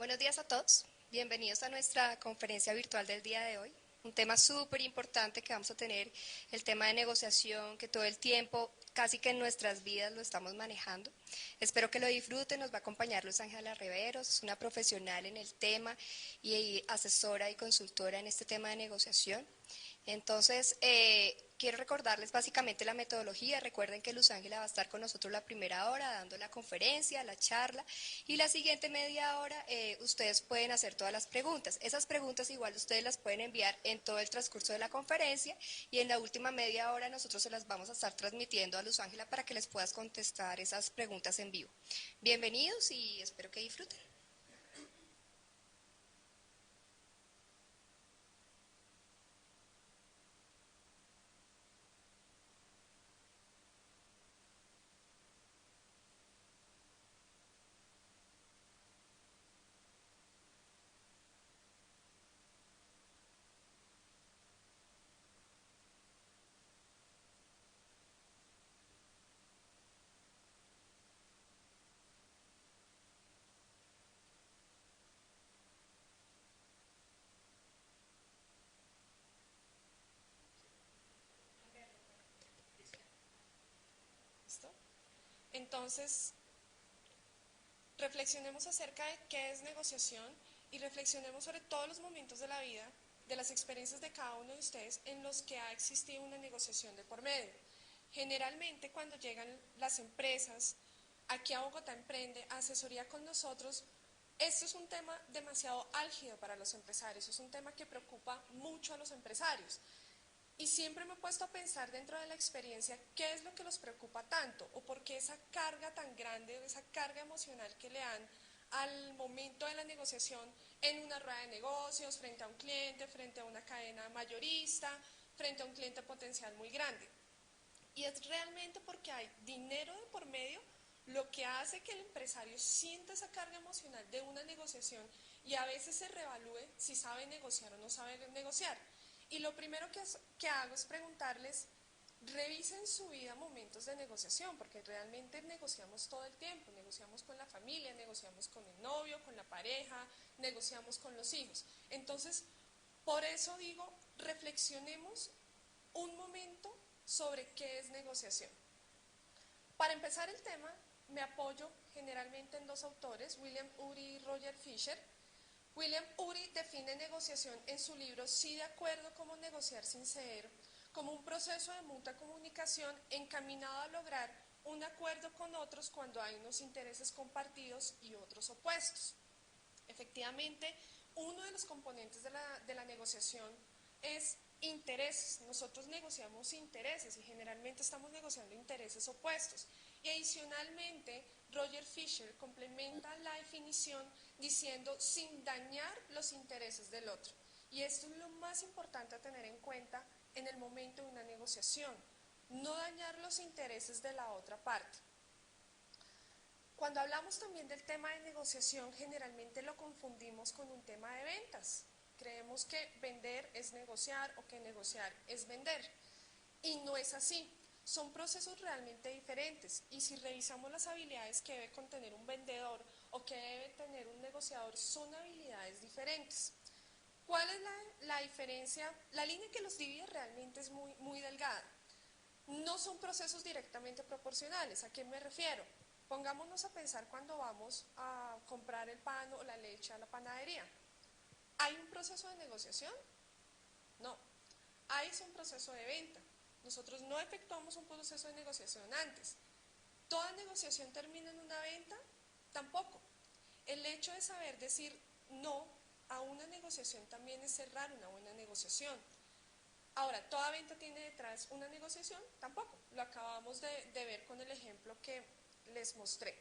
Buenos días a todos. Bienvenidos a nuestra conferencia virtual del día de hoy. Un tema súper importante que vamos a tener, el tema de negociación, que todo el tiempo, casi que en nuestras vidas lo estamos manejando. Espero que lo disfruten. Nos va a acompañar Luz Ángela Riveros, es una profesional en el tema y asesora y consultora en este tema de negociación. Entonces, quiero recordarles básicamente la metodología. Recuerden que Luz Ángela va a estar con nosotros la primera hora dando la conferencia, la charla, y la siguiente media hora ustedes pueden hacer todas las preguntas. Esas preguntas igual ustedes las pueden enviar en todo el transcurso de la conferencia y en la última media hora nosotros se las vamos a estar transmitiendo a Luz Ángela para que les puedas contestar esas preguntas en vivo. Bienvenidos y espero que disfruten. ¿Listo? Entonces, reflexionemos acerca de qué es negociación y reflexionemos sobre todos los momentos de la vida, de las experiencias de cada uno de ustedes en los que ha existido una negociación de por medio. Generalmente cuando llegan las empresas aquí a Bogotá Emprende a asesoría con nosotros, esto es un tema demasiado álgido para los empresarios, es un tema que preocupa mucho a los empresarios. Y siempre me he puesto a pensar dentro de la experiencia qué es lo que los preocupa tanto o por qué esa carga tan grande o esa carga emocional que le dan al momento de la negociación en una rueda de negocios, frente a un cliente, frente a una cadena mayorista, frente a un cliente potencial muy grande. Y es realmente porque hay dinero de por medio lo que hace que el empresario sienta esa carga emocional de una negociación y a veces se revalúe si sabe negociar o no sabe negociar. Y lo primero que hago es preguntarles, revisen su vida momentos de negociación, porque realmente negociamos todo el tiempo, negociamos con la familia, negociamos con el novio, con la pareja, negociamos con los hijos. Entonces, por eso digo, reflexionemos un momento sobre qué es negociación. Para empezar el tema, me apoyo generalmente en dos autores, William Ury y Roger Fisher. William Ury define negociación en su libro Sí de acuerdo, cómo negociar sin ceder, como un proceso de mutua comunicación encaminado a lograr un acuerdo con otros cuando hay unos intereses compartidos y otros opuestos. Efectivamente, uno de los componentes de la negociación es intereses. Nosotros negociamos intereses y generalmente estamos negociando intereses opuestos. Y adicionalmente, Roger Fisher complementa la definición diciendo sin dañar los intereses del otro. Y esto es lo más importante a tener en cuenta en el momento de una negociación, no dañar los intereses de la otra parte. Cuando hablamos también del tema de negociación, generalmente lo confundimos con un tema de ventas. Creemos que vender es negociar o que negociar es vender. Y no es así. Son procesos realmente diferentes. Y si revisamos las habilidades que debe contener un vendedor o que debe tener un negociador, son habilidades diferentes. ¿Cuál es la diferencia? La línea que los divide realmente es muy delgada. No son procesos directamente proporcionales. ¿A qué me refiero? Pongámonos a pensar cuando vamos a comprar el pan o la leche a la panadería. ¿Hay un proceso de negociación? No. Hay un proceso de venta. Nosotros no efectuamos un proceso de negociación antes. ¿Toda negociación termina en una venta? Tampoco. El hecho de saber decir no a una negociación también es cerrar una buena negociación. Ahora, ¿toda venta tiene detrás una negociación? Tampoco. Lo acabamos de ver con el ejemplo que les mostré.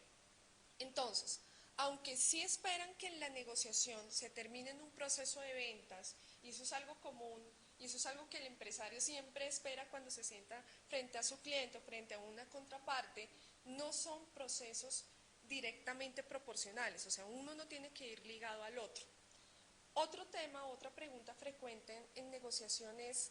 Entonces, aunque sí esperan que la negociación se termine en un proceso de ventas, y eso es algo común, y eso es algo que el empresario siempre espera cuando se sienta frente a su cliente o frente a una contraparte, no son procesos directamente proporcionales, o sea, uno no tiene que ir ligado al otro. Otro tema, otra pregunta frecuente en negociación es,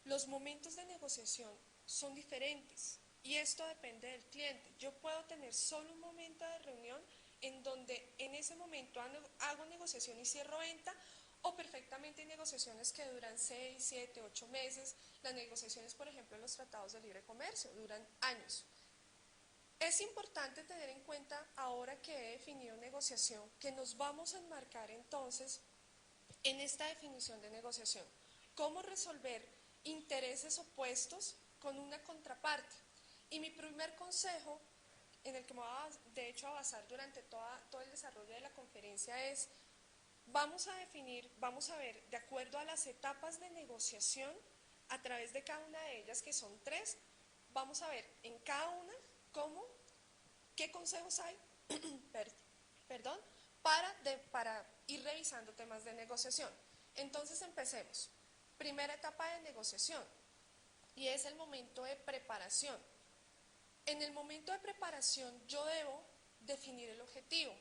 los momentos de negociación son diferentes y esto depende del cliente. Yo puedo tener solo un momento de reunión en donde en ese momento hago negociación y cierro venta, o perfectamente hay negociaciones que duran 6, 7, 8 meses. Las negociaciones, por ejemplo, en los tratados de libre comercio, duran años. Es importante tener en cuenta, ahora que he definido negociación, que nos vamos a enmarcar entonces en esta definición de negociación. ¿Cómo resolver intereses opuestos con una contraparte? Y mi primer consejo, en el que me voy de hecho a basar durante todo el desarrollo de la conferencia, es: vamos a definir, vamos a ver, de acuerdo a las etapas de negociación, a través de cada una de ellas, que son 3, vamos a ver en cada una qué consejos hay, perdón, para ir revisando temas de negociación. Entonces empecemos. Primera etapa de negociación, y es el momento de preparación. En el momento de preparación yo debo definir el objetivo.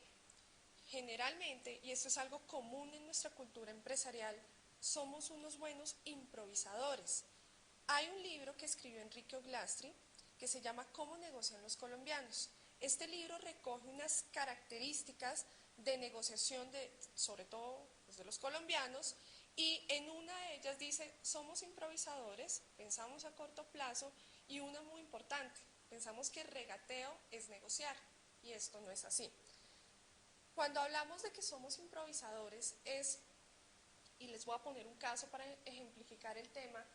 Generalmente, y esto es algo común en nuestra cultura empresarial, somos unos buenos improvisadores. Hay un libro que escribió Enrique Oglastri que se llama ¿Cómo negocian los colombianos? Este libro recoge unas características de negociación, sobre todo de los colombianos, y en una de ellas dice: somos improvisadores, pensamos a corto plazo, y una muy importante, pensamos que regateo es negociar, y esto no es así. Cuando hablamos de que somos improvisadores y les voy a poner un caso para ejemplificar el tema,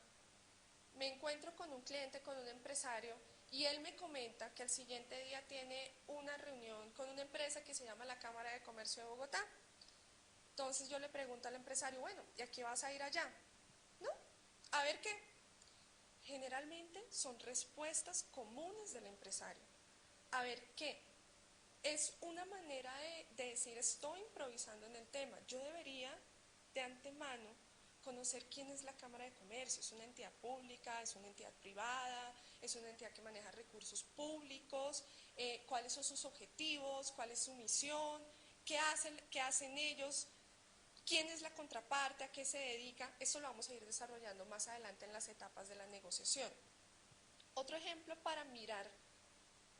me encuentro con un cliente, con un empresario, y él me comenta que al siguiente día tiene una reunión con una empresa que se llama la Cámara de Comercio de Bogotá. Entonces yo le pregunto al empresario: bueno, ¿y a qué vas a ir allá? ¿No? A ver qué. Generalmente son respuestas comunes del empresario. A ver qué. Es una manera de decir: estoy improvisando en el tema. Yo debería de antemano conocer quién es la Cámara de Comercio. ¿Es una entidad pública? ¿Es una entidad privada? ¿Es una entidad que maneja recursos públicos? ¿Cuáles son sus objetivos? ¿Cuál es su misión? ¿Qué hacen ellos? ¿Quién es la contraparte? ¿A qué se dedica? Eso lo vamos a ir desarrollando más adelante en las etapas de la negociación. Otro ejemplo para mirar,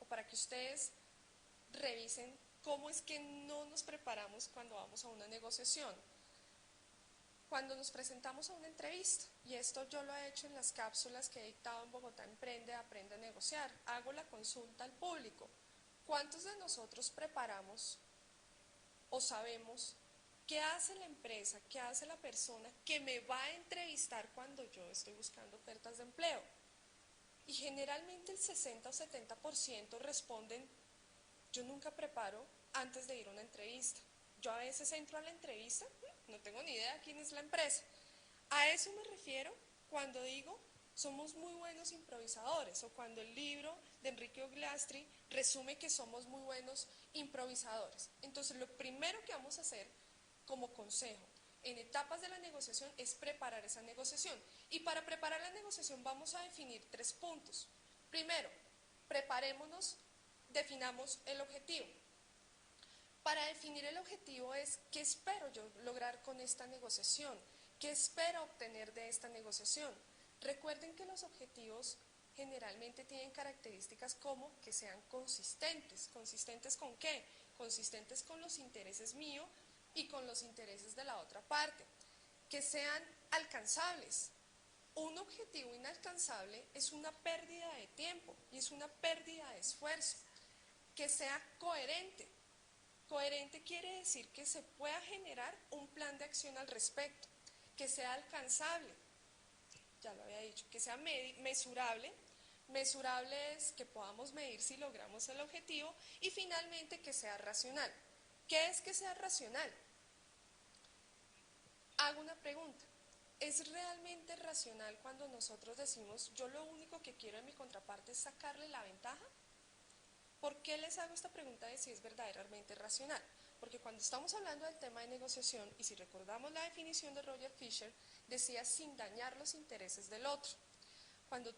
o para que ustedes revisen cómo es que no nos preparamos cuando vamos a una negociación. Cuando nos presentamos a una entrevista, y esto yo lo he hecho en las cápsulas que he dictado en Bogotá Emprende, Aprende a Negociar, hago la consulta al público. ¿Cuántos de nosotros preparamos o sabemos qué hace la empresa, qué hace la persona que me va a entrevistar cuando yo estoy buscando ofertas de empleo? Y generalmente el 60 o 70% responden: yo nunca preparo antes de ir a una entrevista. Yo a veces entro a la entrevista, no tengo ni idea quién es la empresa. A eso me refiero cuando digo somos muy buenos improvisadores, o cuando el libro de Enrique Oglastri resume que somos muy buenos improvisadores. Entonces, lo primero que vamos a hacer como consejo en etapas de la negociación es preparar esa negociación. Y para preparar la negociación vamos a definir 3 puntos. Primero, preparémonos, definamos el objetivo. Para definir el objetivo es: ¿qué espero yo lograr con esta negociación? ¿Qué espero obtener de esta negociación? Recuerden que los objetivos generalmente tienen características como que sean consistentes. ¿Consistentes con qué? Consistentes con los intereses míos y con los intereses de la otra parte. Que sean alcanzables. Un objetivo inalcanzable es una pérdida de tiempo y es una pérdida de esfuerzo. Que sea coherente. Coherente quiere decir que se pueda generar un plan de acción al respecto. Que sea alcanzable, ya lo había dicho. Que sea mesurable. Mesurable es que podamos medir si logramos el objetivo. Y finalmente, que sea racional. ¿Qué es que sea racional? Hago una pregunta: ¿es realmente racional cuando nosotros decimos yo lo único que quiero de mi contraparte es sacarle la ventaja? ¿Por qué les hago esta pregunta de si es verdaderamente racional? Porque cuando estamos hablando del tema de negociación, y si recordamos la definición de Roger Fisher, decía sin dañar los intereses del otro. Cuando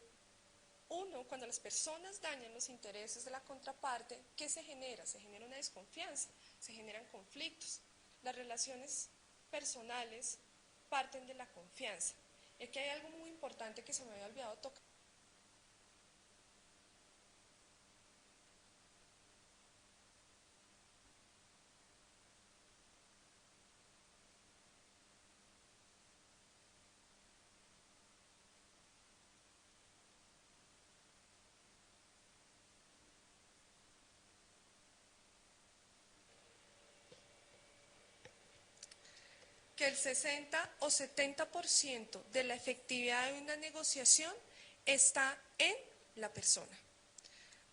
las personas dañan los intereses de la contraparte, ¿qué se genera? Se genera una desconfianza, se generan conflictos. Las relaciones personales parten de la confianza. Aquí hay algo muy importante que se me había olvidado tocar. que el 60 o 70% de la efectividad de una negociación está en la persona.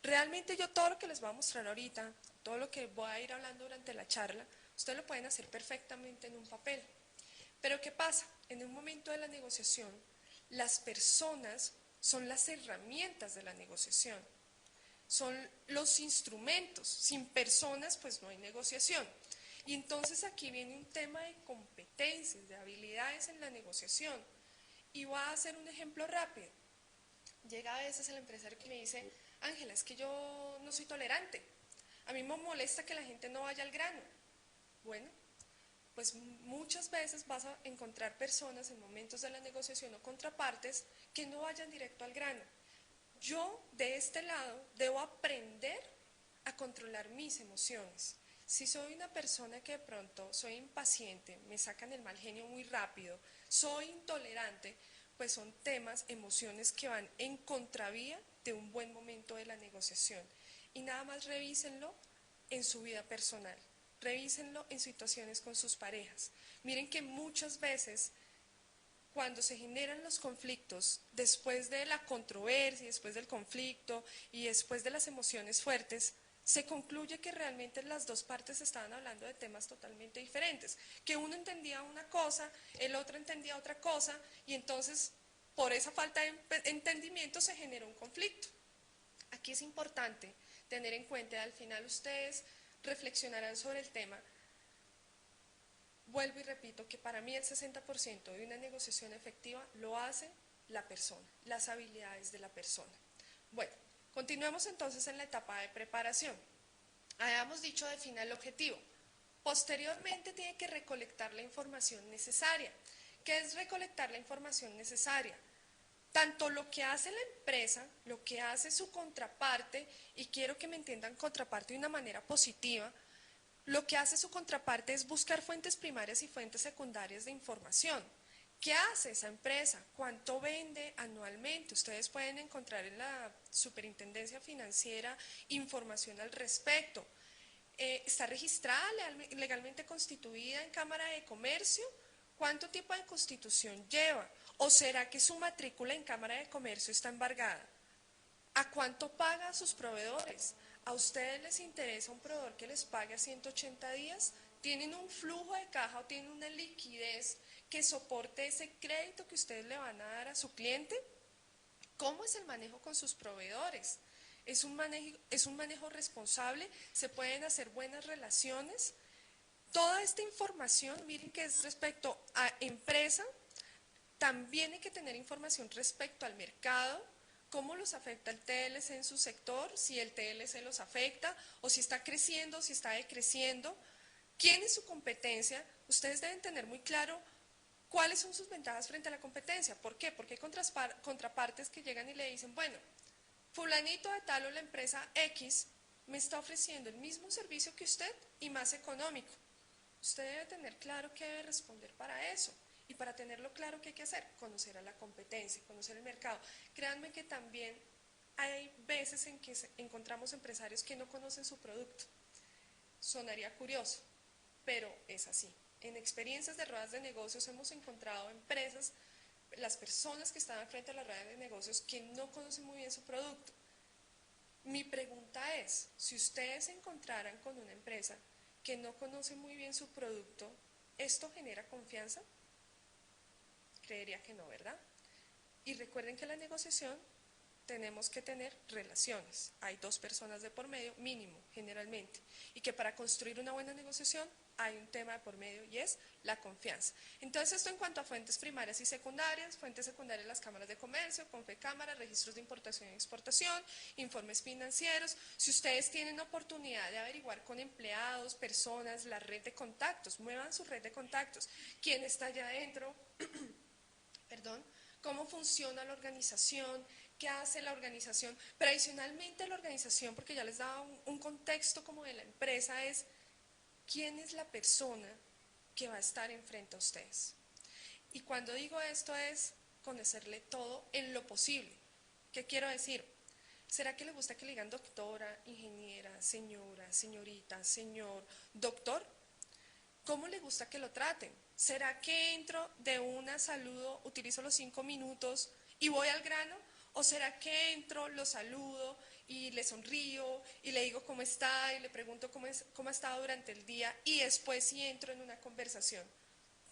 Realmente yo todo lo que les voy a mostrar ahorita, todo lo que voy a ir hablando durante la charla, ustedes lo pueden hacer perfectamente en un papel. Pero ¿qué pasa? En un momento de la negociación, las personas son las herramientas de la negociación, son los instrumentos. Sin personas, pues no hay negociación. Y entonces aquí viene un tema de competencias, de habilidades en la negociación. Y voy a hacer un ejemplo rápido. Llega a veces el empresario que me dice, Ángela, es que yo no soy tolerante. A mí me molesta que la gente no vaya al grano. Bueno, pues muchas veces vas a encontrar personas en momentos de la negociación o contrapartes que no vayan directo al grano. Yo, de este lado, debo aprender a controlar mis emociones. Si soy una persona que de pronto soy impaciente, me sacan el mal genio muy rápido, soy intolerante, pues son temas, emociones que van en contravía de un buen momento de la negociación. Y nada más revísenlo en su vida personal, revísenlo en situaciones con sus parejas. Miren que muchas veces cuando se generan los conflictos, después de la controversia, después del conflicto y después de las emociones fuertes, se concluye que realmente las dos partes estaban hablando de temas totalmente diferentes, que uno entendía una cosa, el otro entendía otra cosa, y entonces por esa falta de entendimiento se generó un conflicto. Aquí es importante tener en cuenta, al final ustedes reflexionarán sobre el tema. Vuelvo y repito que para mí el 60% de una negociación efectiva lo hace la persona, las habilidades de la persona. Bueno, continuemos entonces en la etapa de preparación. Habíamos dicho definir el objetivo. Posteriormente tiene que recolectar la información necesaria. ¿Qué es recolectar la información necesaria? Tanto lo que hace la empresa, lo que hace su contraparte, y quiero que me entiendan contraparte de una manera positiva, lo que hace su contraparte es buscar fuentes primarias y fuentes secundarias de información. ¿Qué hace esa empresa? ¿Cuánto vende anualmente? Ustedes pueden encontrar en la Superintendencia Financiera información al respecto. ¿Está registrada, legalmente constituida en Cámara de Comercio? ¿Cuánto tiempo de constitución lleva? ¿O será que su matrícula en Cámara de Comercio está embargada? ¿A cuánto paga a sus proveedores? ¿A ustedes les interesa un proveedor que les pague a 180 días? ¿Tienen un flujo de caja o tienen una liquidez que soporte ese crédito que ustedes le van a dar a su cliente? ¿Cómo es el manejo con sus proveedores? ¿Es un manejo responsable? ¿Se pueden hacer buenas relaciones? Toda esta información, miren que es respecto a empresa, también hay que tener información respecto al mercado, cómo los afecta el TLC en su sector, si el TLC los afecta, o si está creciendo, o si está decreciendo, quién es su competencia. Ustedes deben tener muy claro cuáles son sus ventajas frente a la competencia. ¿Por qué? Porque hay contrapartes que llegan y le dicen, bueno, fulanito de tal o la empresa X me está ofreciendo el mismo servicio que usted y más económico. Usted debe tener claro qué debe responder para eso. Y para tenerlo claro, ¿qué hay que hacer? Conocer a la competencia, conocer el mercado. Créanme que también hay veces en que encontramos empresarios que no conocen su producto. Sonaría curioso, pero es así. En experiencias de ruedas de negocios hemos encontrado empresas, las personas que estaban frente a las ruedas de negocios que no conocen muy bien su producto. Mi pregunta es, si ustedes se encontraran con una empresa que no conoce muy bien su producto, ¿esto genera confianza? Creería que no, ¿verdad? Y recuerden que en la negociación tenemos que tener relaciones. Hay dos personas de por medio, mínimo, generalmente. Y que para construir una buena negociación hay un tema de por medio y es la confianza. Entonces, esto en cuanto a fuentes primarias y secundarias, fuentes secundarias las cámaras de comercio, Confecámara, registros de importación y exportación, informes financieros. Si ustedes tienen oportunidad de averiguar con empleados, personas, la red de contactos, muevan su red de contactos. ¿Quién está allá adentro? Perdón, cómo funciona la organización, qué hace la organización. Pero adicionalmente la organización, porque ya les daba un contexto como de la empresa, es quién es la persona que va a estar enfrente a ustedes. Y cuando digo esto es conocerle todo en lo posible. ¿Qué quiero decir? ¿Será que le gusta que le digan doctora, ingeniera, señora, señorita, señor, doctor? ¿Cómo le gusta que lo traten? ¿Será que entro de una, saludo, utilizo los 5 minutos y voy al grano? ¿O será que entro, lo saludo y le sonrío y le digo cómo está y le pregunto cómo ha estado durante el día y después sí entro en una conversación?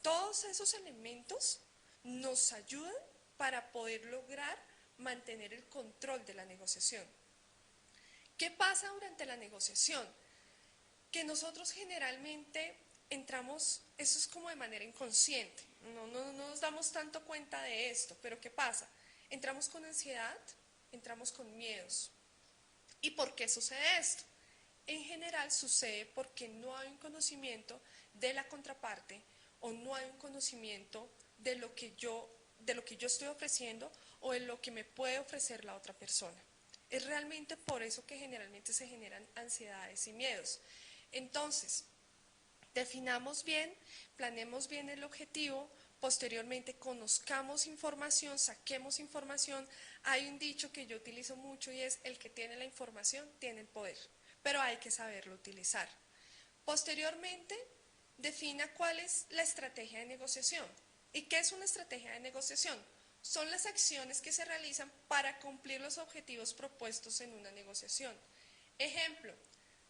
Todos esos elementos nos ayudan para poder lograr mantener el control de la negociación. ¿Qué pasa durante la negociación? Que nosotros generalmente entramos, eso es como de manera inconsciente, no nos damos tanto cuenta de esto, pero ¿qué pasa? Entramos con ansiedad, entramos con miedos. ¿Y por qué sucede esto? En general sucede porque no hay un conocimiento de la contraparte o no hay un conocimiento de lo que yo estoy ofreciendo o de lo que me puede ofrecer la otra persona. Es realmente por eso que generalmente se generan ansiedades y miedos. Entonces, definamos bien, planeemos bien el objetivo, posteriormente conozcamos información, saquemos información. Hay un dicho que yo utilizo mucho y es: el que tiene la información tiene el poder, pero hay que saberlo utilizar. Posteriormente, defina cuál es la estrategia de negociación. ¿Y qué es una estrategia de negociación? Son las acciones que se realizan para cumplir los objetivos propuestos en una negociación. Ejemplo,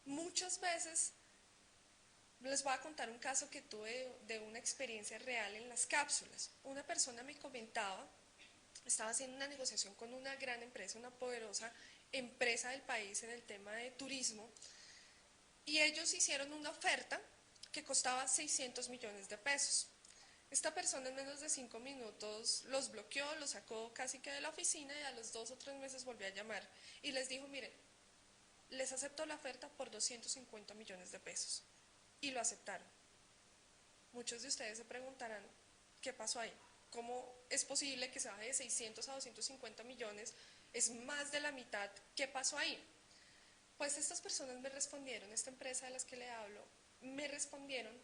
muchas veces les voy a contar un caso que tuve de una experiencia real en las cápsulas. Una persona me comentaba, estaba haciendo una negociación con una gran empresa, una poderosa empresa del país en el tema de turismo, y ellos hicieron una oferta que costaba 600 millones de pesos. Esta persona en menos de 5 minutos los bloqueó, los sacó casi que de la oficina y a los 2 o 3 meses volvió a llamar y les dijo: miren, les acepto la oferta por 250 millones de pesos. Y lo aceptaron. Muchos de ustedes se preguntarán, ¿qué pasó ahí? ¿Cómo es posible que se baje de 600 a 250 millones? Es más de la mitad. ¿Qué pasó ahí? Pues estas personas me respondieron, esta empresa de las que le hablo, me respondieron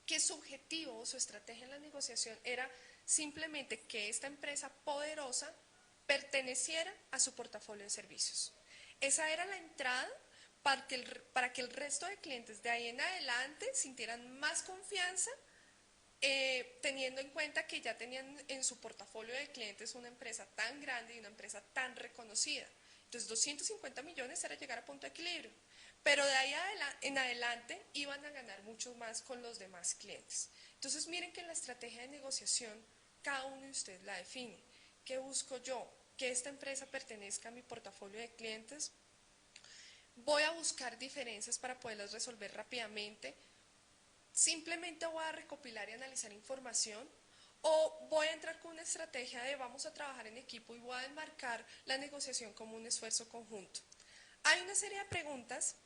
que su objetivo o su estrategia en la negociación era simplemente que esta empresa poderosa perteneciera a su portafolio de servicios. Esa era la entrada para que el resto de clientes de ahí en adelante sintieran más confianza, teniendo en cuenta que ya tenían en su portafolio de clientes una empresa tan grande y una empresa tan reconocida. Entonces 250 millones era llegar a punto de equilibrio, pero de ahí en adelante iban a ganar mucho más con los demás clientes. Entonces miren que en la estrategia de negociación cada uno de ustedes la define. ¿Qué busco yo? Que esta empresa pertenezca a mi portafolio de clientes. Voy a buscar diferencias para poderlas resolver rápidamente. Simplemente voy a recopilar y analizar información, o voy a entrar con una estrategia de vamos a trabajar en equipo y voy a enmarcar la negociación como un esfuerzo conjunto. Hay una serie de preguntas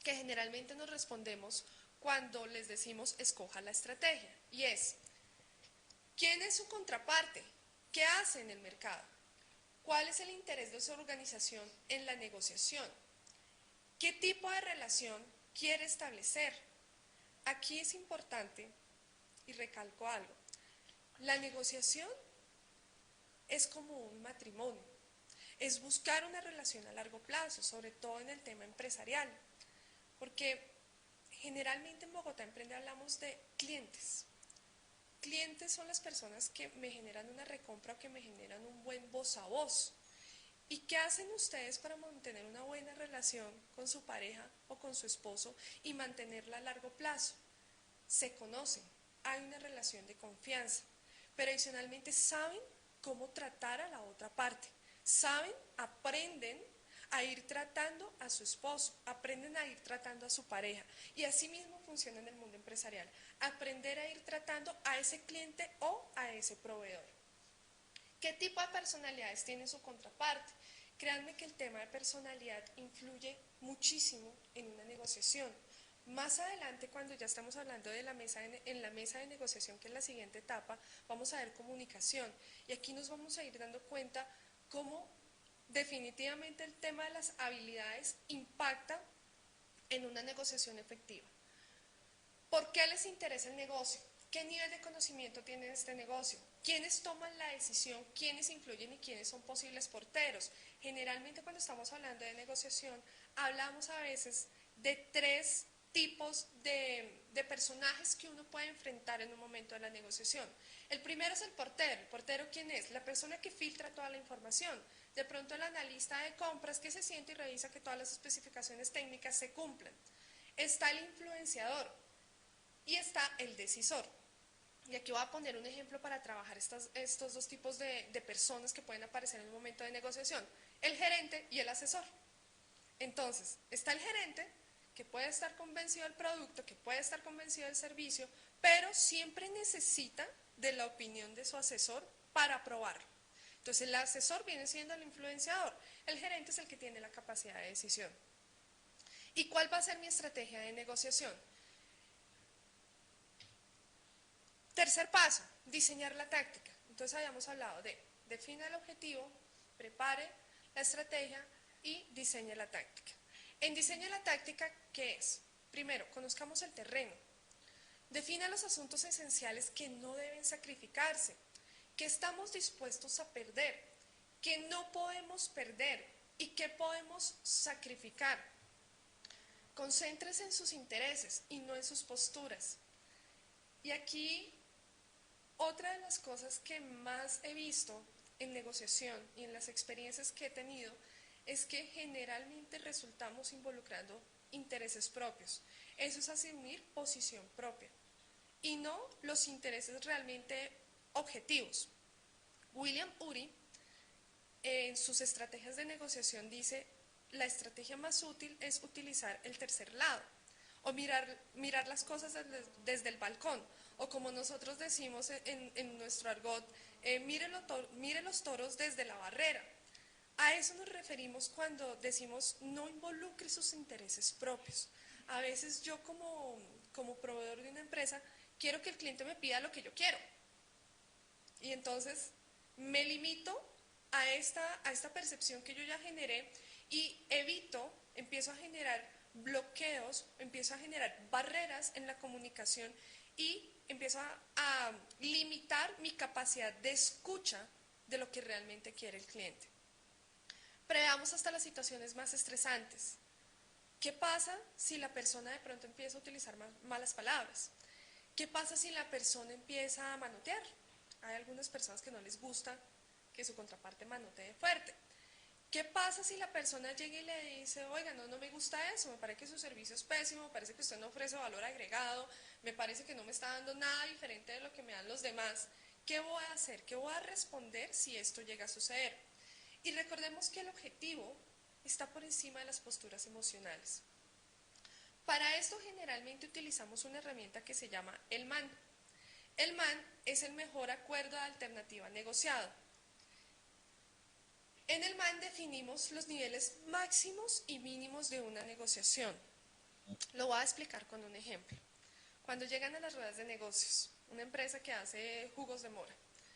que generalmente nos respondemos cuando les decimos escoja la estrategia, y es: ¿quién es su contraparte? ¿Qué hace en el mercado? ¿Cuál es el interés de su organización en la negociación? ¿Qué tipo de relación quiere establecer? Aquí es importante, y recalco algo, la negociación es como un matrimonio, es buscar una relación a largo plazo, sobre todo en el tema empresarial, porque generalmente en Bogotá Emprende hablamos de clientes. Clientes son las personas que me generan una recompra o que me generan un buen voz a voz. ¿Y qué hacen ustedes para mantener una buena relación con su pareja o con su esposo y mantenerla a largo plazo? Se conocen, hay una relación de confianza, pero adicionalmente saben cómo tratar a la otra parte, saben, aprenden a ir tratando a su esposo, aprenden a ir tratando a su pareja, y así mismo funciona en el mundo empresarial, aprender a ir tratando a ese cliente o a ese proveedor. ¿Qué tipo de personalidades tiene su contraparte? Créanme que el tema de personalidad influye muchísimo en una negociación. Más adelante, cuando ya estamos hablando de en la mesa de negociación, que es la siguiente etapa, vamos a ver comunicación. Y aquí nos vamos a ir dando cuenta cómo definitivamente el tema de las habilidades impacta en una negociación efectiva. ¿Por qué les interesa el negocio? ¿Qué nivel de conocimiento tiene este negocio? ¿Quiénes toman la decisión? ¿Quiénes influyen y quiénes son posibles porteros? Generalmente cuando estamos hablando de negociación, hablamos a veces de tres tipos de personajes que uno puede enfrentar en un momento de la negociación. El primero es el portero. ¿El portero quién es? La persona que filtra toda la información. De pronto el analista de compras que se siente y revisa que todas las especificaciones técnicas se cumplan. Está el influenciador y está el decisor. Y aquí voy a poner un ejemplo para trabajar estos dos tipos de personas que pueden aparecer en un momento de negociación. El gerente y el asesor. Entonces, está el gerente, que puede estar convencido del producto, que puede estar convencido del servicio, pero siempre necesita de la opinión de su asesor para aprobarlo. Entonces, el asesor viene siendo el influenciador, el gerente es el que tiene la capacidad de decisión. ¿Y cuál va a ser mi estrategia de negociación? Tercer paso, diseñar la táctica. Entonces, habíamos hablado de defina el objetivo, prepare la estrategia y diseñe la táctica. En diseño de la táctica, ¿qué es? Primero, conozcamos el terreno. Defina los asuntos esenciales que no deben sacrificarse, que estamos dispuestos a perder, que no podemos perder y que podemos sacrificar. Concéntrese en sus intereses y no en sus posturas. Y aquí, otra de las cosas que más he visto en negociación y en las experiencias que he tenido es que generalmente resultamos involucrando intereses propios. Eso es asumir posición propia y no los intereses realmente objetivos. William Ury, en sus estrategias de negociación, dice: la estrategia más útil es utilizar el tercer lado o mirar las cosas desde el balcón, o como nosotros decimos en nuestro argot, mire los toros desde la barrera. A eso nos referimos cuando decimos no involucre sus intereses propios. A veces yo como proveedor de una empresa quiero que el cliente me pida lo que yo quiero. Y entonces me limito a esta percepción que yo ya generé y empiezo a generar bloqueos, empiezo a generar barreras en la comunicación y empiezo a limitar mi capacidad de escucha de lo que realmente quiere el cliente. Preveamos hasta las situaciones más estresantes. ¿Qué pasa si la persona de pronto empieza a utilizar malas palabras? ¿Qué pasa si la persona empieza a manotear? Hay algunas personas que no les gusta que su contraparte manotee fuerte. ¿Qué pasa si la persona llega y le dice: oiga, no me gusta eso, me parece que su servicio es pésimo, me parece que usted no ofrece valor agregado, me parece que no me está dando nada diferente de lo que me dan los demás? ¿Qué voy a hacer? ¿Qué voy a responder si esto llega a suceder? Y recordemos que el objetivo está por encima de las posturas emocionales. Para esto generalmente utilizamos una herramienta que se llama el MAN. El MAN es el mejor acuerdo de alternativa negociado. En el MAN definimos los niveles máximos y mínimos de una negociación. Lo voy a explicar con un ejemplo. Cuando llegan a las ruedas de negocios, una empresa que hace jugos de mora,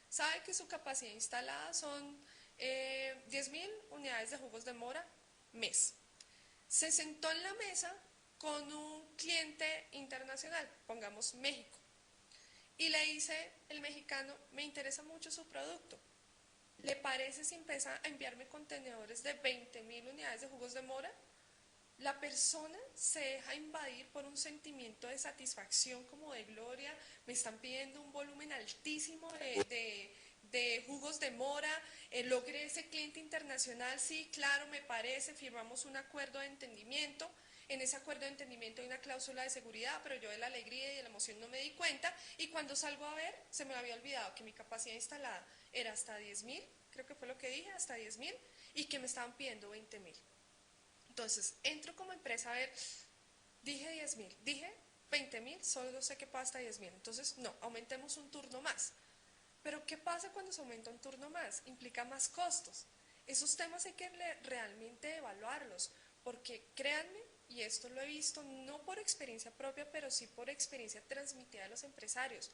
sabe que su capacidad instalada son 10.000 unidades de jugos de mora mes. Se sentó en la mesa con un cliente internacional, pongamos México, y le dice el mexicano: me interesa mucho su producto, ¿le parece si empieza a enviarme contenedores de 20.000 unidades de jugos de mora? La persona se deja invadir por un sentimiento de satisfacción, como de gloria. Me están pidiendo un volumen altísimo de jugos de mora, logré ese cliente internacional, sí, claro, me parece, firmamos un acuerdo de entendimiento. En ese acuerdo de entendimiento hay una cláusula de seguridad, pero yo de la alegría y de la emoción no me di cuenta, y cuando salgo a ver, se me había olvidado que mi capacidad instalada era hasta 10.000, creo que fue lo que dije, hasta 10.000, y que me estaban pidiendo 20.000. Entonces, entro como empresa a ver, dije 10.000, dije 20.000, solo sé que pasa hasta 10.000, entonces no, aumentemos un turno más. Pero ¿qué pasa cuando se aumenta un turno más? Implica más costos. Esos temas hay que realmente evaluarlos, porque créanme, y esto lo he visto no por experiencia propia, pero sí por experiencia transmitida a los empresarios,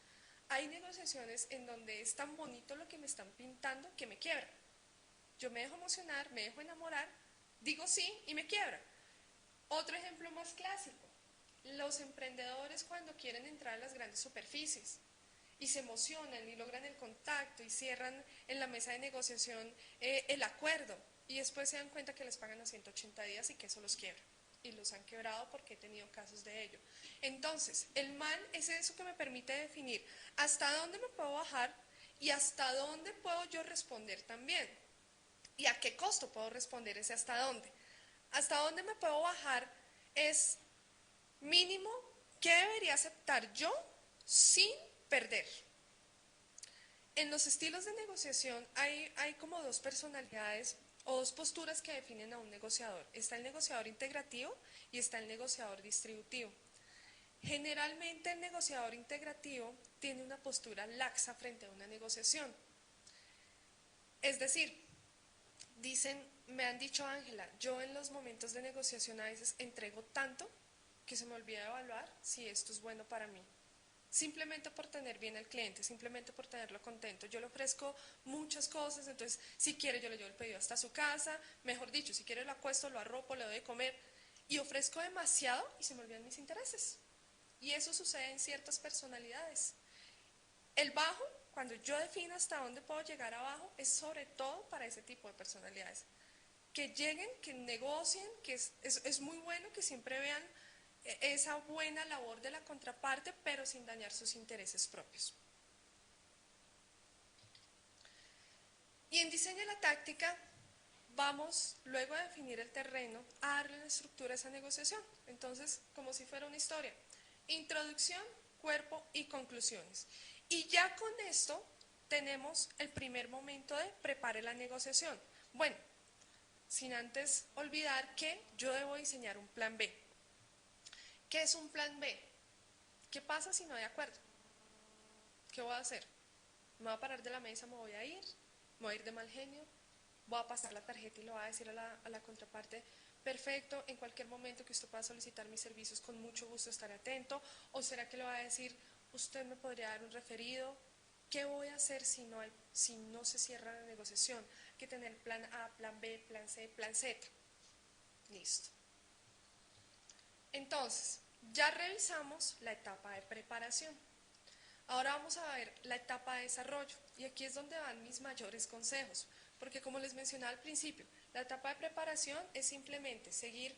hay negociaciones en donde es tan bonito lo que me están pintando que me quiebra. Yo me dejo emocionar, me dejo enamorar, digo sí y me quiebra. Otro ejemplo más clásico, los emprendedores cuando quieren entrar a las grandes superficies y se emocionan y logran el contacto y cierran en la mesa de negociación el acuerdo, y después se dan cuenta que les pagan a 180 días y que eso los quiebra. y los han quebrado porque he tenido casos de ello. Entonces, el man es eso que me permite definir hasta dónde me puedo bajar y hasta dónde puedo yo responder también. ¿Y a qué costo puedo responder ese hasta dónde? Hasta dónde me puedo bajar es mínimo qué debería aceptar yo sin perder. En los estilos de negociación hay como dos personalidades o dos posturas que definen a un negociador. Está el negociador integrativo y está el negociador distributivo. Generalmente el negociador integrativo tiene una postura laxa frente a una negociación. Es decir, me han dicho, Ángela, yo en los momentos de negociación a veces entrego tanto que se me olvida evaluar si esto es bueno para mí. Simplemente por tener bien al cliente, simplemente por tenerlo contento. Yo le ofrezco muchas cosas, entonces si quiere yo le llevo el pedido hasta su casa, mejor dicho, si quiere lo acuesto, lo arropo, le doy de comer y ofrezco demasiado y se me olvidan mis intereses. Y eso sucede en ciertas personalidades. El bajo, cuando yo defino hasta dónde puedo llegar abajo, es sobre todo para ese tipo de personalidades. Que lleguen, que negocien, que es muy bueno que siempre vean esa buena labor de la contraparte, pero sin dañar sus intereses propios. Y en diseño de la táctica, vamos, luego de definir el terreno, a darle una estructura a esa negociación. Entonces, como si fuera una historia. Introducción, cuerpo y conclusiones. Y ya con esto tenemos el primer momento de prepare la negociación. Bueno, sin antes olvidar que yo debo diseñar un plan B. ¿Qué es un plan B? ¿Qué pasa si no hay acuerdo? ¿Qué voy a hacer? ¿Me voy a parar de la mesa, me voy a ir? ¿Me voy a ir de mal genio? ¿Voy a pasar la tarjeta y le voy a decir a la contraparte, perfecto, en cualquier momento que usted pueda solicitar mis servicios, con mucho gusto estaré atento? ¿O será que le va a decir, usted me podría dar un referido? ¿Qué voy a hacer si no se cierra la negociación? Hay que tener plan A, plan B, plan C, plan Z. Listo. Entonces, ya revisamos la etapa de preparación. Ahora vamos a ver la etapa de desarrollo y aquí es donde van mis mayores consejos, porque como les mencionaba al principio, la etapa de preparación es simplemente seguir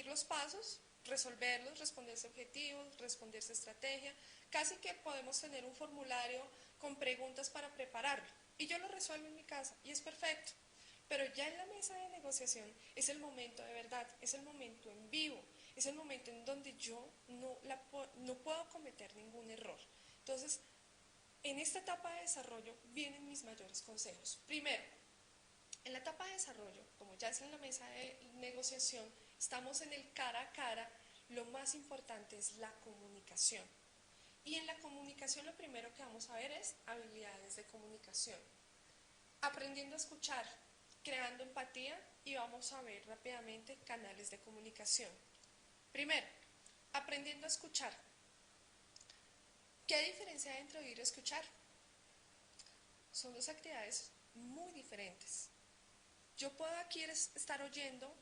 los pasos, resolverlos, responderse objetivos, responderse estrategia, casi que podemos tener un formulario con preguntas para prepararlo y yo lo resuelvo en mi casa y es perfecto. Pero ya en la mesa de negociación es el momento de verdad, es el momento en vivo, es el momento en donde yo no puedo cometer ningún error. Entonces, en esta etapa de desarrollo vienen mis mayores consejos. Primero, en la etapa de desarrollo, como ya es en la mesa de negociación, estamos en el cara a cara, lo más importante es la comunicación. Y en la comunicación lo primero que vamos a ver es habilidades de comunicación. Aprendiendo a escuchar, creando empatía y vamos a ver rápidamente canales de comunicación. Primero, aprendiendo a escuchar. ¿Qué diferencia hay entre oír y escuchar? Son dos actividades muy diferentes. Yo puedo aquí estar oyendo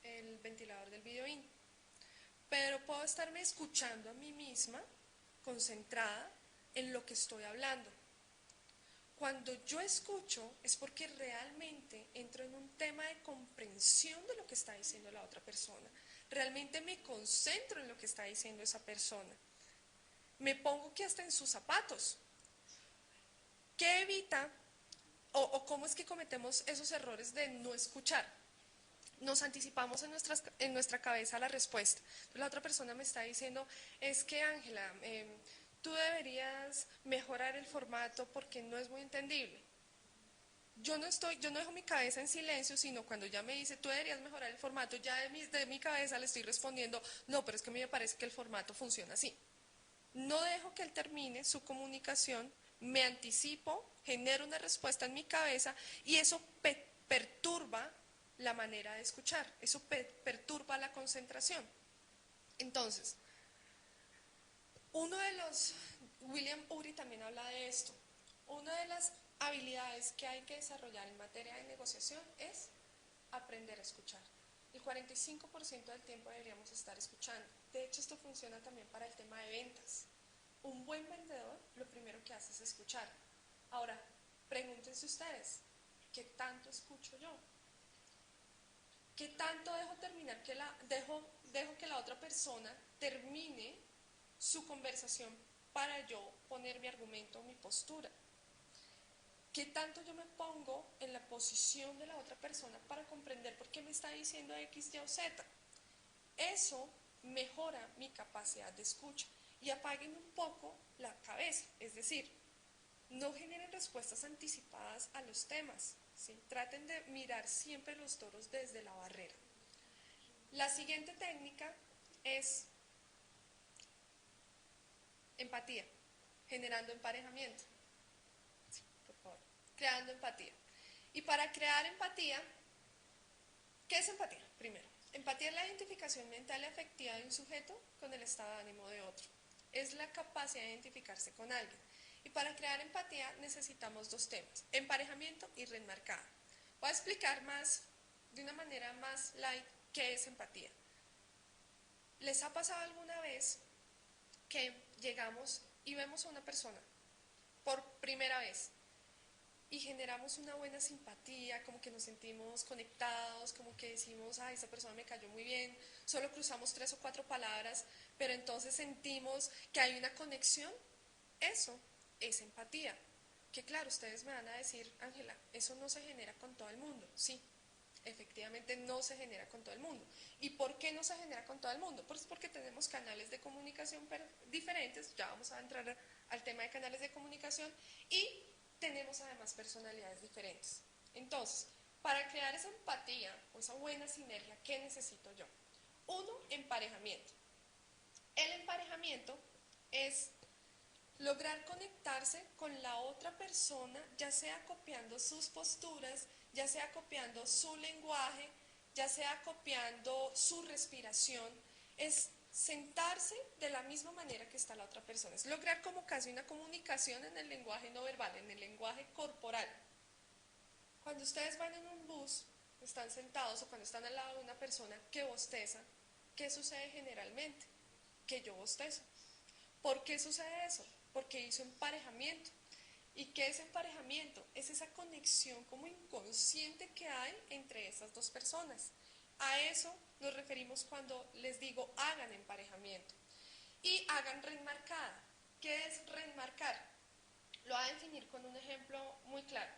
el ventilador del videoín, pero puedo estarme escuchando a mí misma, concentrada en lo que estoy hablando. Cuando yo escucho es porque realmente entro en un tema de comprensión de lo que está diciendo la otra persona. Realmente me concentro en lo que está diciendo esa persona. Me pongo que hasta en sus zapatos. ¿Qué evita o cómo es que cometemos esos errores de no escuchar? Nos anticipamos en nuestra cabeza la respuesta. Entonces, la otra persona me está diciendo, es que Ángela, tú deberías mejorar el formato porque no es muy entendible. Yo no dejo mi cabeza en silencio, sino cuando ya me dice, tú deberías mejorar el formato, ya de mi cabeza le estoy respondiendo, no, pero es que a mí me parece que el formato funciona así. No dejo que él termine su comunicación, me anticipo, genero una respuesta en mi cabeza y eso perturba la manera de escuchar, eso perturba la concentración. Entonces, William Ury también habla de esto, una de las habilidades que hay que desarrollar en materia de negociación es aprender a escuchar. El 45% del tiempo deberíamos estar escuchando. De hecho, esto funciona también para el tema de ventas. Un buen vendedor lo primero que hace es escuchar. Ahora, pregúntense ustedes, ¿qué tanto escucho yo? ¿Qué tanto dejo que la otra persona termine su conversación para yo poner mi argumento o mi postura? ¿Qué tanto yo me pongo en la posición de la otra persona para comprender por qué me está diciendo X, Y o Z? Eso mejora mi capacidad de escucha. Y apaguen un poco la cabeza, es decir, no generen respuestas anticipadas a los temas, ¿sí? Traten de mirar siempre los toros desde la barrera. La siguiente técnica es empatía, generando emparejamiento. Sí, por favor. Creando empatía. Y para crear empatía, ¿qué es empatía? Primero, empatía es la identificación mental y afectiva de un sujeto con el estado de ánimo de otro. Es la capacidad de identificarse con alguien. Y para crear empatía necesitamos dos temas, emparejamiento y red marcada. Voy a explicar de una manera más light, qué es empatía. ¿Les ha pasado alguna vez que llegamos y vemos a una persona por primera vez y generamos una buena simpatía, como que nos sentimos conectados, como que decimos, ay, esa persona me cayó muy bien, solo cruzamos 3 o 4 palabras, pero entonces sentimos que hay una conexión? Eso es empatía. Que claro, ustedes me van a decir, Ángela, eso no se genera con todo el mundo. Sí, efectivamente no se genera con todo el mundo. ¿Y por qué no se genera con todo el mundo? Pues porque tenemos canales de comunicación diferentes, ya vamos a entrar al tema de canales de comunicación, y tenemos además personalidades diferentes. Entonces, para crear esa empatía o esa buena sinergia, ¿qué necesito yo? Uno, emparejamiento. El emparejamiento es lograr conectarse con la otra persona, ya sea copiando sus posturas, ya sea copiando su lenguaje, ya sea copiando su respiración, es sentarse de la misma manera que está la otra persona, es lograr como casi una comunicación en el lenguaje no verbal, en el lenguaje corporal. Cuando ustedes van en un bus, están sentados o cuando están al lado de una persona que bosteza, ¿qué sucede generalmente? Que yo bostezo. ¿Por qué sucede eso? Porque hizo emparejamiento. ¿Y qué es emparejamiento? Es esa conexión como inconsciente que hay entre esas dos personas. A eso nos referimos cuando les digo hagan emparejamiento. Y hagan red marcada. ¿Qué es red marcar? Lo voy a definir con un ejemplo muy claro.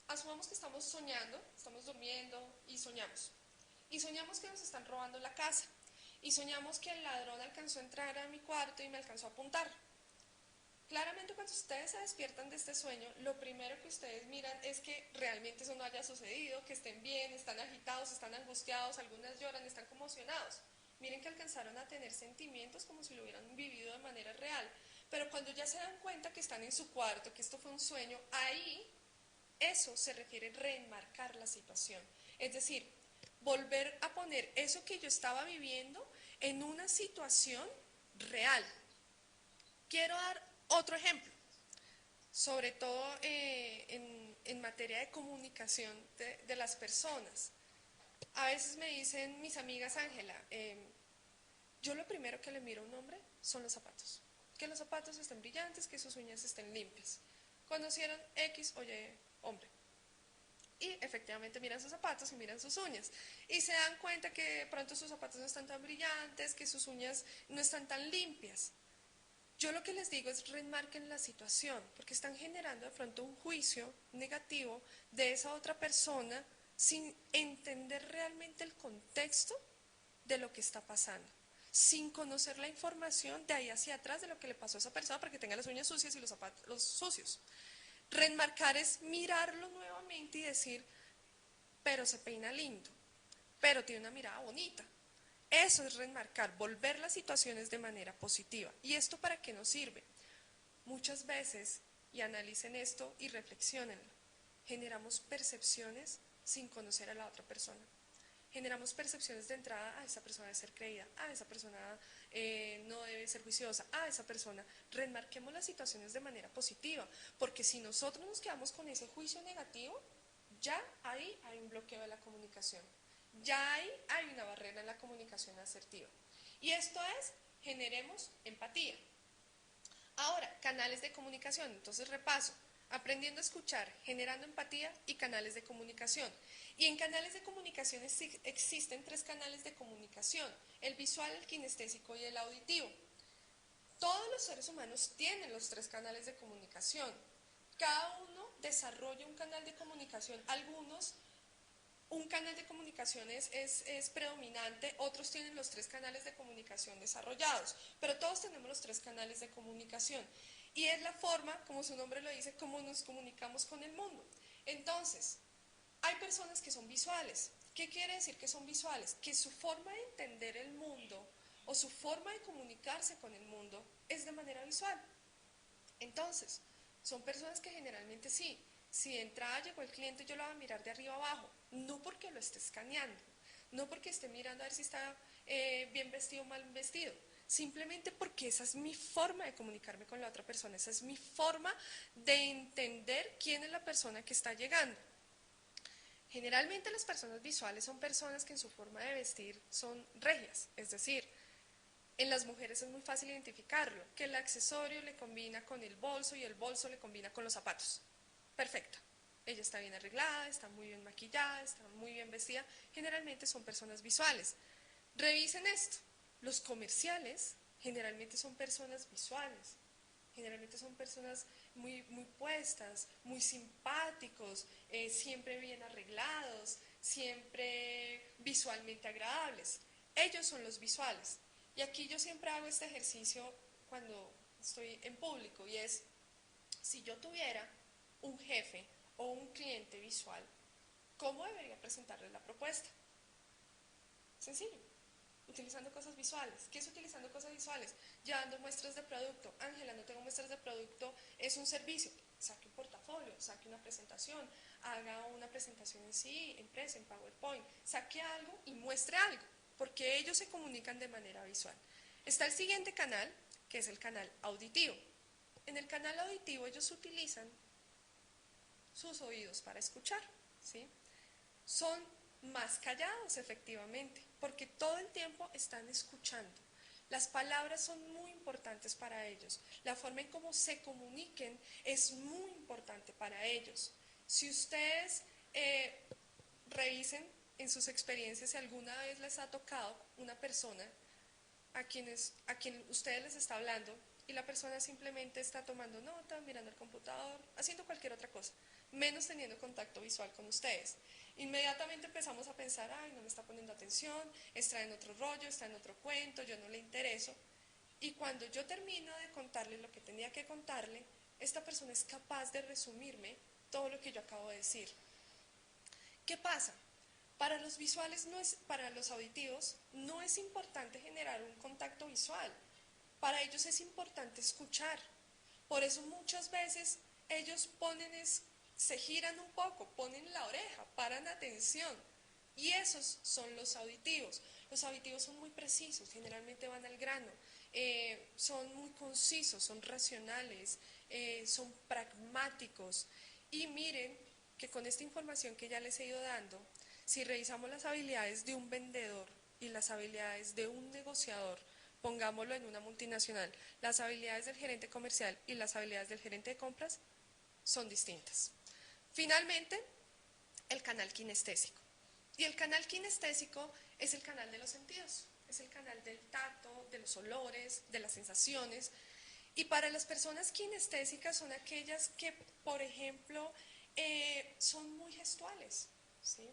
Asumamos que estamos soñando, estamos durmiendo y soñamos. Y soñamos que nos están robando la casa. Y soñamos que el ladrón alcanzó a entrar a mi cuarto y me alcanzó a apuntar. Claramente cuando ustedes se despiertan de este sueño, lo primero que ustedes miran es que realmente eso no haya sucedido, que estén bien, están agitados, están angustiados, algunas lloran, están conmocionados. Miren que alcanzaron a tener sentimientos como si lo hubieran vivido de manera real. Pero cuando ya se dan cuenta que están en su cuarto, que esto fue un sueño, ahí eso se refiere a reenmarcar la situación. Es decir, volver a poner eso que yo estaba viviendo en una situación real. Quiero dar otro ejemplo, sobre todo en materia de comunicación de las personas. A veces me dicen mis amigas, Ángela, yo lo primero que le miro a un hombre son los zapatos. Que los zapatos estén brillantes, que sus uñas estén limpias. Conocieron X o Y hombre. Y efectivamente miran sus zapatos y miran sus uñas. Y se dan cuenta que de pronto sus zapatos no están tan brillantes, que sus uñas no están tan limpias. Yo lo que les digo es remarquen la situación, porque están generando de pronto un juicio negativo de esa otra persona sin entender realmente el contexto de lo que está pasando, sin conocer la información de ahí hacia atrás de lo que le pasó a esa persona para que tenga las uñas sucias y los zapatos sucios. Remarcar es mirarlo nuevamente y decir, pero se peina lindo, pero tiene una mirada bonita. Eso es remarcar, volver las situaciones de manera positiva. ¿Y esto para qué nos sirve? Muchas veces, y analicen esto y reflexionenlo, generamos percepciones sin conocer a la otra persona. Generamos percepciones de entrada, esa persona debe ser creída, esa persona no debe ser juiciosa, esa persona. Remarquemos las situaciones de manera positiva, porque si nosotros nos quedamos con ese juicio negativo, ya ahí hay un bloqueo de la comunicación. Ya ahí hay una barrera en la comunicación asertiva. Y esto es, generemos empatía. Ahora, canales de comunicación. Entonces repaso. aprendiendo a escuchar, generando empatía y canales de comunicación. Y en canales de comunicación existen 3 canales de comunicación: el visual, el kinestésico y el auditivo. Todos los seres humanos tienen los 3 canales de comunicación. Cada uno desarrolla un canal de comunicación. Algunos, un canal de comunicación es predominante, otros tienen los 3 canales de comunicación desarrollados, pero todos tenemos los 3 canales de comunicación. Y es la forma, como su nombre lo dice, como nos comunicamos con el mundo. Entonces, hay personas que son visuales. ¿Qué quiere decir que son visuales? Que su forma de entender el mundo o su forma de comunicarse con el mundo es de manera visual. Entonces, son personas que generalmente sí, si de entrada llegó el cliente, yo lo voy a mirar de arriba abajo, no porque lo esté escaneando, no porque esté mirando a ver si está bien vestido o mal vestido, simplemente porque esa es mi forma de comunicarme con la otra persona, esa es mi forma de entender quién es la persona que está llegando. Generalmente las personas visuales son personas que en su forma de vestir son regias, es decir, en las mujeres es muy fácil identificarlo, que el accesorio le combina con el bolso y el bolso le combina con los zapatos. Perfecto. Ella está bien arreglada, está muy bien maquillada, está muy bien vestida. Generalmente son personas visuales. Revisen esto. Los comerciales generalmente son personas visuales. Generalmente son personas muy puestas, muy simpáticos, siempre bien arreglados, siempre visualmente agradables. Ellos son los visuales. Y aquí yo siempre hago este ejercicio cuando estoy en público y es, si yo tuviera un jefe o un cliente visual, ¿cómo debería presentarle la propuesta? Sencillo, utilizando cosas visuales. ¿Qué es utilizando cosas visuales? Llevando muestras de producto. Ángela, no tengo muestras de producto, es un servicio. Saque un portafolio, saque una presentación, haga una presentación en sí, empresa, en PowerPoint, saque algo y muestre algo, porque ellos se comunican de manera visual. Está el siguiente canal, que es el canal auditivo. En el canal auditivo ellos utilizan sus oídos para escuchar, ¿sí? Son más callados, efectivamente, porque todo el tiempo están escuchando. Las palabras son muy importantes para ellos. La forma en cómo se comuniquen es muy importante para ellos. Si ustedes revisen en sus experiencias si alguna vez les ha tocado una persona a quien ustedes les está hablando y la persona simplemente está tomando nota, mirando el computador, haciendo cualquier otra cosa, menos teniendo contacto visual con ustedes. Inmediatamente empezamos a pensar, ay, no me está poniendo atención, está en otro rollo, está en otro cuento, yo no le intereso. Y cuando yo termino de contarle lo que tenía que contarle, esta persona es capaz de resumirme todo lo que yo acabo de decir. ¿Qué pasa? Para los visuales, para los auditivos, no es importante generar un contacto visual. Para ellos es importante escuchar. Por eso muchas veces ellos se giran un poco, ponen la oreja, paran atención. Y esos son los auditivos. Los auditivos son muy precisos, generalmente van al grano, son muy concisos, son racionales, son pragmáticos. Y miren que con esta información que ya les he ido dando, si revisamos las habilidades de un vendedor y las habilidades de un negociador, pongámoslo en una multinacional, las habilidades del gerente comercial y las habilidades del gerente de compras son distintas. Finalmente, el canal kinestésico. Y el canal kinestésico es el canal de los sentidos, es el canal del tacto, de los olores, de las sensaciones. Y para las personas kinestésicas son aquellas que, por ejemplo, son muy gestuales, ¿sí?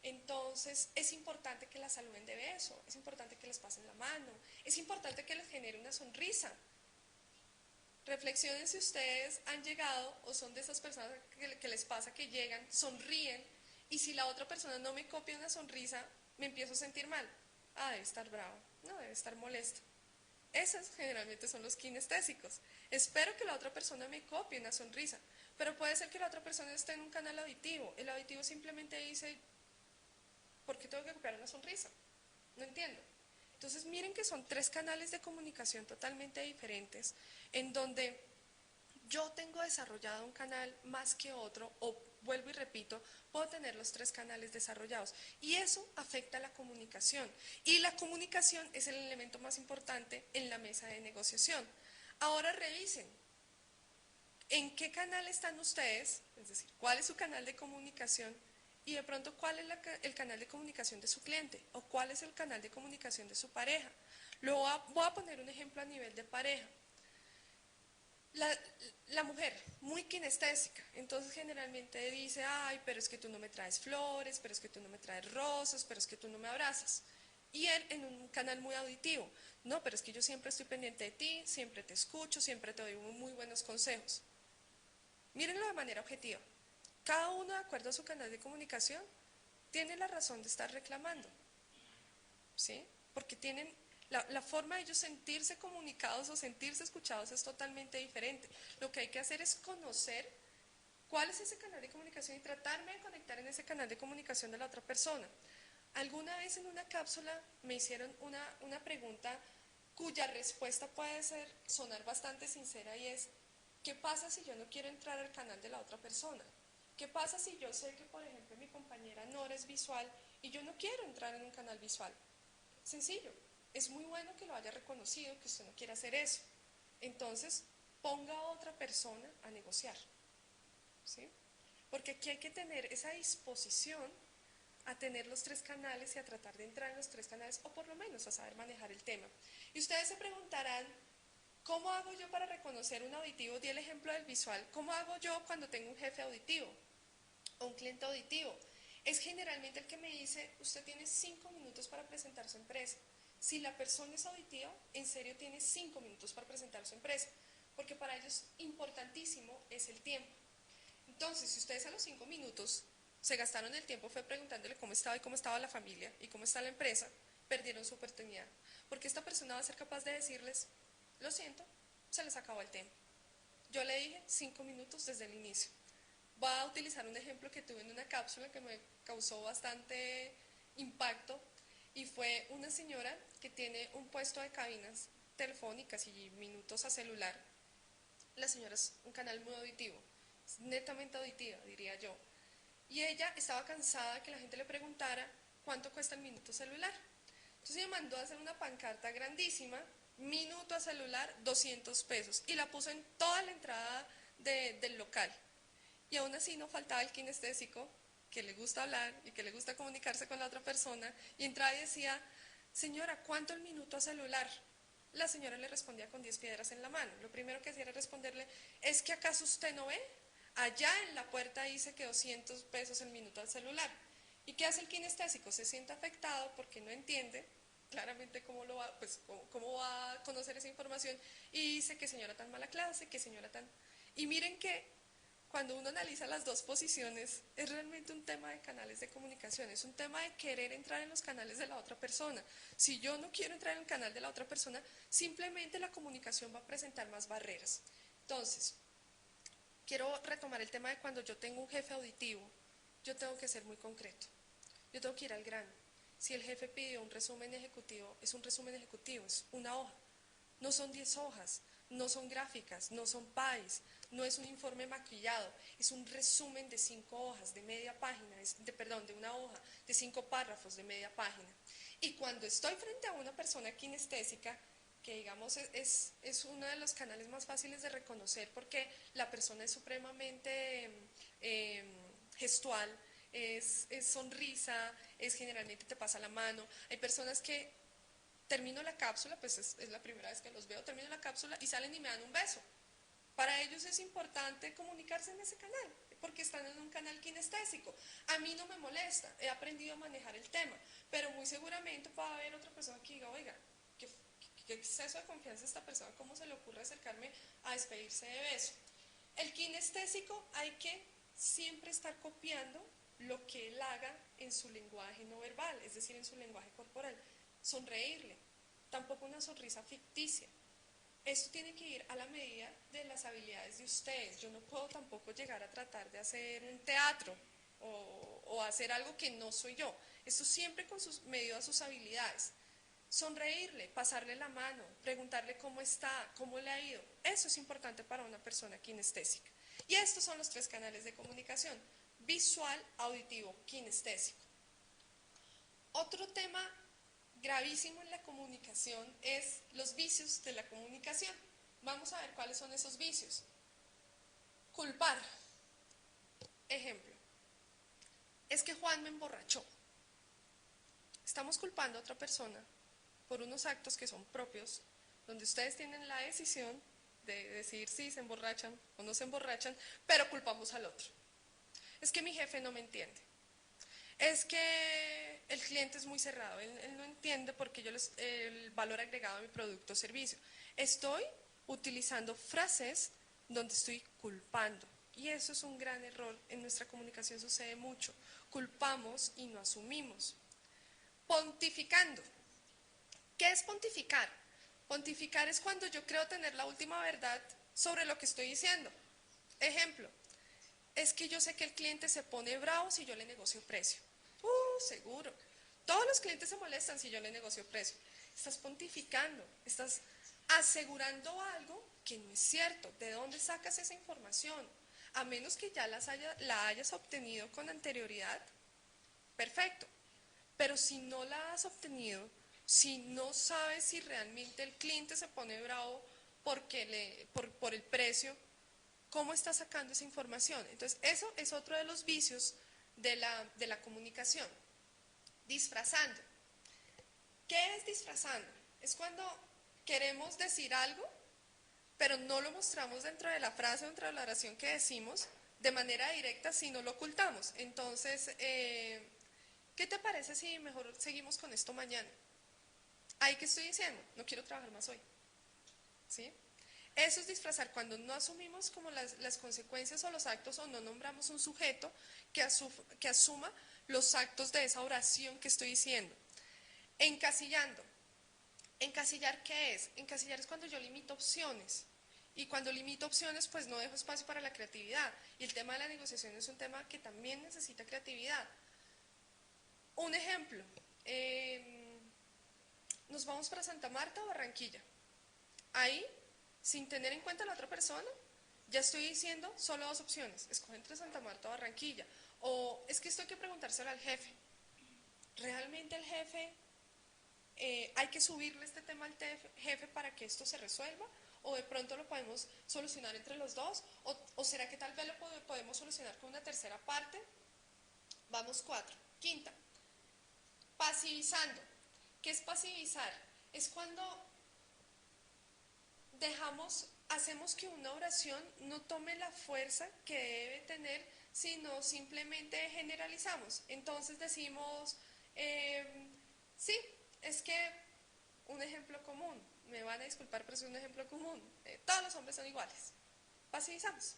Entonces, es importante que las saluden de beso, es importante que les pasen la mano, es importante que les genere una sonrisa. Reflexionen si ustedes han llegado o son de esas personas que les pasa que llegan, sonríen, y si la otra persona no me copia una sonrisa, me empiezo a sentir mal. Ah, debe estar bravo, no, debe estar molesto. Esos generalmente son los kinestésicos. Espero que la otra persona me copie una sonrisa, pero puede ser que la otra persona esté en un canal auditivo. El auditivo simplemente dice, ¿por qué tengo que copiar una sonrisa? No entiendo. Entonces miren que son 3 canales de comunicación totalmente diferentes, en donde yo tengo desarrollado un canal más que otro, o vuelvo y repito, puedo tener los 3 canales desarrollados. Y eso afecta a la comunicación. Y la comunicación es el elemento más importante en la mesa de negociación. Ahora revisen. en qué canal están ustedes, es decir, cuál es su canal de comunicación y de pronto cuál es el canal de comunicación de su cliente o cuál es el canal de comunicación de su pareja. Voy a poner un ejemplo a nivel de pareja. La mujer, muy kinestésica, entonces generalmente dice, ay, pero es que tú no me traes flores, pero es que tú no me traes rosas, pero es que tú no me abrazas. Y él en un canal muy auditivo, no, pero es que yo siempre estoy pendiente de ti, siempre te escucho, siempre te doy muy buenos consejos. Mírenlo de manera objetiva. Cada uno, de acuerdo a su canal de comunicación, tiene la razón de estar reclamando, ¿sí? Porque tienen la forma de ellos sentirse comunicados o sentirse escuchados es totalmente diferente. Lo que hay que hacer es conocer cuál es ese canal de comunicación y tratarme de conectar en ese canal de comunicación de la otra persona. Alguna vez en una cápsula me hicieron una pregunta cuya respuesta puede sonar bastante sincera y es, ¿qué pasa si yo no quiero entrar al canal de la otra persona? ¿Qué pasa si yo sé que, por ejemplo, mi compañera Nora es visual y yo no quiero entrar en un canal visual? Sencillo, es muy bueno que lo haya reconocido, que usted no quiera hacer eso. Entonces, ponga a otra persona a negociar, ¿sí? Porque aquí hay que tener esa disposición a tener los tres canales y a tratar de entrar en los tres canales, o por lo menos a saber manejar el tema. Y ustedes se preguntarán, ¿cómo hago yo para reconocer un auditivo? Di el ejemplo del visual. ¿Cómo hago yo cuando tengo un jefe auditivo o un cliente auditivo? Es generalmente el que me dice, usted tiene 5 minutos para presentar su empresa. Si la persona es auditiva, en serio tiene 5 minutos para presentar su empresa, porque para ellos importantísimo es el tiempo. Entonces, si ustedes a los 5 minutos se gastaron el tiempo fue preguntándole cómo estaba y cómo estaba la familia y cómo está la empresa, perdieron su oportunidad. Porque esta persona va a ser capaz de decirles, lo siento, se les acabó el tema. Yo le dije 5 minutos desde el inicio. Voy a utilizar un ejemplo que tuve en una cápsula que me causó bastante impacto y fue una señora que tiene un puesto de cabinas telefónicas y minutos a celular. La señora es un canal muy auditivo, netamente auditiva, diría yo. Y ella estaba cansada de que la gente le preguntara cuánto cuesta el minuto celular. Entonces ella mandó a hacer una pancarta grandísima, minuto a celular, 200 pesos, y la puso en toda la entrada del local. Y aún así no faltaba el kinestésico, que le gusta hablar y que le gusta comunicarse con la otra persona, y entraba y decía, señora, ¿cuánto el minuto a celular? La señora le respondía con 10 piedras en la mano. Lo primero que hacía era responderle, ¿es que acaso usted no ve? Allá en la puerta dice que 200 pesos el minuto al celular. ¿Y qué hace el kinestésico? Se siente afectado porque no entiende claramente cómo va a conocer esa información y dice que señora tan mala clase, que señora tan... Y miren que cuando uno analiza las dos posiciones, es realmente un tema de canales de comunicación, es un tema de querer entrar en los canales de la otra persona. Si yo no quiero entrar en el canal de la otra persona, simplemente la comunicación va a presentar más barreras. Entonces, quiero retomar el tema de cuando yo tengo un jefe auditivo, yo tengo que ser muy concreto, yo tengo que ir al grano. Si el jefe pidió un resumen ejecutivo, es un resumen ejecutivo, es una hoja. No son 10 hojas, no son gráficas, no son PAIs, no es un informe maquillado, es un resumen de 5 hojas, de media página, de una hoja, de 5 párrafos, de media página. Y cuando estoy frente a una persona kinestésica, que digamos es uno de los canales más fáciles de reconocer porque la persona es supremamente gestual, es sonrisa, es generalmente te pasa la mano. Hay personas que termino la cápsula, pues es la primera vez que los veo, termino la cápsula y salen y me dan un beso. Para ellos es importante comunicarse en ese canal, porque están en un canal kinestésico. A mí no me molesta, he aprendido a manejar el tema, pero muy seguramente va a haber otra persona que diga, oiga, qué exceso de confianza esta persona, ¿cómo se le ocurre acercarme a despedirse de beso? El kinestésico hay que siempre estar copiando lo que él haga en su lenguaje no verbal, es decir, en su lenguaje corporal. Sonreírle, tampoco una sonrisa ficticia. Esto tiene que ir a la medida de las habilidades de ustedes. Yo no puedo tampoco llegar a tratar de hacer un teatro o hacer algo que no soy yo. Esto siempre medido a sus habilidades. Sonreírle, pasarle la mano, preguntarle cómo está, cómo le ha ido. Eso es importante para una persona kinestésica. Y estos son los tres canales de comunicación: visual, auditivo, kinestésico. Otro tema gravísimo en la comunicación es los vicios de la comunicación. Vamos a ver cuáles son esos vicios. Culpar. Ejemplo. Es que Juan me emborrachó. Estamos culpando a otra persona por unos actos que son propios, donde ustedes tienen la decisión de decir si se emborrachan o no se emborrachan, pero culpamos al otro. Es que mi jefe no me entiende. Es que el cliente es muy cerrado, él no entiende porque yo el valor agregado de mi producto o servicio. Estoy utilizando frases donde estoy culpando. Y eso es un gran error. En nuestra comunicación sucede mucho. Culpamos y no asumimos. Pontificando. ¿Qué es pontificar? Pontificar es cuando yo creo tener la última verdad sobre lo que estoy diciendo. Ejemplo, es que yo sé que el cliente se pone bravo si yo le negocio precio. Seguro. Todos los clientes se molestan si yo le negocio precio. Estás pontificando, estás asegurando algo que no es cierto. ¿De dónde sacas esa información? A menos que ya la hayas obtenido con anterioridad, perfecto. Pero si no la has obtenido, si no sabes si realmente el cliente se pone bravo por el precio, ¿cómo estás sacando esa información? Entonces, eso es otro de los vicios de la comunicación. Disfrazando. ¿Qué es disfrazando? Es cuando queremos decir algo, pero no lo mostramos dentro de la frase o dentro de la oración que decimos de manera directa, sino lo ocultamos. Entonces, ¿qué te parece si mejor seguimos con esto mañana? Ahí, ¿qué estoy diciendo? No quiero trabajar más hoy. ¿Sí? Eso es disfrazar, cuando no asumimos como las consecuencias o los actos o no nombramos un sujeto que asuma los actos de esa oración que estoy diciendo. Encasillando. ¿Encasillar qué es? Encasillar es cuando yo limito opciones. Y cuando limito opciones, pues no dejo espacio para la creatividad. Y el tema de la negociación es un tema que también necesita creatividad. Un ejemplo. Nos vamos para Santa Marta o Barranquilla. Ahí, sin tener en cuenta a la otra persona, ya estoy diciendo solo dos opciones. Escoge entre Santa Marta o Barranquilla. O es que esto hay que preguntárselo al jefe. ¿Realmente el jefe hay que subirle este tema al jefe para que esto se resuelva? ¿O de pronto lo podemos solucionar entre los dos? ¿O será que tal vez lo podemos solucionar con una tercera parte? Vamos 4. Quinta. Pasivizando. ¿Qué es pasivizar? Es cuando hacemos que una oración no tome la fuerza que debe tener, sino simplemente generalizamos. Entonces decimos, sí, es que un ejemplo común, me van a disculpar, pero es un ejemplo común, todos los hombres son iguales. Pasivizamos,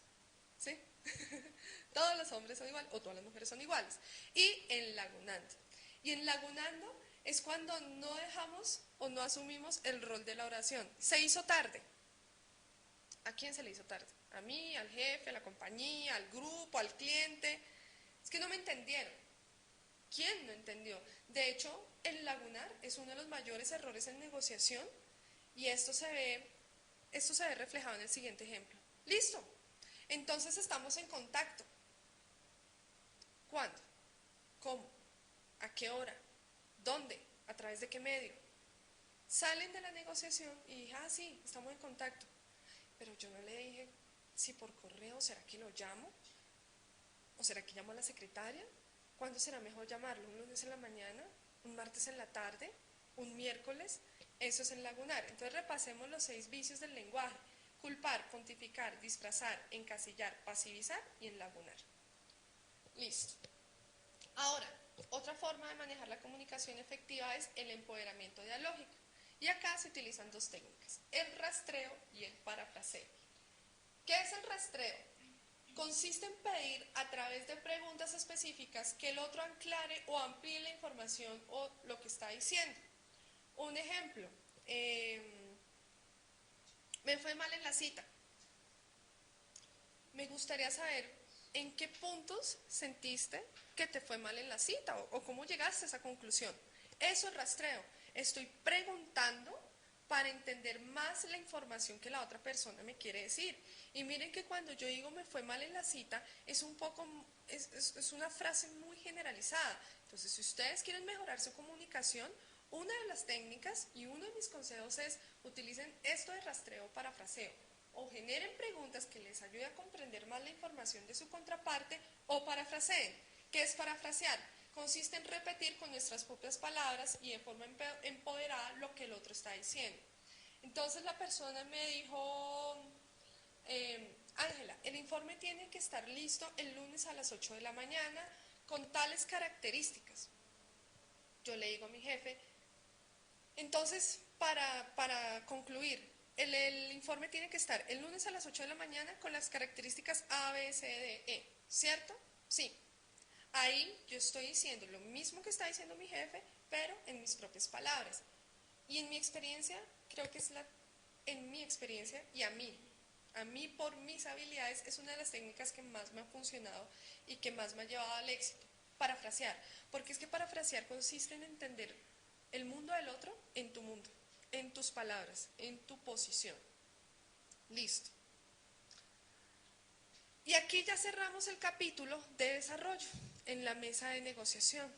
¿sí? Todos los hombres son iguales, o todas las mujeres son iguales. Y enlagunando. Y enlagunando es cuando no dejamos o no asumimos el rol de la oración. Se hizo tarde. ¿A quién se le hizo tarde? A mí, al jefe, a la compañía, al grupo, al cliente. Es que no me entendieron. ¿Quién no entendió? De hecho, el lagunar es uno de los mayores errores en negociación y esto se ve reflejado en el siguiente ejemplo. Listo. Entonces estamos en contacto. ¿Cuándo? ¿Cómo? ¿A qué hora? ¿Dónde? ¿A través de qué medio? Salen de la negociación y dije, sí, estamos en contacto. Pero yo no le dije si por correo, ¿será que lo llamo? ¿O será que llamo a la secretaria? ¿Cuándo será mejor llamarlo? ¿Un lunes en la mañana? ¿Un martes en la tarde? ¿Un miércoles? Eso es enlagunar. Entonces repasemos los 6 vicios del lenguaje. Culpar, pontificar, disfrazar, encasillar, pasivizar y enlagunar. Listo. Ahora, otra forma de manejar la comunicación efectiva es el empoderamiento dialógico. Y acá se utilizan 2 técnicas, el rastreo y el parafraseo. ¿Qué es el rastreo? Consiste en pedir a través de preguntas específicas que el otro aclare o amplíe la información o lo que está diciendo. Un ejemplo, me fue mal en la cita. Me gustaría saber en qué puntos sentiste que te fue mal en la cita o cómo llegaste a esa conclusión. Eso es rastreo. Estoy preguntando para entender más la información que la otra persona me quiere decir. Y miren que cuando yo digo me fue mal en la cita, es una frase muy generalizada. Entonces, si ustedes quieren mejorar su comunicación, una de las técnicas y uno de mis consejos es utilicen esto de rastreo o parafraseo. o generen preguntas que les ayuden a comprender más la información de su contraparte, o parafraseen. ¿Qué es parafrasear? Consiste en repetir con nuestras propias palabras y de forma empoderada lo que el otro está diciendo. Entonces la persona me dijo, Ángela, el informe tiene que estar listo el lunes a las 8 de la mañana con tales características. Yo le digo a mi jefe, entonces para concluir, el informe tiene que estar el lunes a las 8 de la mañana con las características A, B, C, D, E, ¿cierto? Sí. Ahí yo estoy diciendo lo mismo que está diciendo mi jefe, pero en mis propias palabras. Y en mi experiencia, creo que en mi experiencia y a mí por mis habilidades es una de las técnicas que más me ha funcionado y que más me ha llevado al éxito. Parafrasear, porque es que parafrasear consiste en entender el mundo del otro en tu mundo, en tus palabras, en tu posición. Listo. Y aquí ya cerramos el capítulo de desarrollo en la mesa de negociación.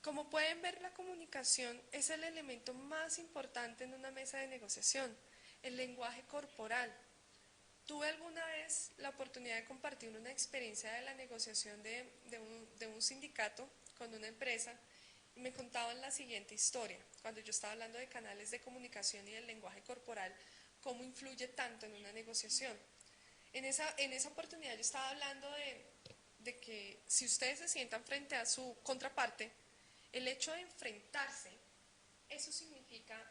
Como pueden ver, la comunicación es el elemento más importante en una mesa de negociación, el lenguaje corporal. Tuve alguna vez la oportunidad de compartir una experiencia de la negociación de un sindicato con una empresa y me contaban la siguiente historia, cuando yo estaba hablando de canales de comunicación y del lenguaje corporal, cómo influye tanto en una negociación. En esa oportunidad yo estaba hablando de que si ustedes se sientan frente a su contraparte, el hecho de enfrentarse, eso significa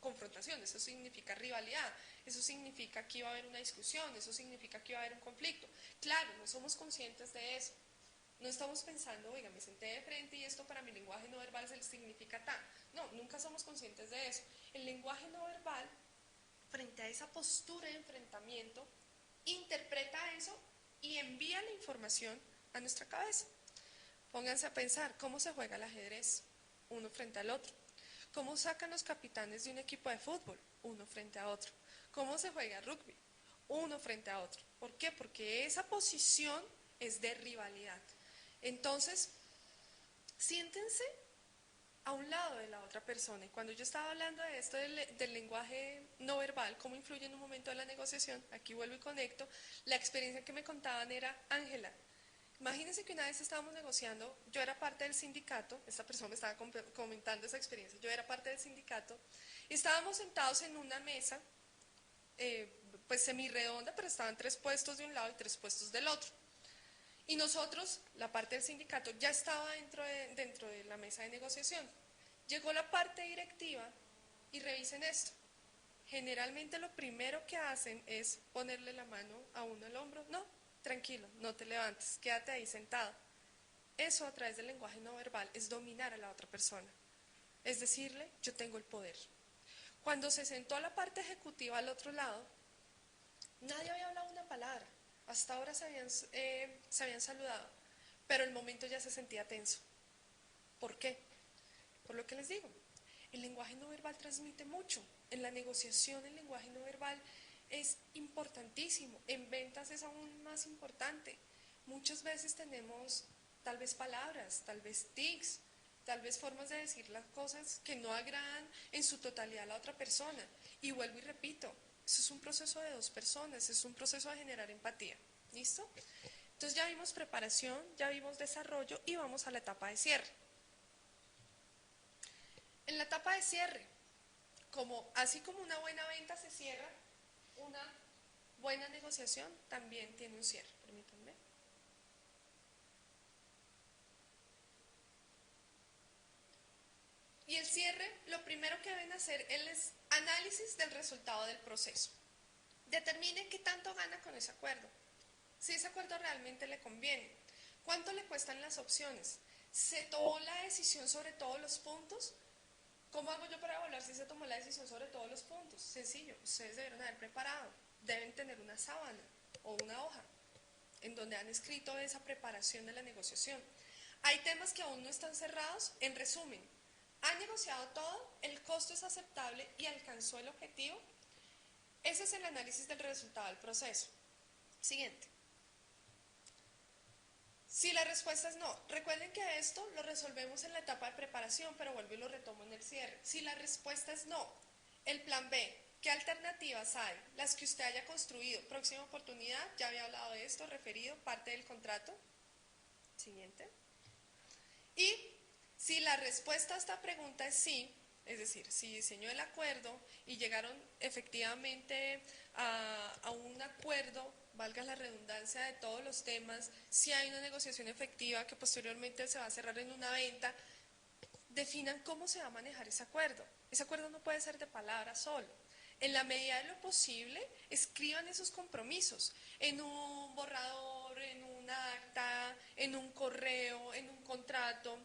confrontación, eso significa rivalidad, eso significa que iba a haber una discusión, eso significa que iba a haber un conflicto. Claro, no somos conscientes de eso. No estamos pensando, oiga, me senté de frente y esto para mi lenguaje no verbal significa tal. No, nunca somos conscientes de eso. El lenguaje no verbal, frente a esa postura de enfrentamiento, interpreta eso y envía la información a nuestra cabeza. Pónganse a pensar, ¿cómo se juega el ajedrez? Uno frente al otro. ¿Cómo sacan los capitanes de un equipo de fútbol? Uno frente a otro. ¿Cómo se juega rugby? Uno frente a otro. ¿Por qué? Porque esa posición es de rivalidad. Entonces, siéntense a un lado de la otra persona. Y cuando yo estaba hablando de esto del lenguaje no verbal, cómo influye en un momento de la negociación, aquí vuelvo y conecto, la experiencia que me contaban era, Ángela, imagínense que una vez estábamos negociando, yo era parte del sindicato, esta persona me estaba comentando esa experiencia, yo era parte del sindicato, y estábamos sentados en una mesa, pues semirredonda, pero estaban 3 puestos de un lado y 3 puestos del otro. Y nosotros, la parte del sindicato, ya estaba dentro de la mesa de negociación. Llegó la parte directiva y revisen esto. Generalmente lo primero que hacen es ponerle la mano a uno al hombro. No, tranquilo, no te levantes, quédate ahí sentado. Eso a través del lenguaje no verbal es dominar a la otra persona. Es decirle, yo tengo el poder. Cuando se sentó a la parte ejecutiva al otro lado, nadie había hablado una palabra. Hasta ahora se habían saludado, pero el momento ya se sentía tenso. ¿Por qué? Por lo que les digo, el lenguaje no verbal transmite mucho. En la negociación el lenguaje no verbal es importantísimo. En ventas es aún más importante. Muchas veces tenemos tal vez palabras, tal vez tics, tal vez formas de decir las cosas que no agradan en su totalidad a la otra persona. Y vuelvo y repito, eso es un proceso de 2 personas, es un proceso de generar empatía. ¿Listo? Entonces ya vimos preparación, ya vimos desarrollo y vamos a la etapa de cierre. En la etapa de cierre, así como una buena venta se cierra, una buena negociación también tiene un cierre. Permítanme. Y el cierre, lo primero que deben hacer es análisis del resultado del proceso. Determine qué tanto gana con ese acuerdo, si ese acuerdo realmente le conviene, cuánto le cuestan las opciones, se tomó la decisión sobre todos los puntos. ¿Cómo hago yo para evaluar si se tomó la decisión sobre todos los puntos? Sencillo, ustedes debieron haber preparado, deben tener una sábana o una hoja en donde han escrito esa preparación de la negociación. Hay temas que aún no están cerrados. En resumen, ¿han negociado todo? ¿El costo es aceptable y alcanzó el objetivo? Ese es el análisis del resultado del proceso. Siguiente. Si la respuesta es no, recuerden que esto lo resolvemos en la etapa de preparación, pero vuelvo y lo retomo en el cierre. Si la respuesta es no, el plan B, ¿Qué alternativas hay? Las que usted haya construido. Próxima oportunidad, ya había hablado de esto, referido, parte del contrato. Siguiente. Y si la respuesta a esta pregunta es sí, es decir, si diseñó el acuerdo y llegaron efectivamente a un acuerdo, valga la redundancia de todos los temas, si hay una negociación efectiva que posteriormente se va a cerrar en una venta, definan cómo se va a manejar ese acuerdo. Ese acuerdo no puede ser de palabra solo. En la medida de lo posible, escriban esos compromisos en un borrador, en un acta, en un correo, en un contrato.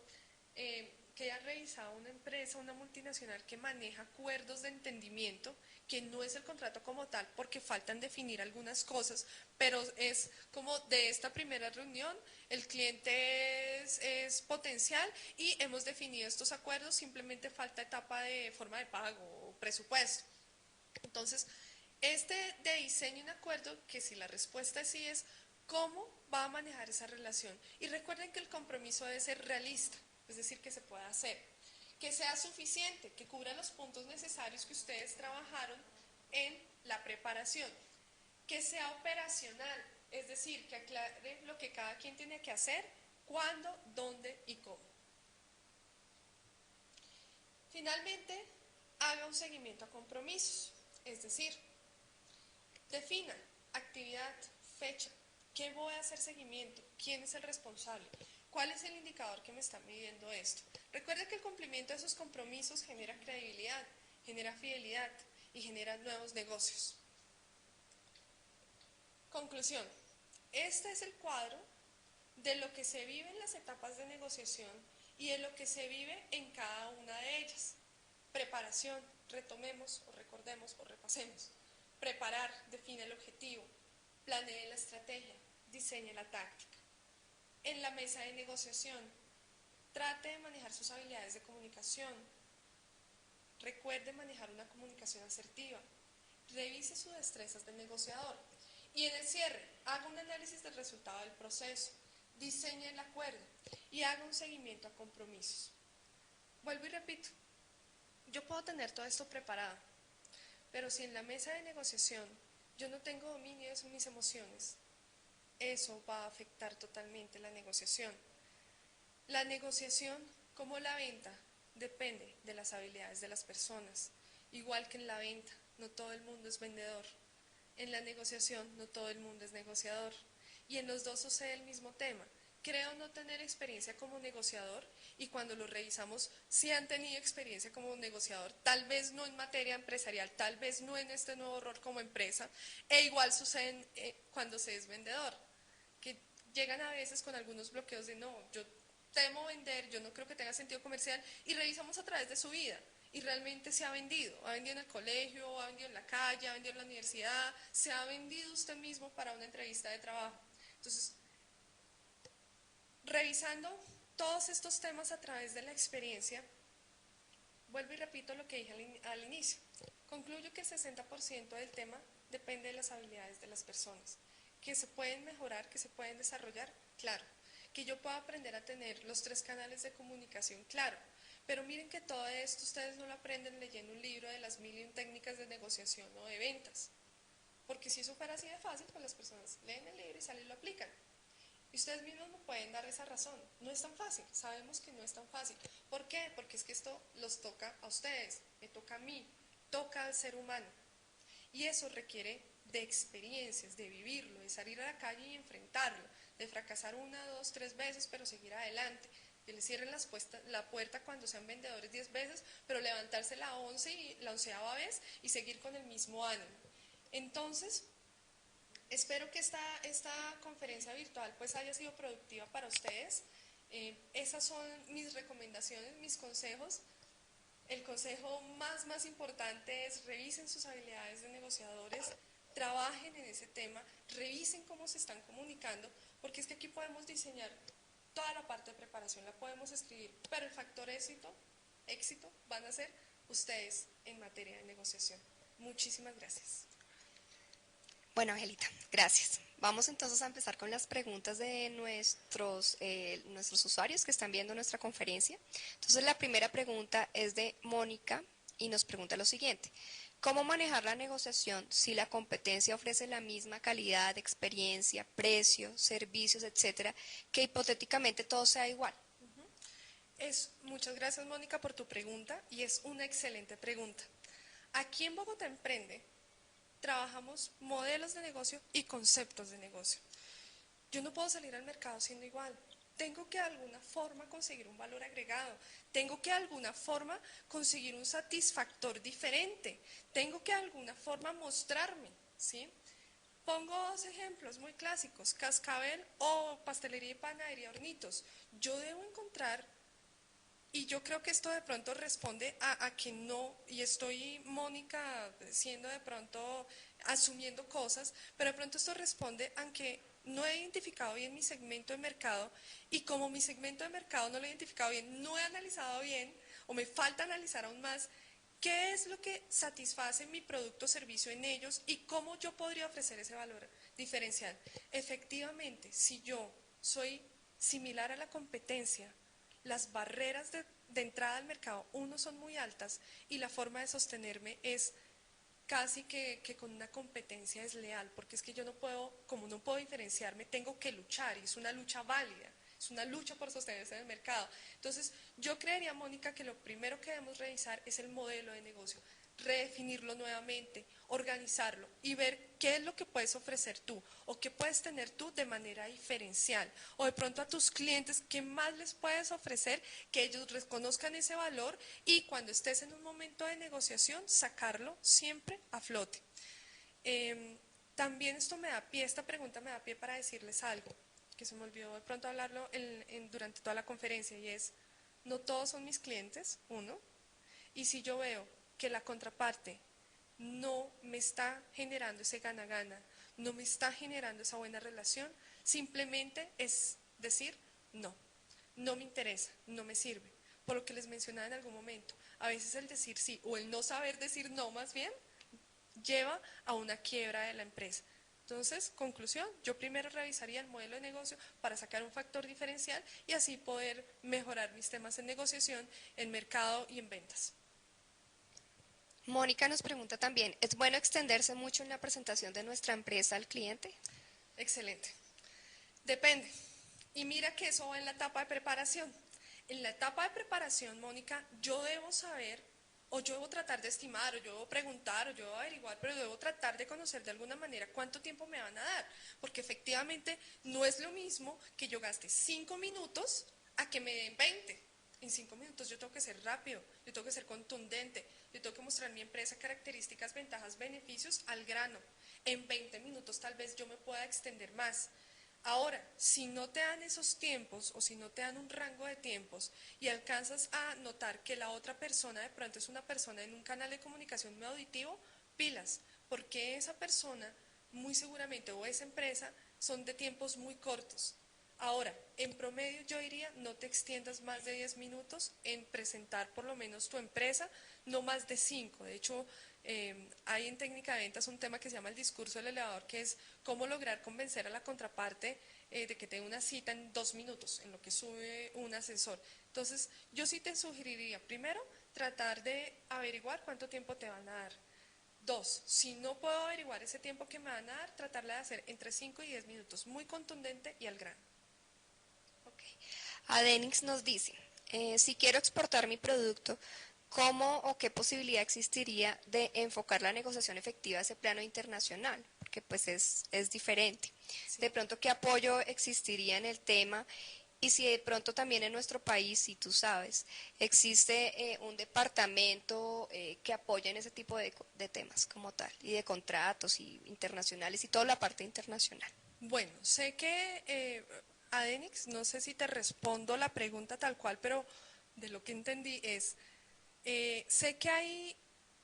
Que haya revisado una empresa, una multinacional que maneja acuerdos de entendimiento, que no es el contrato como tal, porque faltan definir algunas cosas, pero es como de esta primera reunión, el cliente es potencial y hemos definido estos acuerdos, simplemente falta etapa de forma de pago o presupuesto. Entonces, de diseño un acuerdo, que si la respuesta es sí, es cómo va a manejar esa relación. Y recuerden que el compromiso debe ser realista, es decir, que se pueda hacer, que sea suficiente, que cubra los puntos necesarios que ustedes trabajaron en la preparación, que sea operacional, es decir, que aclare lo que cada quien tiene que hacer, cuándo, dónde y cómo. Finalmente, haga un seguimiento a compromisos, es decir, defina actividad, fecha, qué voy a hacer seguimiento, quién es el responsable, cuál es el indicador que me está midiendo esto. Recuerde que el cumplimiento de esos compromisos genera credibilidad, genera fidelidad y genera nuevos negocios. Conclusión. Este es el cuadro de lo que se vive en las etapas de negociación y de lo que se vive en cada una de ellas. Preparación, retomemos o recordemos o repasemos. Preparar, define el objetivo, planee la estrategia, diseñe la táctica. En la mesa de negociación, trate de manejar sus habilidades de comunicación. Recuerde manejar una comunicación asertiva. Revise sus destrezas de negociador. Y en el cierre, haga un análisis del resultado del proceso. Diseñe el acuerdo y haga un seguimiento a compromisos. Vuelvo y repito, yo puedo tener todo esto preparado, pero si en la mesa de negociación yo no tengo dominio de mis emociones, eso va a afectar totalmente la negociación. La negociación, como la venta, depende de las habilidades de las personas. Igual que en la venta, no todo el mundo es vendedor. En la negociación, no todo el mundo es negociador. Y en los dos sucede el mismo tema. Creo no tener experiencia como negociador y cuando lo revisamos, sí han tenido experiencia como negociador, tal vez no en materia empresarial, tal vez no en este nuevo rol como empresa, e igual sucede cuando se es vendedor, que llegan a veces con algunos bloqueos de no, yo temo vender, yo no creo que tenga sentido comercial, y revisamos a través de su vida. Y realmente se ha vendido en el colegio, ha vendido en la calle, ha vendido en la universidad, se ha vendido usted mismo para una entrevista de trabajo. Entonces, revisando todos estos temas a través de la experiencia, vuelvo y repito lo que dije al inicio. Concluyo que el 60% del tema depende de las habilidades de las personas. Que se pueden mejorar, que se pueden desarrollar, claro. Que yo pueda aprender a tener los 3 canales de comunicación, claro. Pero miren que todo esto ustedes no lo aprenden leyendo un libro de las 1001 técnicas de negociación o de ventas. Porque si eso fuera así de fácil, pues las personas leen el libro y salen y lo aplican. Y ustedes mismos me pueden dar esa razón. No es tan fácil, sabemos que no es tan fácil. ¿Por qué? Porque es que esto los toca a ustedes, me toca a mí, toca al ser humano. Y eso requiere de experiencias, de vivirlo, de salir a la calle y enfrentarlo, de fracasar 1, 2, 3 veces, pero seguir adelante. Que les cierren la puerta cuando sean vendedores 10 veces, pero levantarse la 11ª vez y seguir con el mismo ánimo. Entonces, espero que esta conferencia virtual pues haya sido productiva para ustedes. Esas son mis recomendaciones, mis consejos. El consejo más importante es revisen sus habilidades de negociadores, trabajen en ese tema, revisen cómo se están comunicando, porque es que aquí podemos diseñar toda la parte de preparación, la podemos escribir, pero el factor éxito van a ser ustedes en materia de negociación. Muchísimas gracias. Bueno, Angelita, gracias. Vamos entonces a empezar con las preguntas de nuestros usuarios que están viendo nuestra conferencia. Entonces, la primera pregunta es de Mónica y nos pregunta lo siguiente. ¿Cómo manejar la negociación si la competencia ofrece la misma calidad, experiencia, precios, servicios, etcétera, que hipotéticamente todo sea igual? Muchas gracias, Mónica, por tu pregunta y es una excelente pregunta. Aquí en Bogotá Emprende trabajamos modelos de negocio y conceptos de negocio. Yo no puedo salir al mercado siendo igual. Tengo que de alguna forma conseguir un valor agregado. Tengo que de alguna forma conseguir un satisfactor diferente. Tengo que de alguna forma mostrarme, ¿sí? Pongo dos ejemplos muy clásicos, Cascabel o Pastelería y Panadería Hornitos. Yo debo encontrar, y yo creo que esto de pronto responde a que no, y estoy, Mónica, siendo de pronto, asumiendo cosas, pero de pronto esto responde a que no he identificado bien mi segmento de mercado y como mi segmento de mercado no lo he identificado bien, no he analizado bien o me falta analizar aún más qué es lo que satisface mi producto o servicio en ellos y cómo yo podría ofrecer ese valor diferencial. Efectivamente, si yo soy similar a la competencia, las barreras de entrada al mercado, uno, son muy altas y la forma de sostenerme es casi que con una competencia desleal, porque es que yo no puedo, como no puedo diferenciarme, tengo que luchar y es una lucha válida, es una lucha por sostenerse en el mercado. Entonces, yo creería, Mónica, que lo primero que debemos revisar es el modelo de negocio, redefinirlo nuevamente, organizarlo y ver qué es lo que puedes ofrecer tú o qué puedes tener tú de manera diferencial o de pronto a tus clientes qué más les puedes ofrecer que ellos reconozcan ese valor y cuando estés en un momento de negociación sacarlo siempre a flote. También esto me da pie, esta pregunta me da pie para decirles algo que se me olvidó de pronto hablarlo durante toda la conferencia y es, no todos son mis clientes, uno, y si yo veo que la contraparte no me está generando ese gana-gana, no me está generando esa buena relación, simplemente es decir, no, no me interesa, no me sirve. Por lo que les mencionaba en algún momento, a veces el decir sí o el no saber decir no más bien lleva a una quiebra de la empresa. Entonces, conclusión, yo primero revisaría el modelo de negocio para sacar un factor diferencial y así poder mejorar mis temas en negociación, en mercado y en ventas. Mónica nos pregunta también, ¿es bueno extenderse mucho en la presentación de nuestra empresa al cliente? Excelente. Depende. Y mira que eso va en la etapa de preparación. En la etapa de preparación, Mónica, yo debo saber, o yo debo tratar de estimar, o yo debo preguntar, o yo debo averiguar, pero debo tratar de conocer de alguna manera cuánto tiempo me van a dar. Porque efectivamente no es lo mismo que yo gaste 5 minutos a que me den 20. En 5 minutos yo tengo que ser rápido, yo tengo que ser contundente, yo tengo que mostrar mi empresa características, ventajas, beneficios al grano. En 20 minutos tal vez yo me pueda extender más. Ahora, si no te dan esos tiempos o si no te dan un rango de tiempos y alcanzas a notar que la otra persona de pronto es una persona en un canal de comunicación muy auditivo, pilas, porque esa persona muy seguramente o esa empresa son de tiempos muy cortos. Ahora, en promedio yo diría no te extiendas más de 10 minutos en presentar por lo menos tu empresa, no más de 5. De hecho, hay en técnica de ventas un tema que se llama el discurso del elevador, que es cómo lograr convencer a la contraparte de que te dé una cita en 2 minutos, en lo que sube un ascensor. Entonces, yo sí te sugeriría, primero, tratar de averiguar cuánto tiempo te van a dar. Dos, si no puedo averiguar ese tiempo que me van a dar, tratarla de hacer entre 5 y 10 minutos, muy contundente y al grano. Okay. Adenix nos dice, si quiero exportar mi producto, ¿cómo o qué posibilidad existiría de enfocar la negociación efectiva a ese plano internacional? Porque pues es diferente. Sí. De pronto, ¿qué apoyo existiría en el tema? Y si de pronto también en nuestro país, si tú sabes, existe un departamento que apoya en ese tipo de temas como tal, y de contratos y internacionales y toda la parte internacional. Bueno, sé que Adenix, no sé si te respondo la pregunta tal cual, pero de lo que entendí es, sé que hay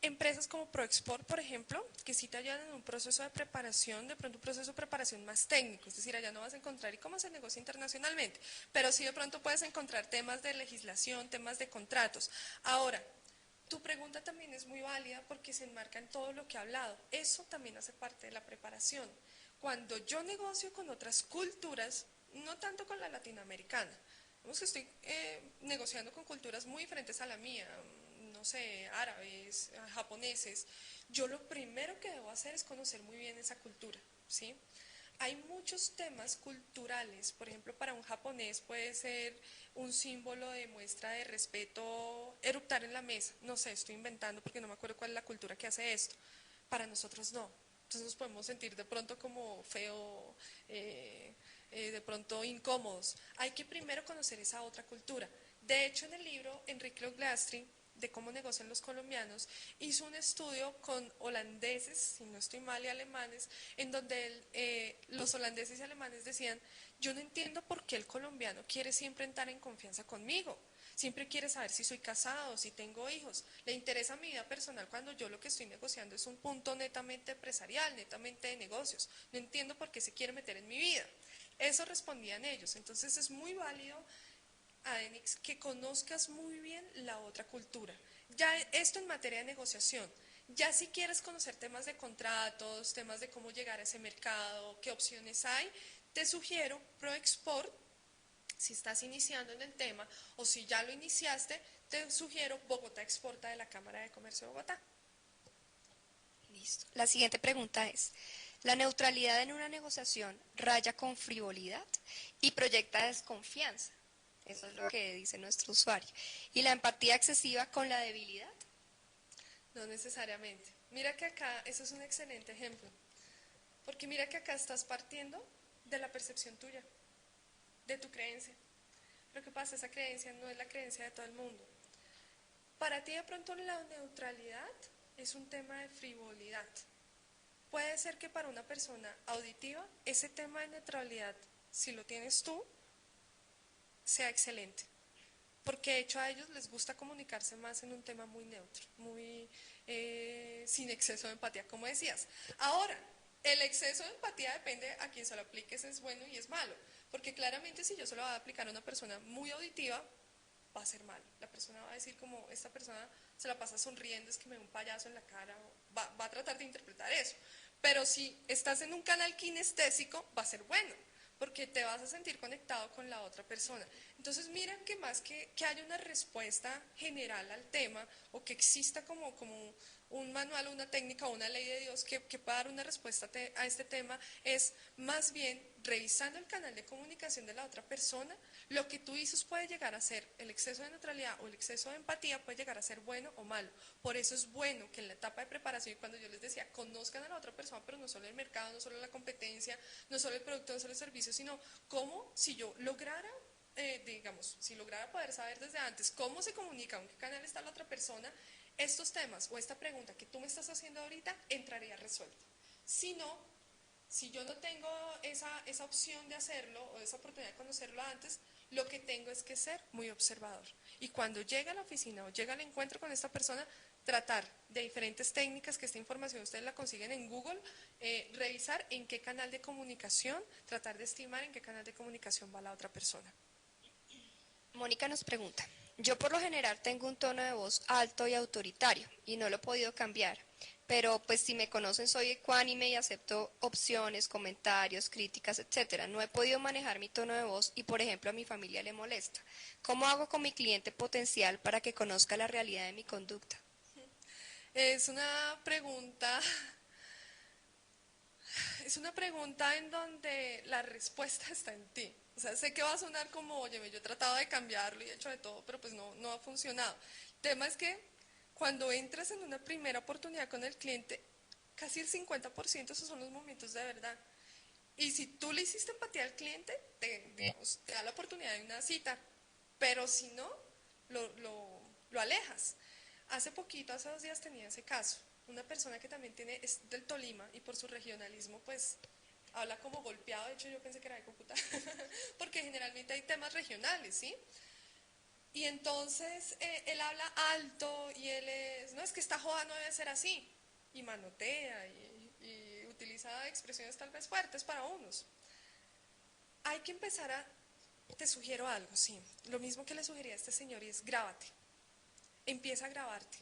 empresas como ProExport, por ejemplo, que sí te ayudan en un proceso de preparación, de pronto un proceso de preparación más técnico, es decir, allá no vas a encontrar y cómo se negocia internacionalmente, pero sí de pronto puedes encontrar temas de legislación, temas de contratos. Ahora, tu pregunta también es muy válida porque se enmarca en todo lo que he hablado. Eso también hace parte de la preparación. Cuando yo negocio con otras culturas, no tanto con la latinoamericana, vemos que estoy negociando con culturas muy diferentes a la mía. no sé, árabes, japoneses, yo lo primero que debo hacer es conocer muy bien esa cultura, ¿sí? Hay muchos temas culturales, por ejemplo, para un japonés puede ser un símbolo de muestra de respeto, eruptar en la mesa, no sé, estoy inventando porque no me acuerdo cuál es la cultura que hace esto, para nosotros no, entonces nos podemos sentir de pronto como feo, de pronto incómodos. Hay que primero conocer esa otra cultura. De hecho, en el libro, Enrique Logastri, de cómo negocian los colombianos, hizo un estudio con holandeses, si no estoy mal, y alemanes, en donde los holandeses y alemanes decían, yo no entiendo por qué el colombiano quiere siempre entrar en confianza conmigo. Siempre quiere saber si soy casado, si tengo hijos. Le interesa mi vida personal cuando yo lo que estoy negociando es un punto netamente empresarial, netamente de negocios. No entiendo por qué se quiere meter en mi vida. Eso respondían ellos. Entonces es muy válido, Adenix, que conozcas muy bien la otra cultura. Ya esto en materia de negociación. Ya si quieres conocer temas de contratos, temas de cómo llegar a ese mercado, qué opciones hay, te sugiero ProExport. Si estás iniciando en el tema o si ya lo iniciaste, te sugiero Bogotá Exporta de la Cámara de Comercio de Bogotá. Listo. La siguiente pregunta es, ¿la neutralidad en una negociación raya con frivolidad y proyecta desconfianza? Eso es lo que dice nuestro usuario. ¿Y la empatía excesiva con la debilidad? No necesariamente. Mira que acá, eso es un excelente ejemplo, porque mira que acá estás partiendo de la percepción tuya, de tu creencia. Lo que pasa, esa creencia no es la creencia de todo el mundo. Para ti de pronto la neutralidad es un tema de frivolidad. Puede ser que para una persona auditiva ese tema de neutralidad, si lo tienes tú, sea excelente. Porque de hecho a ellos les gusta comunicarse más en un tema muy neutro, muy sin exceso de empatía, como decías. Ahora, el exceso de empatía depende a quién se lo apliques, es bueno y es malo. Porque claramente si yo se lo voy a aplicar a una persona muy auditiva, va a ser malo. La persona va a decir como, esta persona se la pasa sonriendo, es que me da un payaso en la cara, va a tratar de interpretar eso. Pero si estás en un canal kinestésico, va a ser bueno, porque te vas a sentir conectado con la otra persona. Entonces mira que más que haya una respuesta general al tema, o que exista como un manual, una técnica o una ley de Dios que pueda dar una respuesta a este tema, es más bien revisando el canal de comunicación de la otra persona, lo que tú dices puede llegar a ser, el exceso de neutralidad o el exceso de empatía puede llegar a ser bueno o malo. Por eso es bueno que en la etapa de preparación, cuando yo les decía, conozcan a la otra persona, pero no solo el mercado, no solo la competencia, no solo el producto, no solo el servicio, sino cómo si yo lograra digamos, si lograra poder saber desde antes cómo se comunica, en qué canal está la otra persona, estos temas o esta pregunta que tú me estás haciendo ahorita entraría resuelta. Si no, si yo no tengo esa opción de hacerlo o esa oportunidad de conocerlo antes, lo que tengo es que ser muy observador. Y cuando llega a la oficina o llega al encuentro con esta persona, tratar de diferentes técnicas, que esta información ustedes la consiguen en Google, revisar en qué canal de comunicación, tratar de estimar en qué canal de comunicación va la otra persona. Mónica nos pregunta, yo por lo general tengo un tono de voz alto y autoritario y no lo he podido cambiar, pero pues si me conocen soy ecuánime y acepto opciones, comentarios, críticas, etcétera. No he podido manejar mi tono de voz y por ejemplo a mi familia le molesta. ¿Cómo hago con mi cliente potencial para que conozca la realidad de mi conducta? Es una pregunta, es una pregunta en donde la respuesta está en ti. O sea, sé que va a sonar como, oye, yo he tratado de cambiarlo y he hecho de todo, pero pues no ha funcionado. El tema es que cuando entras en una primera oportunidad con el cliente, casi el 50% esos son los momentos de verdad. Y si tú le hiciste empatía al cliente, digamos, te da la oportunidad de una cita, pero si no, lo alejas. Hace poquito, hace 2 días tenía ese caso. Una persona que también es del Tolima y por su regionalismo, pues habla como golpeado. De hecho, yo pensé que era de Cúcuta, porque generalmente hay temas regionales, ¿sí? Y entonces él habla alto y él no, es que esta joda no debe ser así. Y manotea y utiliza expresiones tal vez fuertes para unos. Hay que empezar te sugiero algo, sí. Lo mismo que le sugería a este señor y es grábate. Empieza a grabarte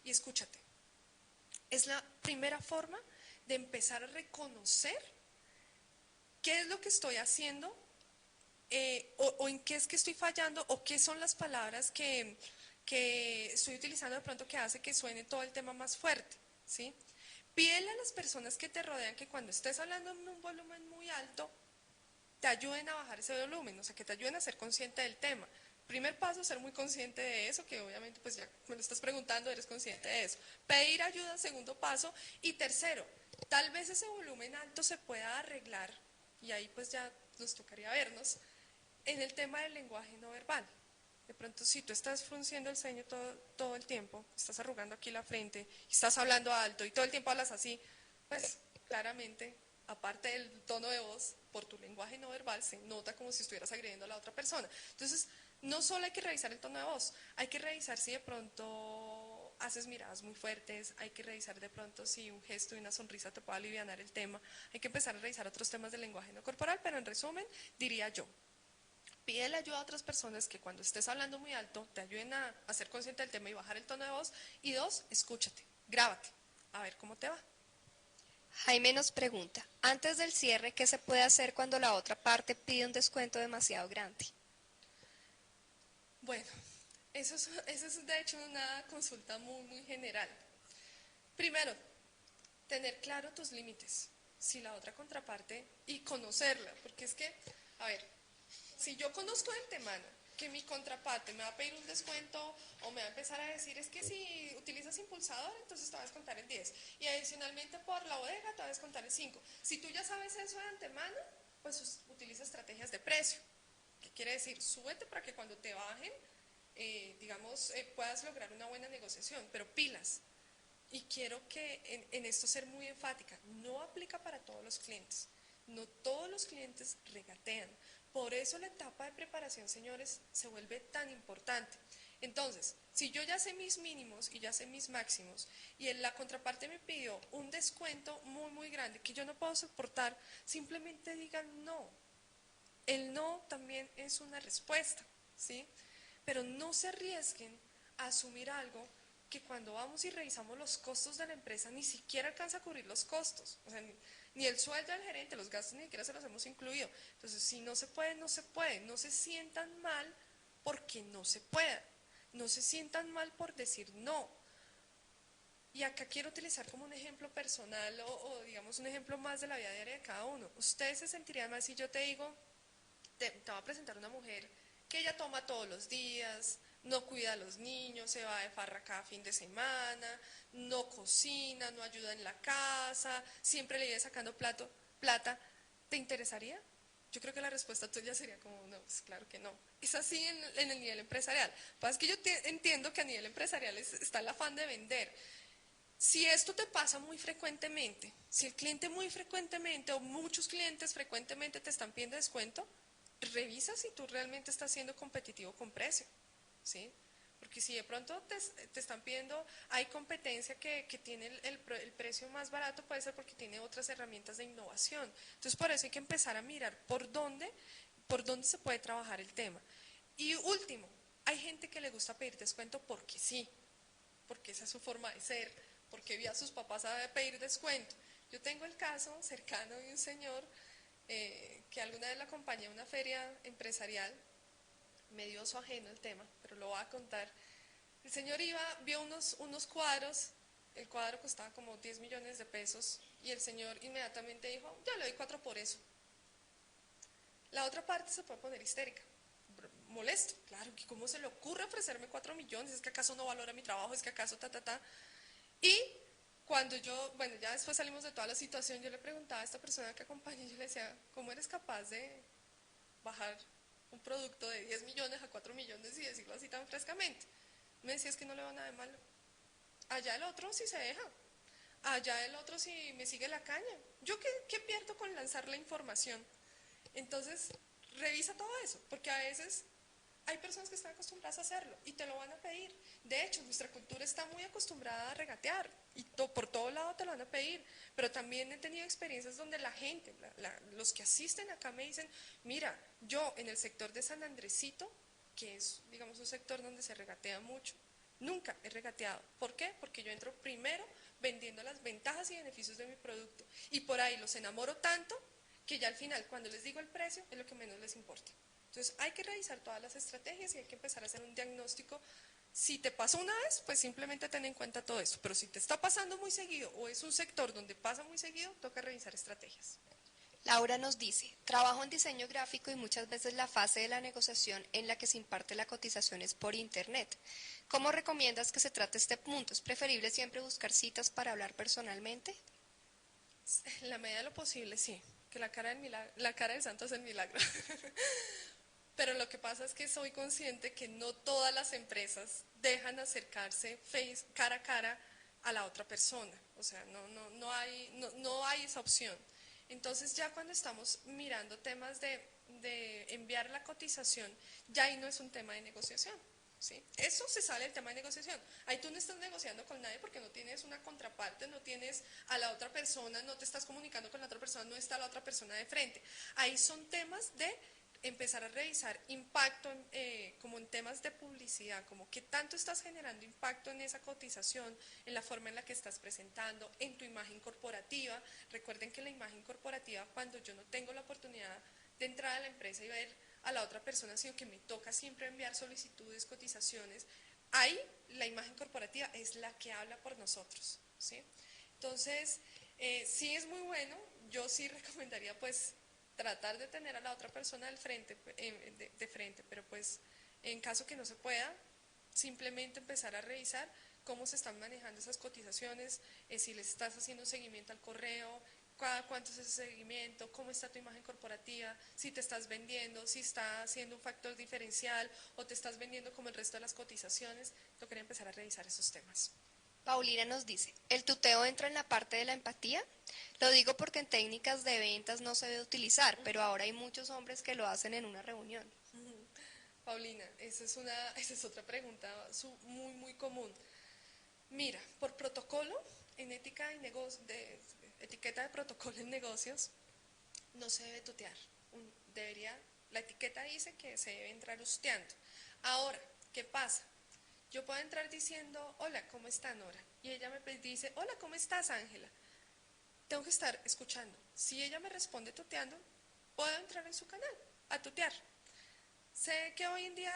y escúchate. Es la primera forma de empezar a reconocer qué es lo que estoy haciendo o en qué es que estoy fallando o qué son las palabras que estoy utilizando de pronto que hace que suene todo el tema más fuerte, ¿sí? Pídele a las personas que te rodean que cuando estés hablando en un volumen muy alto, te ayuden a bajar ese volumen, o sea, que te ayuden a ser consciente del tema. Primer paso, ser muy consciente de eso, que obviamente pues ya me lo estás preguntando, eres consciente de eso. Pedir ayuda, segundo paso. Y tercero, tal vez ese volumen alto se pueda arreglar, y ahí pues ya nos tocaría vernos, en el tema del lenguaje no verbal. De pronto, si tú estás frunciendo el ceño todo el tiempo, estás arrugando aquí la frente, estás hablando alto y todo el tiempo hablas así, pues claramente, aparte del tono de voz, por tu lenguaje no verbal, se nota como si estuvieras agrediendo a la otra persona. Entonces, no solo hay que revisar el tono de voz, hay que revisar si de pronto haces miradas muy fuertes, hay que revisar de pronto si un gesto y una sonrisa te puede aliviar el tema, hay que empezar a revisar otros temas del lenguaje no corporal, pero en resumen, diría yo, pídele ayuda a otras personas que cuando estés hablando muy alto te ayuden a ser consciente del tema y bajar el tono de voz. Y dos, escúchate, grábate, a ver cómo te va. Jaime nos pregunta, antes del cierre, ¿qué se puede hacer cuando la otra parte pide un descuento demasiado grande? Bueno, eso es de hecho una consulta muy general. Primero, tener claro tus límites, si la otra contraparte y conocerla, porque es que, a ver, si yo conozco de antemano que mi contraparte me va a pedir un descuento o me va a empezar a decir es que si utilizas impulsador entonces te vas a descontar el 10 y adicionalmente por la bodega te vas a descontar el 5. Si tú ya sabes eso de antemano, pues utiliza estrategias de precio. ¿Qué quiere decir? Súbete para que cuando te bajen, puedas lograr una buena negociación, pero pilas. Y quiero que en esto ser muy enfática, no aplica para todos los clientes. No todos los clientes regatean. Por eso la etapa de preparación, señores, se vuelve tan importante. Entonces, si yo ya sé mis mínimos y ya sé mis máximos y en la contraparte me pidió un descuento muy grande que yo no puedo soportar, simplemente digan no. El no también es una respuesta, ¿sí? Pero no se arriesguen a asumir algo que cuando vamos y revisamos los costos de la empresa ni siquiera alcanza a cubrir los costos. O sea, ni el sueldo del gerente, los gastos ni siquiera se los hemos incluido. Entonces, si no se puede, no se puede. No se sientan mal porque no se pueda. No se sientan mal por decir no. Y acá quiero utilizar como un ejemplo personal o digamos un ejemplo más de la vida diaria de cada uno. Ustedes se sentirían mal si yo te digo, te va a presentar una mujer que ella toma todos los días, no cuida a los niños, se va de farra cada fin de semana, no cocina, no ayuda en la casa, siempre le viene sacando plata, ¿te interesaría? Yo creo que la respuesta tuya sería como, no, pues claro que no. Es así en el nivel empresarial. Lo que pasa es que yo entiendo que a nivel empresarial está el afán de vender. Si esto te pasa muy frecuentemente, si el cliente muy frecuentemente o muchos clientes frecuentemente te están pidiendo descuento, revisa si tú realmente estás siendo competitivo con precio, ¿sí? Porque si de pronto te están pidiendo, hay competencia que tiene el precio más barato, puede ser porque tiene otras herramientas de innovación. Entonces, por eso hay que empezar a mirar por dónde se puede trabajar el tema. Y último, hay gente que le gusta pedir descuento porque sí, porque esa es su forma de ser, porque vi a sus papás a pedir descuento. Yo tengo el caso cercano de un señor que alguna vez le acompañé a una feria empresarial, me dio su ajeno el tema, pero lo voy a contar. El señor vio unos cuadros, el cuadro costaba como 10 millones de pesos y el señor inmediatamente dijo, ya le doy 4 por eso. La otra parte se puede poner histérica, molesto, claro, que cómo se le ocurre ofrecerme 4 millones, es que acaso no valora mi trabajo, es que acaso ta. Y cuando bueno, ya después salimos de toda la situación, yo le preguntaba a esta persona que acompañé, yo le decía, ¿cómo eres capaz de bajar un producto de 10 millones a 4 millones y decirlo así tan frescamente? Me decía, es que no le va nada de malo. Allá el otro sí se deja. Allá el otro sí me sigue la caña. ¿Yo qué pierdo con lanzar la información? Entonces, revisa todo eso, porque a veces hay personas que están acostumbradas a hacerlo y te lo van a pedir. De hecho, nuestra cultura está muy acostumbrada a regatear y por todo lado te lo van a pedir. Pero también he tenido experiencias donde la gente, los que asisten acá me dicen, mira, yo en el sector de San Andresito, que es, digamos, un sector donde se regatea mucho, nunca he regateado. ¿Por qué? Porque yo entro primero vendiendo las ventajas y beneficios de mi producto. Y por ahí los enamoro tanto que ya al final, cuando les digo el precio, es lo que menos les importa. Entonces hay que revisar todas las estrategias y hay que empezar a hacer un diagnóstico Si te pasó una vez, pues simplemente ten en cuenta todo eso. Pero si te está pasando muy seguido o es un sector donde pasa muy seguido, toca revisar estrategias. Laura nos dice, trabajo en diseño gráfico y muchas veces la fase de la negociación en la que se imparte la cotización es por internet. ¿Cómo recomiendas que se trate este punto? ¿Es preferible siempre buscar citas para hablar personalmente? En la medida de lo posible, sí. Que la cara del santo es el milagro. Pero lo que pasa es que soy consciente que no todas las empresas dejan acercarse cara a cara a la otra persona. O sea, no hay esa opción. Entonces ya cuando estamos mirando temas de enviar la cotización, ya ahí no es un tema de negociación. ¿Sí? Eso se sale del tema de negociación. Ahí tú no estás negociando con nadie porque no tienes una contraparte, no tienes a la otra persona, no te estás comunicando con la otra persona, no está la otra persona de frente. Ahí son temas de empezar a revisar impacto como en temas de publicidad, como qué tanto estás generando impacto en esa cotización, en la forma en la que estás presentando, en tu imagen corporativa. Recuerden que la imagen corporativa, cuando yo no tengo la oportunidad de entrar a la empresa y ver a la otra persona, sino que me toca siempre enviar solicitudes, cotizaciones, ahí la imagen corporativa es la que habla por nosotros, ¿sí? Entonces, sí es muy bueno, yo sí recomendaría pues tratar de tener a la otra persona del frente, de frente, pero pues en caso que no se pueda, simplemente empezar a revisar cómo se están manejando esas cotizaciones, si les estás haciendo un seguimiento al correo, cada cuánto es ese seguimiento, cómo está tu imagen corporativa, si te estás vendiendo, si está siendo un factor diferencial o te estás vendiendo como el resto de las cotizaciones. Tocaría empezar a revisar esos temas. Paulina nos dice, ¿el tuteo entra en la parte de la empatía? Lo digo porque en técnicas de ventas no se debe utilizar, pero ahora hay muchos hombres que lo hacen en una reunión. Paulina, esa es otra pregunta muy común. Mira, por protocolo, en etiqueta de protocolo en negocios, no se debe tutear. La etiqueta dice que se debe entrar usteando. Ahora, ¿qué pasa? Yo puedo entrar diciendo, hola, ¿cómo está Nora? Y ella me dice, hola, ¿cómo estás, Ángela? Tengo que estar escuchando. Si ella me responde tuteando, puedo entrar en su canal a tutear. Sé que hoy en día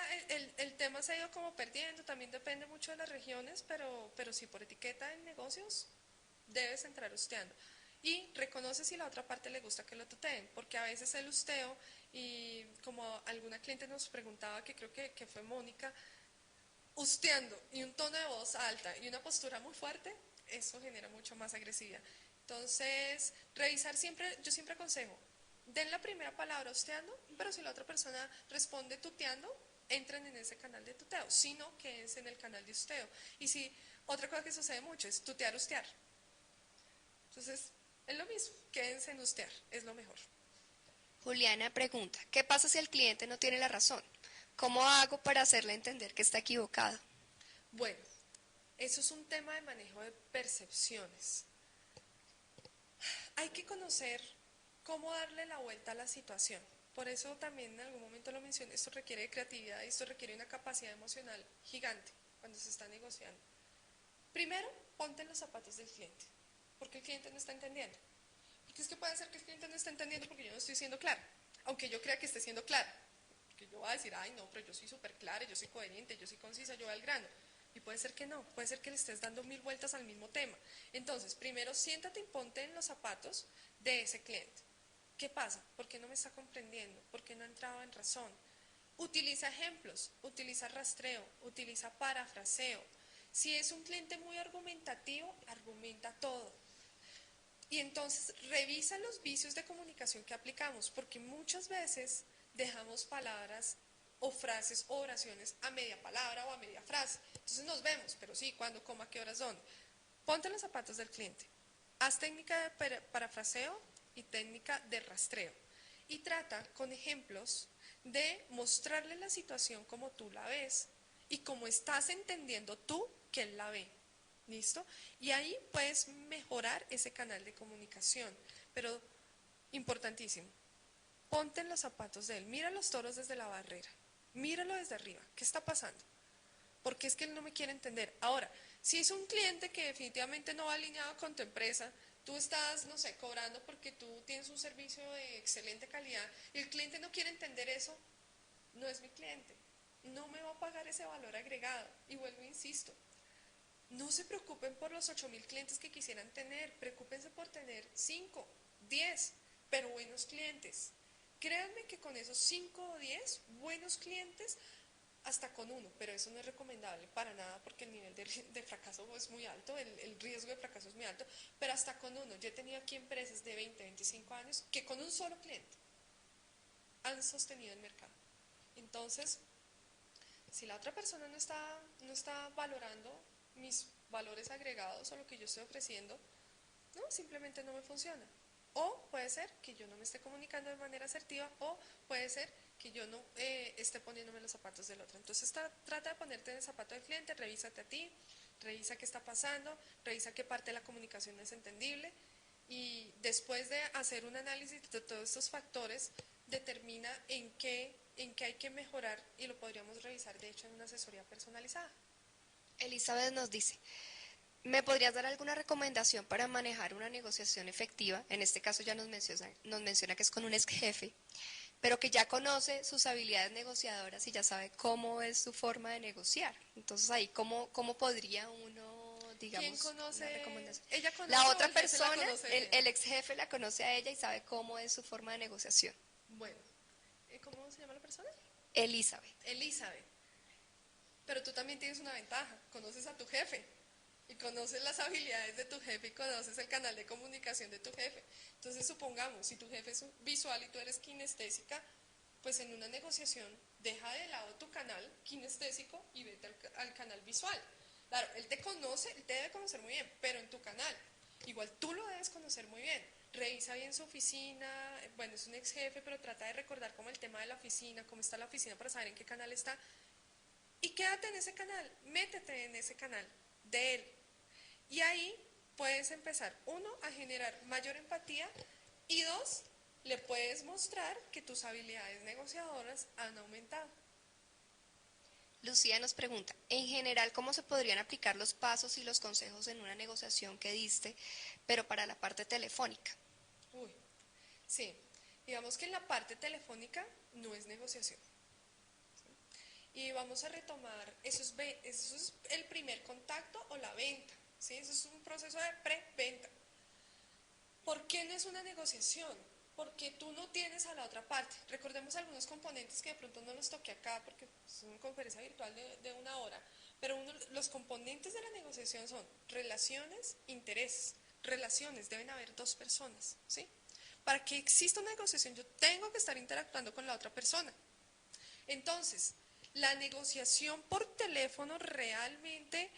el tema se ha ido como perdiendo, también depende mucho de las regiones, pero sí, por etiqueta en negocios debes entrar usteando. Y reconoce si la otra parte le gusta que lo tuteen, porque a veces el usteo, y como alguna cliente nos preguntaba, que creo que fue Mónica, usteando y un tono de voz alta y una postura muy fuerte, eso genera mucho más agresividad. Entonces, revisar siempre, yo siempre aconsejo, den la primera palabra usteando, pero si la otra persona responde tuteando, entren en ese canal de tuteo, si no, quédense en el canal de usteo. Y si, otra cosa que sucede mucho es tutear, ustear. Entonces, es lo mismo, quédense en ustear, es lo mejor. Juliana pregunta, ¿qué pasa si el cliente no tiene la razón? ¿Cómo hago para hacerle entender que está equivocado? Bueno, eso es un tema de manejo de percepciones. Hay que conocer cómo darle la vuelta a la situación. Por eso también en algún momento lo mencioné, esto requiere de creatividad, esto requiere una capacidad emocional gigante cuando se está negociando. Primero, ponte en los zapatos del cliente, porque el cliente no está entendiendo. Porque es que puede ser que el cliente no esté entendiendo porque yo no estoy siendo clara, aunque yo crea que esté siendo clara. Porque yo voy a decir, ay no, pero yo soy súper clara, yo soy coherente, yo soy concisa, yo voy al grano. Y puede ser que no, puede ser que le estés dando 1000 vueltas al mismo tema. Entonces, primero siéntate y ponte en los zapatos de ese cliente. ¿Qué pasa? ¿Por qué no me está comprendiendo? ¿Por qué no ha entrado en razón? Utiliza ejemplos, utiliza rastreo, utiliza parafraseo. Si es un cliente muy argumentativo, argumenta todo. Y entonces revisa los vicios de comunicación que aplicamos, porque muchas veces dejamos palabras o frases o oraciones a media palabra o a media frase. Entonces nos vemos, pero sí, cuándo, cómo, a qué horas, dónde. Ponte en los zapatos del cliente. Haz técnica de parafraseo y técnica de rastreo. Y trata con ejemplos de mostrarle la situación como tú la ves y como estás entendiendo tú que él la ve. ¿Listo? Y ahí puedes mejorar ese canal de comunicación. Pero, importantísimo, ponte en los zapatos de él. Mira los toros desde la barrera. Míralo desde arriba. ¿Qué está pasando? Porque es que él no me quiere entender. Ahora, si es un cliente que definitivamente no va alineado con tu empresa, tú estás, no sé, cobrando porque tú tienes un servicio de excelente calidad y el cliente no quiere entender eso, no es mi cliente. no me va a pagar ese valor agregado. Y vuelvo, insisto, no se preocupen por los 8.000 clientes que quisieran tener, preocúpense por tener 5, 10, pero buenos clientes. Créanme que con esos 5 o 10 buenos clientes, hasta con uno, pero eso no es recomendable para nada porque el nivel de fracaso es muy alto, el riesgo de fracaso es muy alto, pero hasta con uno. Yo he tenido aquí empresas de 20, 25 años que con un solo cliente han sostenido el mercado. Entonces, si la otra persona no está valorando mis valores agregados o lo que yo estoy ofreciendo, no, simplemente no me funciona. O puede ser que yo no me esté comunicando de manera asertiva, o puede ser que yo no esté poniéndome en los zapatos del otro. Entonces trata de ponerte en el zapato del cliente, revísate a ti, revisa qué está pasando, revisa qué parte de la comunicación no es entendible, y después de hacer un análisis de todos estos factores, determina en qué hay que mejorar, y lo podríamos revisar de hecho en una asesoría personalizada. Elizabeth nos dice, ¿me podrías dar alguna recomendación para manejar una negociación efectiva? En este caso ya nos menciona que es con un ex jefe, pero que ya conoce sus habilidades negociadoras y ya sabe cómo es su forma de negociar. Entonces ahí, ¿cómo podría uno, ¿Quién digamos, una conoce? recomendación? ¿Ella La conoce o otra el jefe la persona, conoce el, bien? el ex jefe la conoce a ella y sabe cómo es su forma de negociación. Bueno, ¿cómo se llama la persona? Elizabeth. Elizabeth. Pero tú también tienes una ventaja, conoces a tu jefe y conoces las habilidades de tu jefe y conoces el canal de comunicación de tu jefe. Entonces, supongamos, si tu jefe es visual y tú eres kinestésica, pues en una negociación deja de lado tu canal kinestésico y vete al canal visual. Claro, él te conoce, él te debe conocer muy bien, pero en tu canal. Igual tú lo debes conocer muy bien. Revisa bien su oficina, bueno, es un ex jefe, pero trata de recordar como el tema de la oficina, cómo está la oficina para saber en qué canal está. Y quédate en ese canal, métete en ese canal de él. Y ahí puedes empezar, uno, a generar mayor empatía, y dos, le puedes mostrar que tus habilidades negociadoras han aumentado. Lucía nos pregunta, en general, ¿cómo se podrían aplicar los pasos y los consejos en una negociación que diste, pero para la parte telefónica? Uy, sí, digamos que en la parte telefónica no es negociación. Y vamos a retomar, eso es el primer contacto o la venta, ¿sí? Eso es un proceso de preventa. ¿Por qué no es una negociación? Porque tú no tienes a la otra parte. Recordemos algunos componentes que de pronto no los toqué acá porque es una conferencia virtual de una hora, pero los componentes de la negociación son relaciones, intereses. Relaciones, deben haber dos personas, ¿sí? Para que exista una negociación, yo tengo que estar interactuando con la otra persona. Entonces, la negociación por teléfono realmente,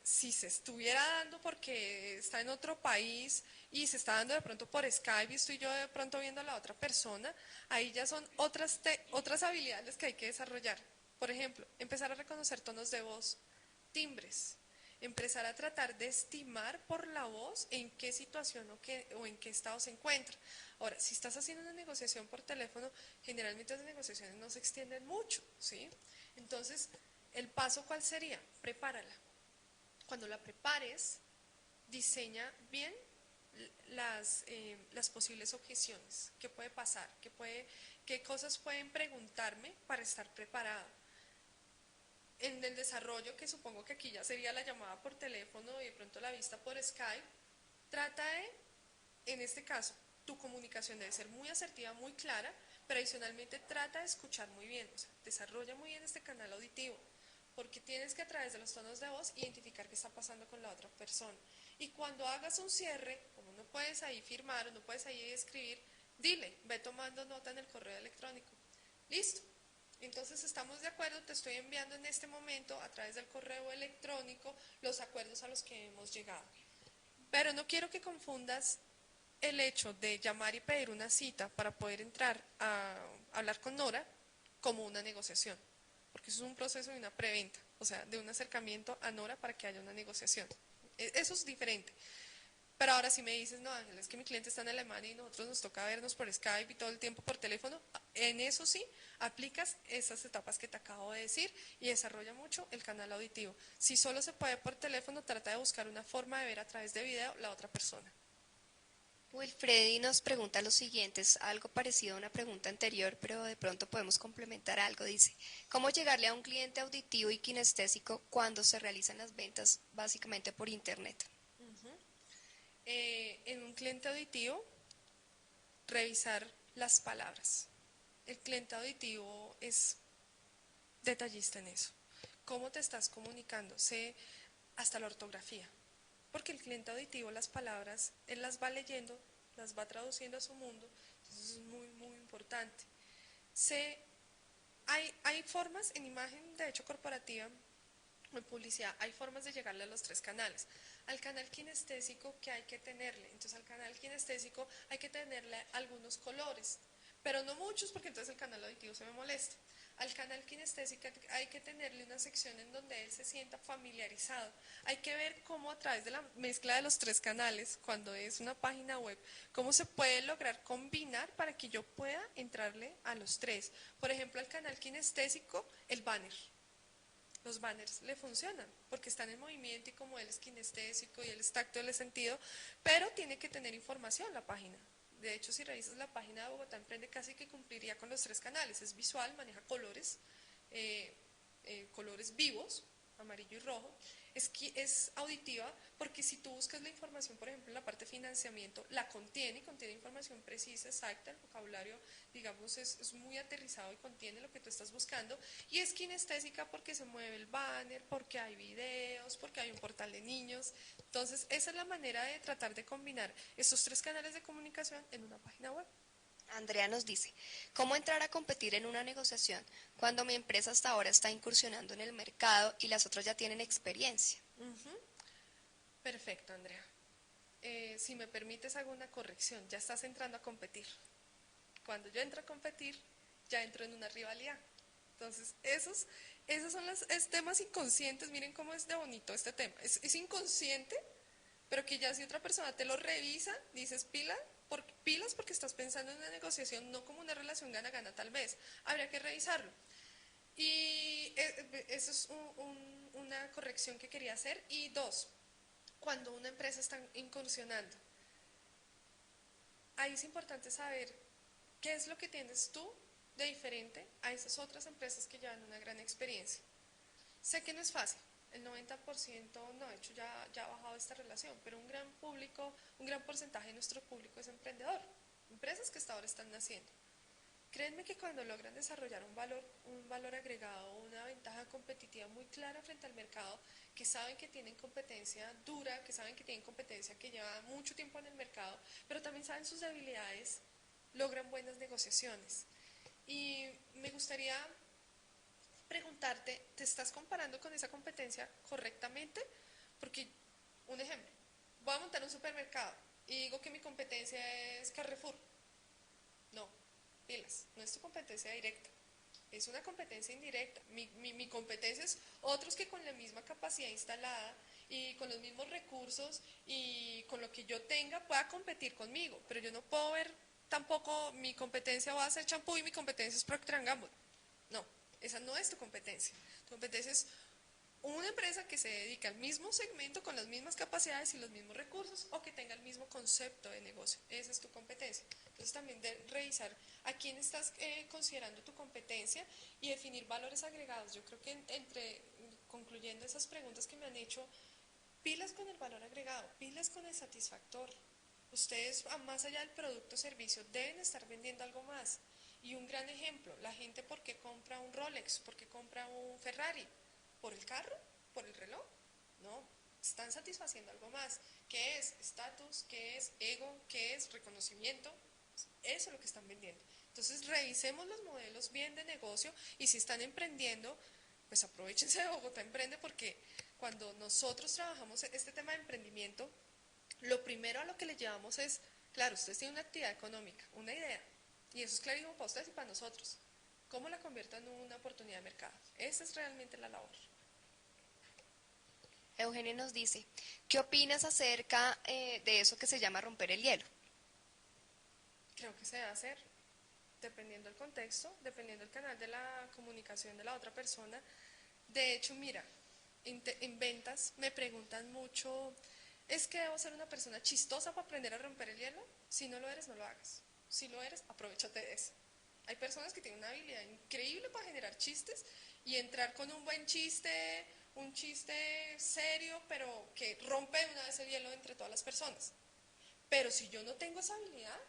si se estuviera dando porque está en otro país y se está dando de pronto por Skype y estoy yo de pronto viendo a la otra persona, ahí ya son otras habilidades que hay que desarrollar. Por ejemplo, empezar a reconocer tonos de voz, timbres, empezar a tratar de estimar por la voz en qué situación o en qué estado se encuentra. Ahora, si estás haciendo una negociación por teléfono, generalmente las negociaciones no se extienden mucho, ¿sí? Entonces, ¿el paso cuál sería? Prepárala. Cuando la prepares, diseña bien las posibles objeciones. ¿Qué puede pasar? ¿Qué cosas pueden preguntarme para estar preparado? En el desarrollo, que supongo que aquí ya sería la llamada por teléfono y de pronto la vista por Skype, trata de, en este caso, tu comunicación debe ser muy asertiva, muy clara, pero adicionalmente trata de escuchar muy bien, o sea, desarrolla muy bien este canal auditivo, porque tienes que a través de los tonos de voz identificar qué está pasando con la otra persona. Y cuando hagas un cierre, como no puedes ahí firmar o no puedes ahí escribir, dile, ve tomando nota en el correo electrónico. Listo. Entonces estamos de acuerdo, te estoy enviando en este momento a través del correo electrónico los acuerdos a los que hemos llegado. Pero no quiero que confundas el hecho de llamar y pedir una cita para poder entrar a hablar con Nora como una negociación, porque eso es un proceso de una preventa, o sea, de un acercamiento a Nora para que haya una negociación. Eso es diferente. Pero ahora si me dices, no, Ángel, es que mi cliente está en Alemania y nosotros nos toca vernos por Skype y todo el tiempo por teléfono, en eso sí, aplicas esas etapas que te acabo de decir y desarrolla mucho el canal auditivo. Si solo se puede por teléfono, trata de buscar una forma de ver a través de video la otra persona. Wilfredi nos pregunta lo siguiente, es algo parecido a una pregunta anterior, pero de pronto podemos complementar algo. Dice, ¿cómo llegarle a un cliente auditivo y kinestésico cuando se realizan las ventas básicamente por Internet? En un cliente auditivo, revisar las palabras. El cliente auditivo es detallista en eso. ¿Cómo te estás comunicando? Sé hasta la ortografía. Porque el cliente auditivo, las palabras, él las va leyendo, las va traduciendo a su mundo. Entonces es muy, muy importante. Sé, hay formas en imagen, de hecho corporativa, en publicidad, hay formas de llegarle a los tres canales. Al canal kinestésico que hay que tenerle. Entonces al canal kinestésico hay que tenerle algunos colores, pero no muchos porque entonces el canal auditivo se me molesta. Al canal kinestésico hay que tenerle una sección en donde él se sienta familiarizado. Hay que ver cómo a través de la mezcla de los tres canales, cuando es una página web, cómo se puede lograr combinar para que yo pueda entrarle a los tres. Por ejemplo, al canal kinestésico, el banner. Los banners le funcionan porque están en movimiento y como él es kinestésico y él es tacto, él es sentido, pero tiene que tener información la página. De hecho, si revisas la página de Bogotá Emprende, casi que cumpliría con los tres canales. Es visual, maneja colores, eh, colores vivos, amarillo y rojo. Es auditiva porque si tú buscas la información, por ejemplo, en la parte de financiamiento, la contiene y contiene información precisa, exacta, el vocabulario, digamos, es muy aterrizado y contiene lo que tú estás buscando. Y es kinestésica porque se mueve el banner, porque hay videos, porque hay un portal de niños. Entonces, esa es la manera de tratar de combinar estos tres canales de comunicación en una página web. Andrea nos dice, ¿cómo entrar a competir en una negociación cuando mi empresa hasta ahora está incursionando en el mercado y las otras ya tienen experiencia? Perfecto, Andrea. Si me permites, hago una corrección. Ya estás entrando a competir. Cuando yo entro a competir, ya entro en una rivalidad. Entonces, esos son los temas inconscientes. Miren cómo es de bonito este tema. Es inconsciente, pero que ya si otra persona te lo revisa, dices pilas porque estás pensando en una negociación, no como una relación gana-gana tal vez. Habría que revisarlo. Y eso es una corrección que quería hacer. Y dos, cuando una empresa está incursionando, ahí es importante saber qué es lo que tienes tú de diferente a esas otras empresas que llevan una gran experiencia. Sé que no es fácil, el 90% no, de hecho ya ha bajado esta relación, pero un gran público, un gran porcentaje de nuestro público es emprendedor, empresas que hasta ahora están naciendo. Créanme que cuando logran desarrollar un valor agregado, una ventaja competitiva muy clara frente al mercado, que saben que tienen competencia dura, que saben que tienen competencia que lleva mucho tiempo en el mercado, pero también saben sus debilidades, logran buenas negociaciones. Y me gustaría preguntarte, ¿te estás comparando con esa competencia correctamente? Porque, un ejemplo, voy a montar un supermercado y digo que mi competencia es Carrefour. No, pilas, no es tu competencia directa, es una competencia indirecta. Mi competencia es otros que con la misma capacidad instalada y con los mismos recursos y con lo que yo tenga pueda competir conmigo, pero yo no puedo ver tampoco mi competencia va a ser champú y mi competencia es Procter Gamble. No, esa no es tu competencia. Tu competencia es una empresa que se dedica al mismo segmento con las mismas capacidades y los mismos recursos o que tenga el mismo concepto de negocio. Esa es tu competencia. Entonces también de revisar a quién estás considerando tu competencia y definir valores agregados. Yo creo que concluyendo esas preguntas que me han hecho, pilas con el valor agregado, pilas con el satisfactor. Ustedes, más allá del producto o servicio, deben estar vendiendo algo más. Y un gran ejemplo, la gente ¿por qué compra un Rolex? ¿Por qué compra un Ferrari? ¿Por el carro? ¿Por el reloj? No, están satisfaciendo algo más. ¿Qué es estatus? ¿Qué es ego? ¿Qué es reconocimiento? Eso es lo que están vendiendo. Entonces revisemos los modelos bien de negocio y si están emprendiendo, pues aprovechense de Bogotá Emprende porque cuando nosotros trabajamos este tema de emprendimiento, lo primero a lo que le llevamos es, claro, ustedes tienen una actividad económica, una idea, y eso es clarísimo para ustedes y para nosotros. ¿Cómo la convierto en una oportunidad de mercado? Esa es realmente la labor. Eugenia nos dice, ¿qué opinas acerca de eso que se llama romper el hielo? Creo que se debe hacer, dependiendo del contexto, dependiendo del canal de la comunicación de la otra persona. De hecho, mira, en ventas me preguntan mucho, ¿Es que debo ser una persona chistosa para aprender a romper el hielo? Si no lo eres, no lo hagas. Si lo eres, aprovéchate de eso. Hay personas que tienen una habilidad increíble para generar chistes y entrar con un buen chiste, un chiste serio, pero que rompe de una vez el hielo entre todas las personas. Pero si yo no tengo esa habilidad,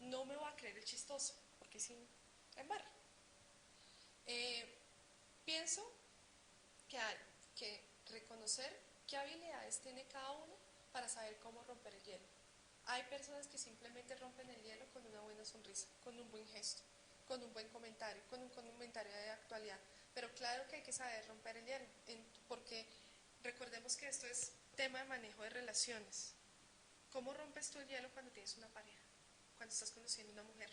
no me va a creer el chistoso, porque si la embarra. Eh, Pienso que hay que reconocer qué habilidades tiene cada uno para saber cómo romper el hielo. Hay personas que simplemente rompen el hielo con una buena sonrisa, con un buen gesto, con un buen comentario, con un comentario de actualidad. Pero claro que hay que saber romper el hielo, porque recordemos que esto es tema de manejo de relaciones. ¿Cómo rompes tú el hielo cuando tienes una pareja? Cuando estás conociendo a una mujer,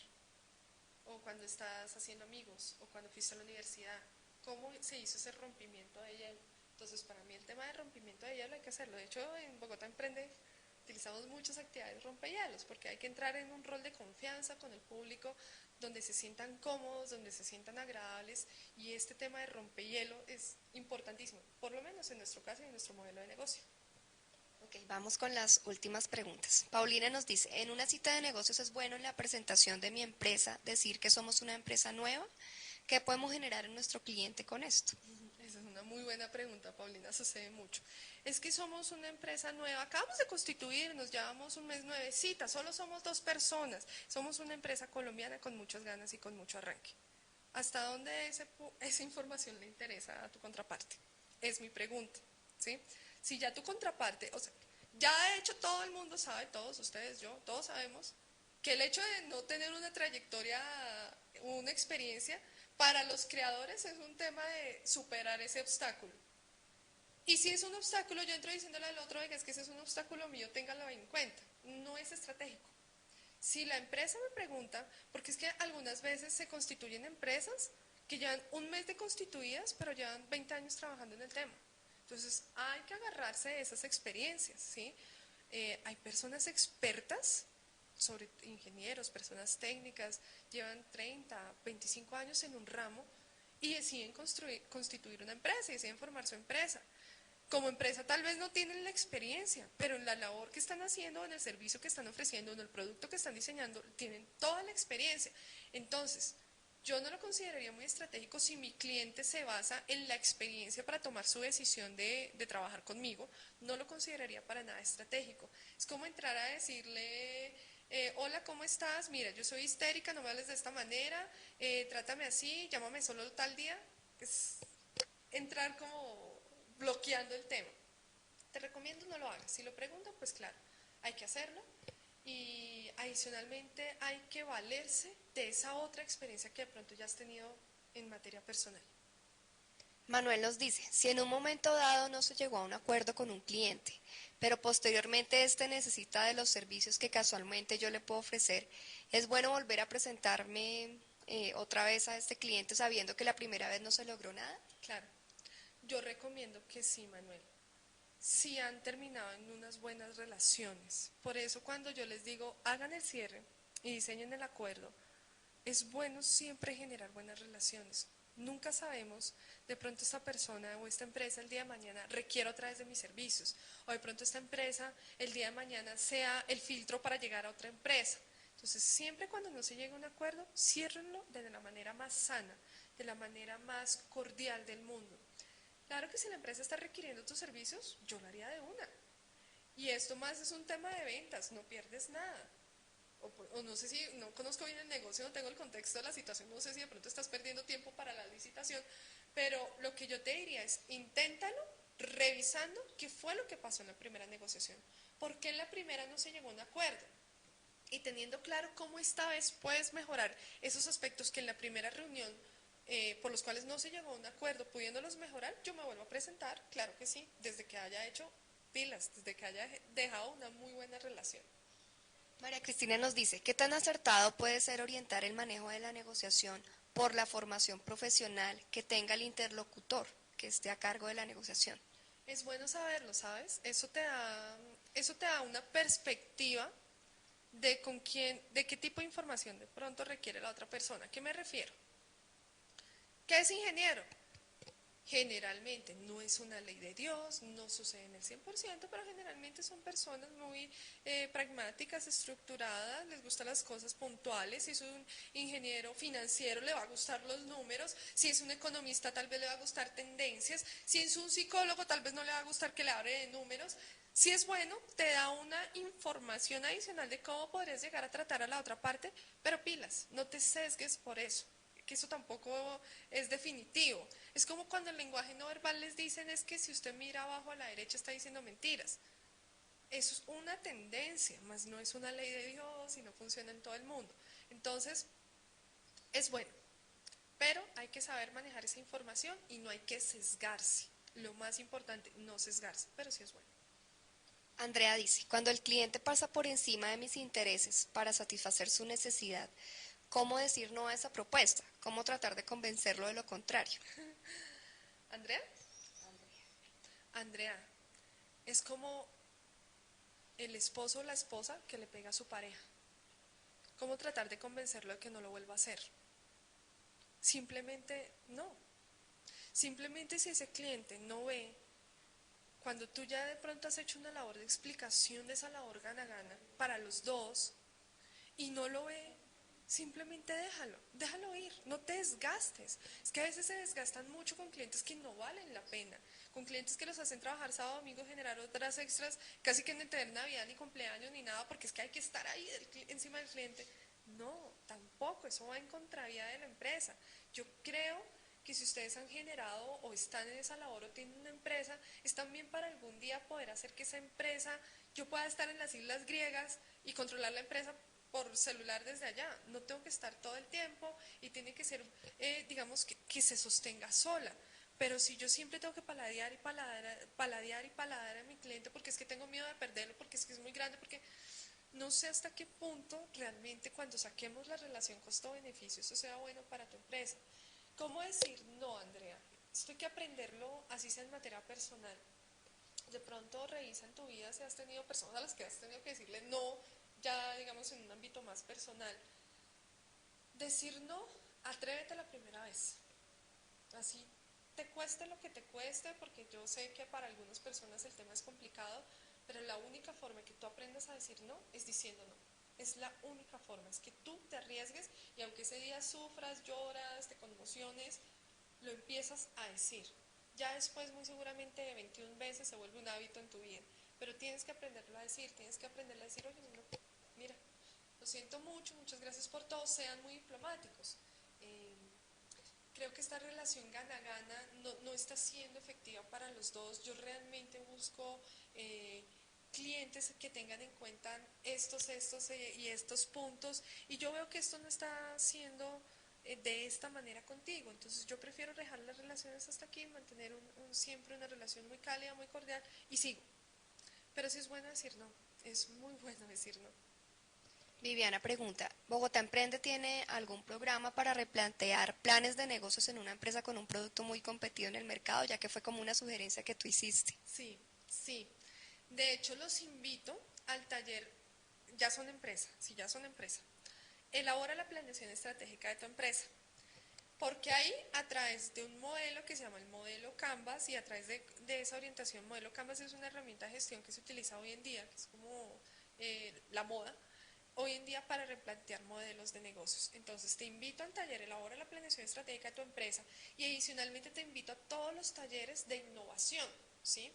o cuando estás haciendo amigos, o cuando fuiste a la universidad. ¿Cómo se hizo ese rompimiento de hielo? Entonces, para mí el tema de rompimiento de hielo hay que hacerlo. De hecho, en Bogotá Emprende utilizamos muchas actividades rompehielos, porque hay que entrar en un rol de confianza con el público, donde se sientan cómodos, donde se sientan agradables, y este tema de rompehielo es importantísimo, por lo menos en nuestro caso y en nuestro modelo de negocio. Ok, vamos con las últimas preguntas. Paulina nos dice, en una cita de negocios es bueno en la presentación de mi empresa decir que somos una empresa nueva. ¿Qué podemos generar en nuestro cliente con esto? Esa es una muy buena pregunta, Paulina, sucede mucho. Es que somos una empresa nueva, acabamos de constituirnos, llevamos un mes nuevecita, solo somos 2 personas, somos una empresa colombiana con muchas ganas y con mucho arranque. ¿Hasta dónde esa información le interesa a tu contraparte? Es mi pregunta, ¿sí? Si ya tu contraparte, o sea, ya de hecho todo el mundo sabe, todos ustedes, yo, todos sabemos, que el hecho de no tener una trayectoria, una experiencia, para los creadores es un tema de superar ese obstáculo. Y si es un obstáculo, yo entro diciéndole al otro que es que ese es un obstáculo mío, téngalo en cuenta. No es estratégico. Si la empresa me pregunta, porque es que algunas veces se constituyen empresas que llevan un mes de constituidas, pero llevan 20 años trabajando en el tema. Entonces, hay que agarrarse de esas experiencias, ¿sí? Hay personas expertas, sobre ingenieros, personas técnicas, llevan 30, 25 años en un ramo y deciden constituir una empresa, y deciden formar su empresa. Como empresa tal vez no tienen la experiencia, pero en la labor que están haciendo, en el servicio que están ofreciendo, en el producto que están diseñando, tienen toda la experiencia. Entonces, yo no lo consideraría muy estratégico si mi cliente se basa en la experiencia para tomar su decisión de trabajar conmigo, no lo consideraría para nada estratégico. Es como entrar a decirle, hola, ¿cómo estás? Mira, yo soy histérica, no me hables de esta manera, trátame así, llámame solo tal día. Es entrar como bloqueando el tema. Te recomiendo no lo hagas. Si lo preguntan, pues claro, hay que hacerlo. Y adicionalmente hay que valerse de esa otra experiencia que de pronto ya has tenido en materia personal. Manuel nos dice, si en un momento dado no se llegó a un acuerdo con un cliente, pero posteriormente éste necesita de los servicios que casualmente yo le puedo ofrecer, ¿es bueno volver a presentarme otra vez a este cliente sabiendo que la primera vez no se logró nada? Claro, yo recomiendo que sí, Manuel. Si han terminado en unas buenas relaciones. Por eso cuando yo les digo, hagan el cierre y diseñen el acuerdo, es bueno siempre generar buenas relaciones. Nunca sabemos, de pronto esta persona o esta empresa el día de mañana requiere otra vez de mis servicios, o de pronto esta empresa el día de mañana sea el filtro para llegar a otra empresa. Entonces, siempre cuando no se llega a un acuerdo, ciérrenlo de la manera más sana, de la manera más cordial del mundo. Claro que si la empresa está requiriendo tus servicios, yo lo haría de una. Y esto más es un tema de ventas, no pierdes nada. O no sé si, no conozco bien el negocio, no tengo el contexto de la situación, no sé si de pronto estás perdiendo tiempo para la licitación, pero lo que yo te diría es, inténtalo revisando qué fue lo que pasó en la primera negociación. ¿Por qué en la primera no se llegó a un acuerdo? Y teniendo claro cómo esta vez puedes mejorar esos aspectos que en la primera reunión por los cuales no se llegó a un acuerdo, pudiéndolos mejorar, yo me vuelvo a presentar, claro que sí, desde que haya hecho pilas, desde que haya dejado una muy buena relación. María Cristina nos dice, ¿qué tan acertado puede ser orientar el manejo de la negociación por la formación profesional que tenga el interlocutor que esté a cargo de la negociación? Es bueno saberlo, ¿sabes? Eso te da una perspectiva de con quién, de qué tipo de información de pronto requiere la otra persona. ¿A qué me refiero? ¿Qué es ingeniero? Generalmente no es una ley de Dios, no sucede en el 100%, pero generalmente son personas muy pragmáticas, estructuradas, les gustan las cosas puntuales. Si es un ingeniero financiero le va a gustar los números, si es un economista tal vez le va a gustar tendencias, si es un psicólogo tal vez no le va a gustar que le hable de números. Si es bueno, te da una información adicional de cómo podrías llegar a tratar a la otra parte, pero pilas, no te sesgues por eso, que eso tampoco es definitivo. Es como cuando el lenguaje no verbal les dicen es que si usted mira abajo a la derecha está diciendo mentiras. Eso es una tendencia, más no es una ley de Dios y no funciona en todo el mundo. Entonces, es bueno, pero hay que saber manejar esa información y no hay que sesgarse. Lo más importante, no sesgarse, pero sí es bueno. Andrea dice, cuando el cliente pasa por encima de mis intereses para satisfacer su necesidad, ¿cómo decir no a esa propuesta? ¿Cómo tratar de convencerlo de lo contrario? ¿Andrea? Andrea, es como el esposo o la esposa que le pega a su pareja. ¿Cómo tratar de convencerlo de que no lo vuelva a hacer? Simplemente no. Simplemente si ese cliente no ve, cuando tú ya de pronto has hecho una labor de explicación de esa labor gana-gana para los dos y no lo ve, simplemente déjalo ir, no te desgastes. Es que a veces se desgastan mucho con clientes que no valen la pena, con clientes que los hacen trabajar sábado, domingo, generar otras extras, casi que no tener Navidad ni cumpleaños ni nada, porque es que hay que estar ahí encima del cliente. No, tampoco, eso va en contravía de la empresa. Yo creo que si ustedes han generado o están en esa labor o tienen una empresa, es también para algún día poder hacer que esa empresa, yo pueda estar en las islas griegas y controlar la empresa por celular desde allá. No tengo que estar todo el tiempo y tiene que ser, digamos, que se sostenga sola. Pero si yo siempre tengo que paladear y paladear y paladar a mi cliente porque es que tengo miedo de perderlo, porque es que es muy grande, porque no sé hasta qué punto realmente cuando saquemos la relación costo-beneficio eso sea bueno para tu empresa. ¿Cómo decir no, Andrea? Esto hay que aprenderlo, así sea en materia personal. De pronto revisa en tu vida si has tenido personas a las que has tenido que decirle no, ya digamos en un ámbito más personal. Decir no, atrévete la primera vez. Así te cueste lo que te cueste, porque yo sé que para algunas personas el tema es complicado, pero la única forma que tú aprendas a decir no es diciendo no. Es la única forma, es que tú te arriesgues y aunque ese día sufras, lloras, te conmociones, lo empiezas a decir. Ya después, muy seguramente, de 21 veces se vuelve un hábito en tu vida, pero tienes que aprenderlo a decir, tienes que aprenderlo a decir, oye, no, mira, lo siento mucho, muchas gracias por todo, sean muy diplomáticos. Creo que esta relación gana-gana no está siendo efectiva para los dos. Yo realmente busco clientes que tengan en cuenta estos y estos puntos y yo veo que esto no está siendo de esta manera contigo. Entonces yo prefiero dejar las relaciones hasta aquí, mantener siempre una relación muy cálida, muy cordial y sigo. Pero sí es bueno decir no, es muy bueno decir no. Viviana pregunta, ¿Bogotá Emprende tiene algún programa para replantear planes de negocios en una empresa con un producto muy competido en el mercado, ya que fue como una sugerencia que tú hiciste? Sí, sí. De hecho, los invito al taller, ya son empresa, si ya son empresa. Elabora la planeación estratégica de tu empresa. Porque ahí, a través de un modelo que se llama el modelo Canvas y a través de esa orientación, modelo Canvas es una herramienta de gestión que se utiliza hoy en día, que es como la moda, hoy en día para replantear modelos de negocios. Entonces, te invito al taller, elabora la planeación estratégica de tu empresa y adicionalmente te invito a todos los talleres de innovación, ¿sí?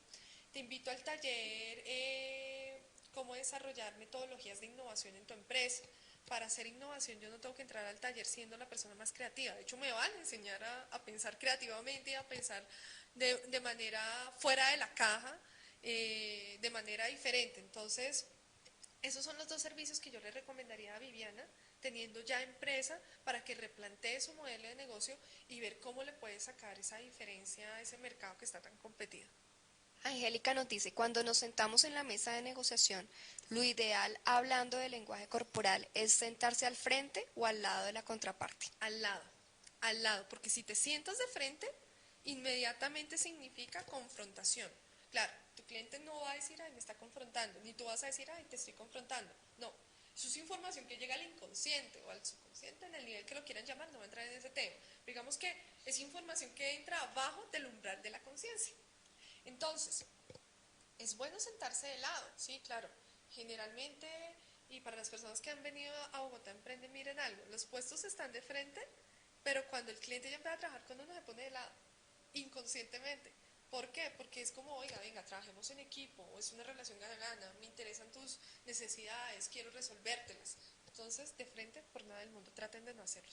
Te invito al taller cómo desarrollar metodologías de innovación en tu empresa. Para hacer innovación yo no tengo que entrar al taller siendo la persona más creativa. De hecho, me van a enseñar a pensar creativamente y a pensar de manera fuera de la caja, de manera diferente. Entonces, esos son los dos servicios que yo le recomendaría a Viviana, teniendo ya empresa, para que replantee su modelo de negocio y ver cómo le puede sacar esa diferencia a ese mercado que está tan competido. Angélica nos dice, cuando nos sentamos en la mesa de negociación, lo ideal, hablando de lenguaje corporal, es sentarse al frente o al lado de la contraparte. Al lado, porque si te sientas de frente, inmediatamente significa confrontación. Claro, tu cliente no va a decir, ay, me está confrontando, ni tú vas a decir, ay, te estoy confrontando. No, Eso es información que llega al inconsciente o al subconsciente, en el nivel que lo quieran llamar, no voy a entrar en ese tema. Digamos que es información que entra abajo del umbral de la conciencia. Entonces, es bueno sentarse de lado, sí, claro. Generalmente, y para las personas que han venido a Bogotá Emprende, miren algo, los puestos están de frente, pero cuando el cliente ya empieza a trabajar con uno, se pone de lado, inconscientemente. ¿Por qué? Porque es como, oiga, venga, trabajemos en equipo, o es una relación gana-gana, me interesan tus necesidades, quiero resolvértelas. Entonces, de frente, por nada del mundo, traten de no hacerlo.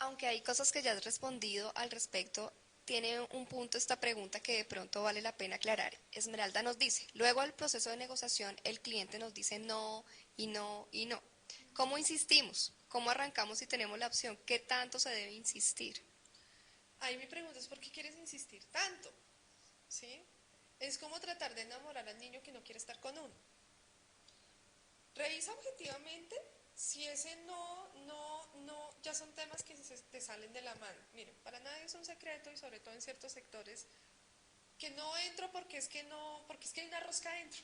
Aunque hay cosas que ya has respondido al respecto, tiene un punto esta pregunta que de pronto vale la pena aclarar. Esmeralda nos dice, luego del proceso de negociación el cliente nos dice no y no y no. ¿Cómo insistimos? ¿Cómo arrancamos si tenemos la opción? ¿Qué tanto se debe insistir? Ahí mi pregunta es, ¿por qué quieres insistir tanto? ¿Sí? Es como tratar de enamorar al niño que no quiere estar con uno. Revisa objetivamente si ese no, ya son temas que te salen de la mano. Miren, para nadie es un secreto y sobre todo en ciertos sectores que no entro porque es que no, porque es que hay una rosca adentro.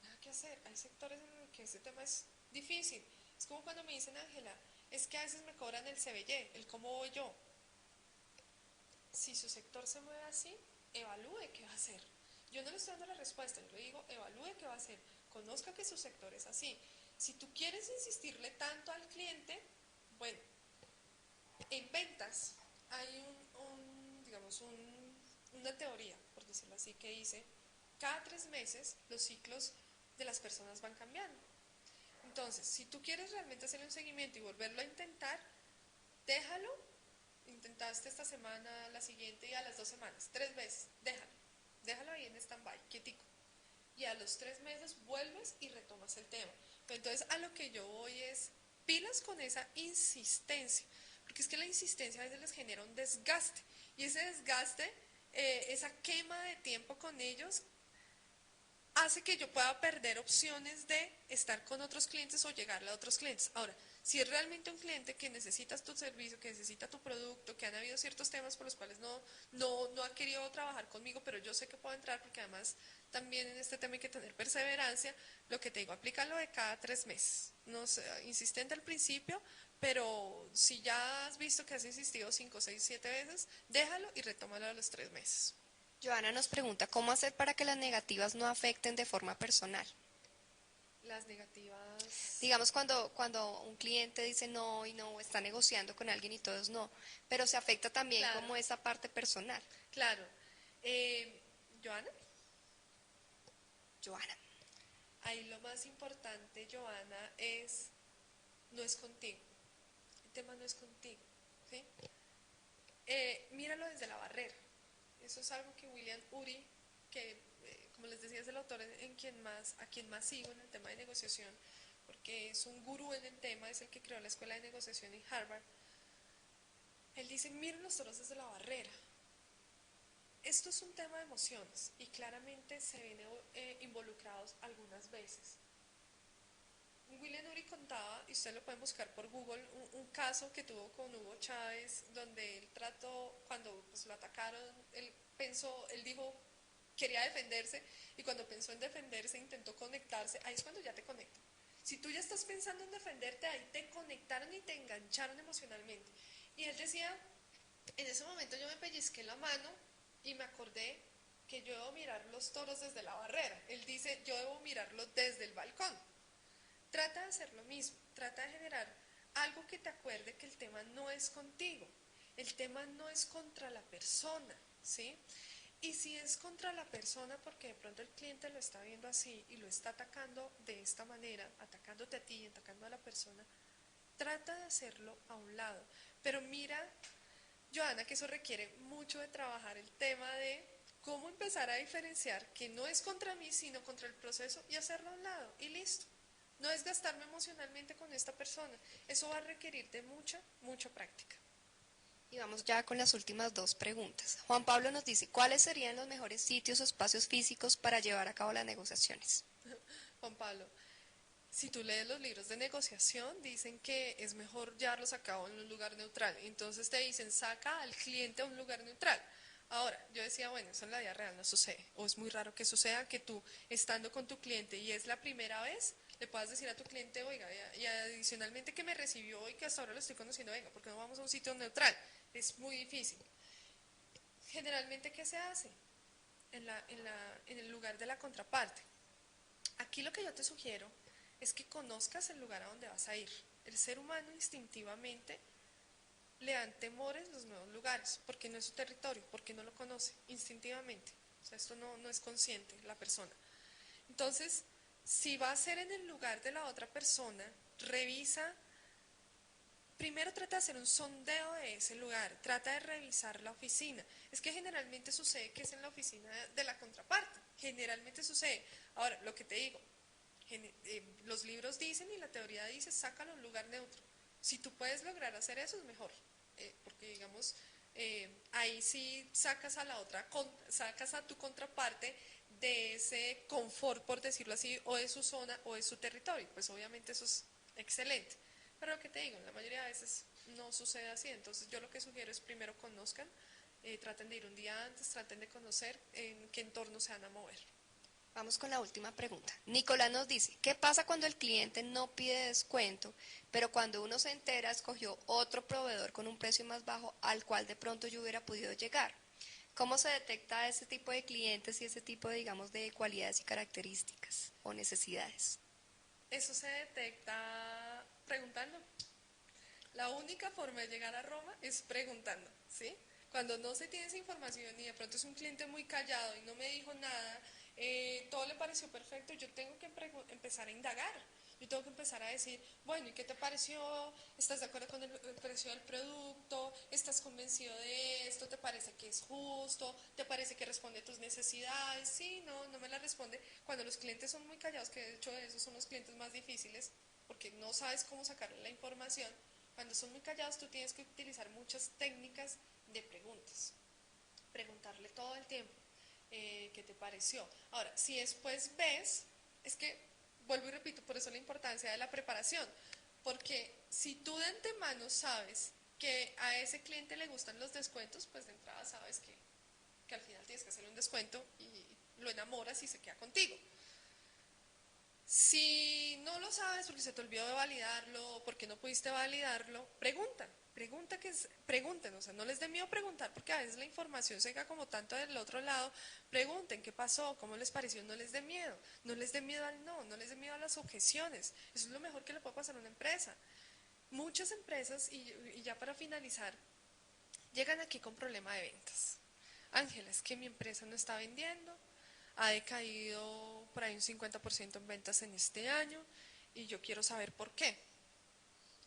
Nada que hacer, hay sectores en los que ese tema es difícil. Es como cuando me dicen, Ángela, es que a veces me cobran el CBY, el cómo voy yo. Si su sector se mueve así, evalúe qué va a hacer. Yo no le estoy dando la respuesta, yo le digo, evalúe qué va a hacer, conozca que su sector es así. Si tú quieres insistirle tanto al cliente, bueno, en ventas hay digamos, una teoría, por decirlo así, que dice, cada 3 meses los ciclos de las personas van cambiando. Entonces, si tú quieres realmente hacerle un seguimiento y volverlo a intentar, déjalo. Intentaste esta semana, la siguiente y a las 2 semanas, 3 veces, déjalo ahí en stand-by, quietico. Y a los 3 meses vuelves y retomas el tema. Pero entonces a lo que yo voy es pilas con esa insistencia, porque es que la insistencia a veces les genera un desgaste, y ese desgaste, esa quema de tiempo con ellos, hace que yo pueda perder opciones de estar con otros clientes o llegarle a otros clientes. Ahora, si es realmente un cliente que necesita tu servicio, que necesita tu producto, que han habido ciertos temas por los cuales no ha querido trabajar conmigo, pero yo sé que puedo entrar porque además también en este tema hay que tener perseverancia, lo que te digo, aplícalo de cada 3 meses. No sé, insistente al principio, pero si ya has visto que has insistido 5, 6, 7 veces, déjalo y retómalo a los 3 meses. Joana nos pregunta, ¿cómo hacer para que las negativas no afecten de forma personal? Las negativas. Digamos, cuando un cliente dice no y no, está negociando con alguien y todo es no, pero se afecta también Claro, como esa parte personal. claro. Joana, Joana. ahí lo más importante, Joana, no es contigo. El tema no es contigo, ¿sí? Míralo desde la barrera. Eso es algo que William Ury, que como les decía es el autor a quien más sigo en el tema de negociación, porque es un gurú en el tema, es el que creó la escuela de negociación en Harvard. Él dice, miren los toros desde la barrera. Esto es un tema de emociones y claramente se ven involucrados algunas veces. William Ury contaba, y ustedes lo pueden buscar por Google, un caso que tuvo con Hugo Chávez, donde él trató, cuando pues, lo atacaron, él dijo, quería defenderse, y cuando pensó en defenderse, intentó conectarse, ahí es cuando ya te conectan. Si tú ya estás pensando en defenderte, ahí te conectaron y te engancharon emocionalmente. Y él decía, en ese momento yo me pellizqué la mano y me acordé que yo debo mirar los toros desde la barrera. Él dice, yo debo mirarlos desde el balcón. Trata de hacer lo mismo, trata de generar algo que te acuerde que el tema no es contigo, el tema no es contra la persona, ¿sí? Y si es contra la persona porque de pronto el cliente lo está viendo así y lo está atacando de esta manera, atacándote a ti y atacando a la persona, trata de hacerlo a un lado. Pero mira, Joana, que eso requiere mucho de trabajar el tema de cómo empezar a diferenciar que no es contra mí, sino contra el proceso y hacerlo a un lado y listo. No desgastarme emocionalmente con esta persona. Eso va a requerir de mucha práctica. Y vamos ya con las últimas dos preguntas. Juan Pablo nos dice, ¿cuáles serían los mejores sitios o espacios físicos para llevar a cabo las negociaciones? Juan Pablo, si tú lees los libros de negociación, dicen que es mejor llevarlos a cabo en un lugar neutral. Entonces te dicen, saca al cliente a un lugar neutral. Ahora, yo decía, bueno, eso en la vida real no sucede, o es muy raro que suceda que tú, estando con tu cliente y es la primera vez, le puedas decir a tu cliente, oiga, y adicionalmente que me recibió y que hasta ahora lo estoy conociendo, venga, ¿por qué no vamos a un sitio neutral? Es muy difícil. Generalmente, ¿qué se hace? En el lugar de la contraparte. Aquí lo que yo te sugiero es que conozcas el lugar a donde vas a ir. El ser humano instintivamente le dan temores los nuevos lugares, porque no es su territorio, porque no lo conoce, instintivamente. O sea, esto no es consciente la persona. Entonces, si va a ser en el lugar de la otra persona, revisa, primero trata de hacer un sondeo de ese lugar, trata de revisar la oficina. Es que generalmente sucede que es en la oficina de la contraparte, generalmente sucede. Ahora, lo que te digo, los libros dicen y la teoría dice, sácalo a un lugar neutro. Si tú puedes lograr hacer eso, es mejor, porque digamos, ahí sí sacas a la otra, sacas a tu contraparte de ese confort, por decirlo así, o de su zona o de su territorio. Pues obviamente eso es excelente. Pero lo que te digo, la mayoría de veces no sucede así. Entonces yo lo que sugiero es primero conozcan, traten de ir un día antes, traten de conocer en qué entorno se van a mover. Vamos con la última pregunta. Nicolás nos dice, ¿qué pasa cuando el cliente no pide descuento, pero cuando uno se entera escogió otro proveedor con un precio más bajo al cual de pronto yo hubiera podido llegar? ¿Cómo se detecta ese tipo de clientes y ese tipo de, digamos, de cualidades y características o necesidades? Eso se detecta preguntando. La única forma de llegar a Roma es preguntando, ¿sí? Cuando no se tiene esa información y de pronto es un cliente muy callado y no me dijo nada, todo le pareció perfecto, yo tengo que empezar a indagar. Yo tengo que empezar a decir, bueno, ¿y qué te pareció? ¿Estás de acuerdo con el precio del producto? ¿Estás convencido de esto? ¿Te parece que es justo? ¿Te parece que responde a tus necesidades? Sí, no me la responde. Cuando los clientes son muy callados, que de hecho esos son los clientes más difíciles, porque no sabes cómo sacarle la información, cuando son muy callados tú tienes que utilizar muchas técnicas de preguntas. Preguntarle todo el tiempo qué te pareció. Ahora, si después ves, es que, vuelvo y repito, por eso la importancia de la preparación, porque si tú de antemano sabes que a ese cliente le gustan los descuentos, pues de entrada sabes que al final tienes que hacerle un descuento y lo enamoras y se queda contigo. Si no lo sabes porque se te olvidó de validarlo o porque no pudiste validarlo, pregunten, o sea, no les dé miedo preguntar porque a veces la información se queda como tanto del otro lado. Pregunten qué pasó, cómo les pareció, no les dé miedo, no les dé miedo al no les dé miedo a las objeciones. Eso es lo mejor que le puede pasar a una empresa. Muchas empresas, y ya para finalizar, llegan aquí con problema de ventas. Ángela, es que mi empresa no está vendiendo, ha decaído por ahí un 50% en ventas en este año y yo quiero saber por qué.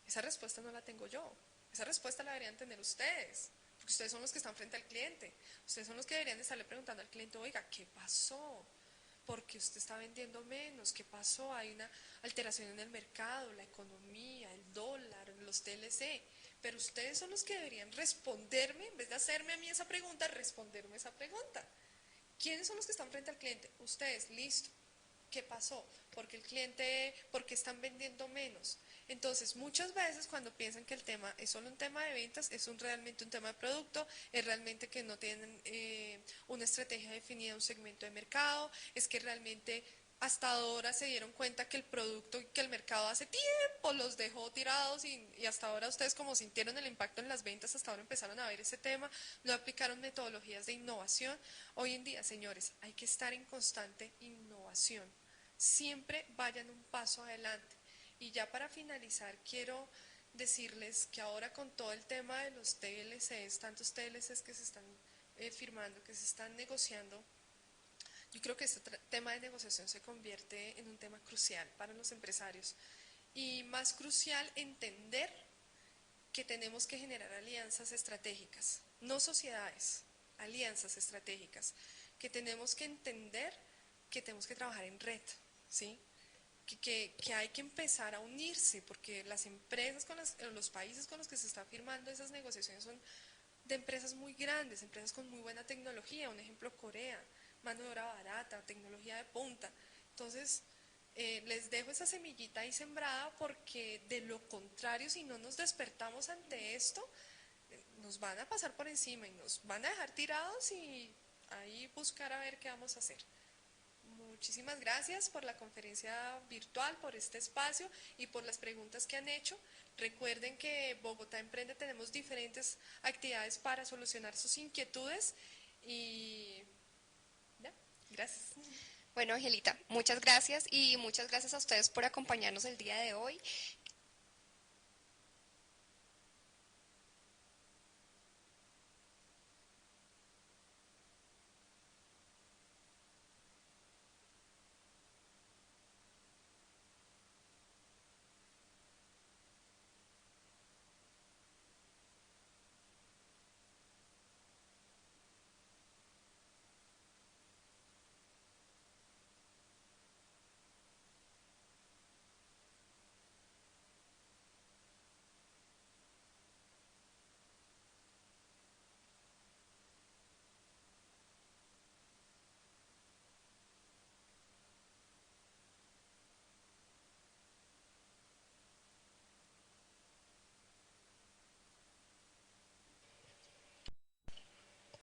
Esa respuesta no la tengo yo, esa respuesta la deberían tener ustedes, porque ustedes son los que están frente al cliente, ustedes son los que deberían de estarle preguntando al cliente, oiga, ¿qué pasó? ¿Por qué usted está vendiendo menos? ¿Qué pasó? Hay una alteración en el mercado, la economía, el dólar, los TLC. Pero ustedes son los que deberían responderme, en vez de hacerme a mí esa pregunta, responderme esa pregunta. ¿Quiénes son los que están frente al cliente? Ustedes, listo. ¿Qué pasó? Porque el cliente, porque están vendiendo menos. Entonces, muchas veces cuando piensan que el tema es solo un tema de ventas, es realmente un tema de producto, es realmente que no tienen una estrategia definida, un segmento de mercado, es que realmente hasta ahora se dieron cuenta que el producto y que el mercado hace tiempo los dejó tirados y hasta ahora ustedes como sintieron el impacto en las ventas, hasta ahora empezaron a ver ese tema, no aplicaron metodologías de innovación. Hoy en día, señores, hay que estar en constante innovación. Siempre vayan un paso adelante. Y ya para finalizar, quiero decirles que ahora con todo el tema de los TLCs, tantos TLCs que se están firmando, que se están negociando, yo creo que este tema de negociación se convierte en un tema crucial para los empresarios. Y más crucial entender que tenemos que generar alianzas estratégicas, no sociedades, alianzas estratégicas, que tenemos que entender que tenemos que trabajar en red, ¿sí? Que hay que empezar a unirse, porque las empresas, los países con los que se está firmando esas negociaciones son de empresas muy grandes, empresas con muy buena tecnología, un ejemplo Corea, mano de obra barata, tecnología de punta. Entonces, les dejo esa semillita ahí sembrada porque de lo contrario, si no nos despertamos ante esto, nos van a pasar por encima y nos van a dejar tirados y ahí buscar a ver qué vamos a hacer. muchísimas gracias por la conferencia virtual, por este espacio y por las preguntas que han hecho. Recuerden que Bogotá Emprende tenemos diferentes actividades para solucionar sus inquietudes y ya, gracias. Bueno, Angelita, muchas gracias y muchas gracias a ustedes por acompañarnos el día de hoy.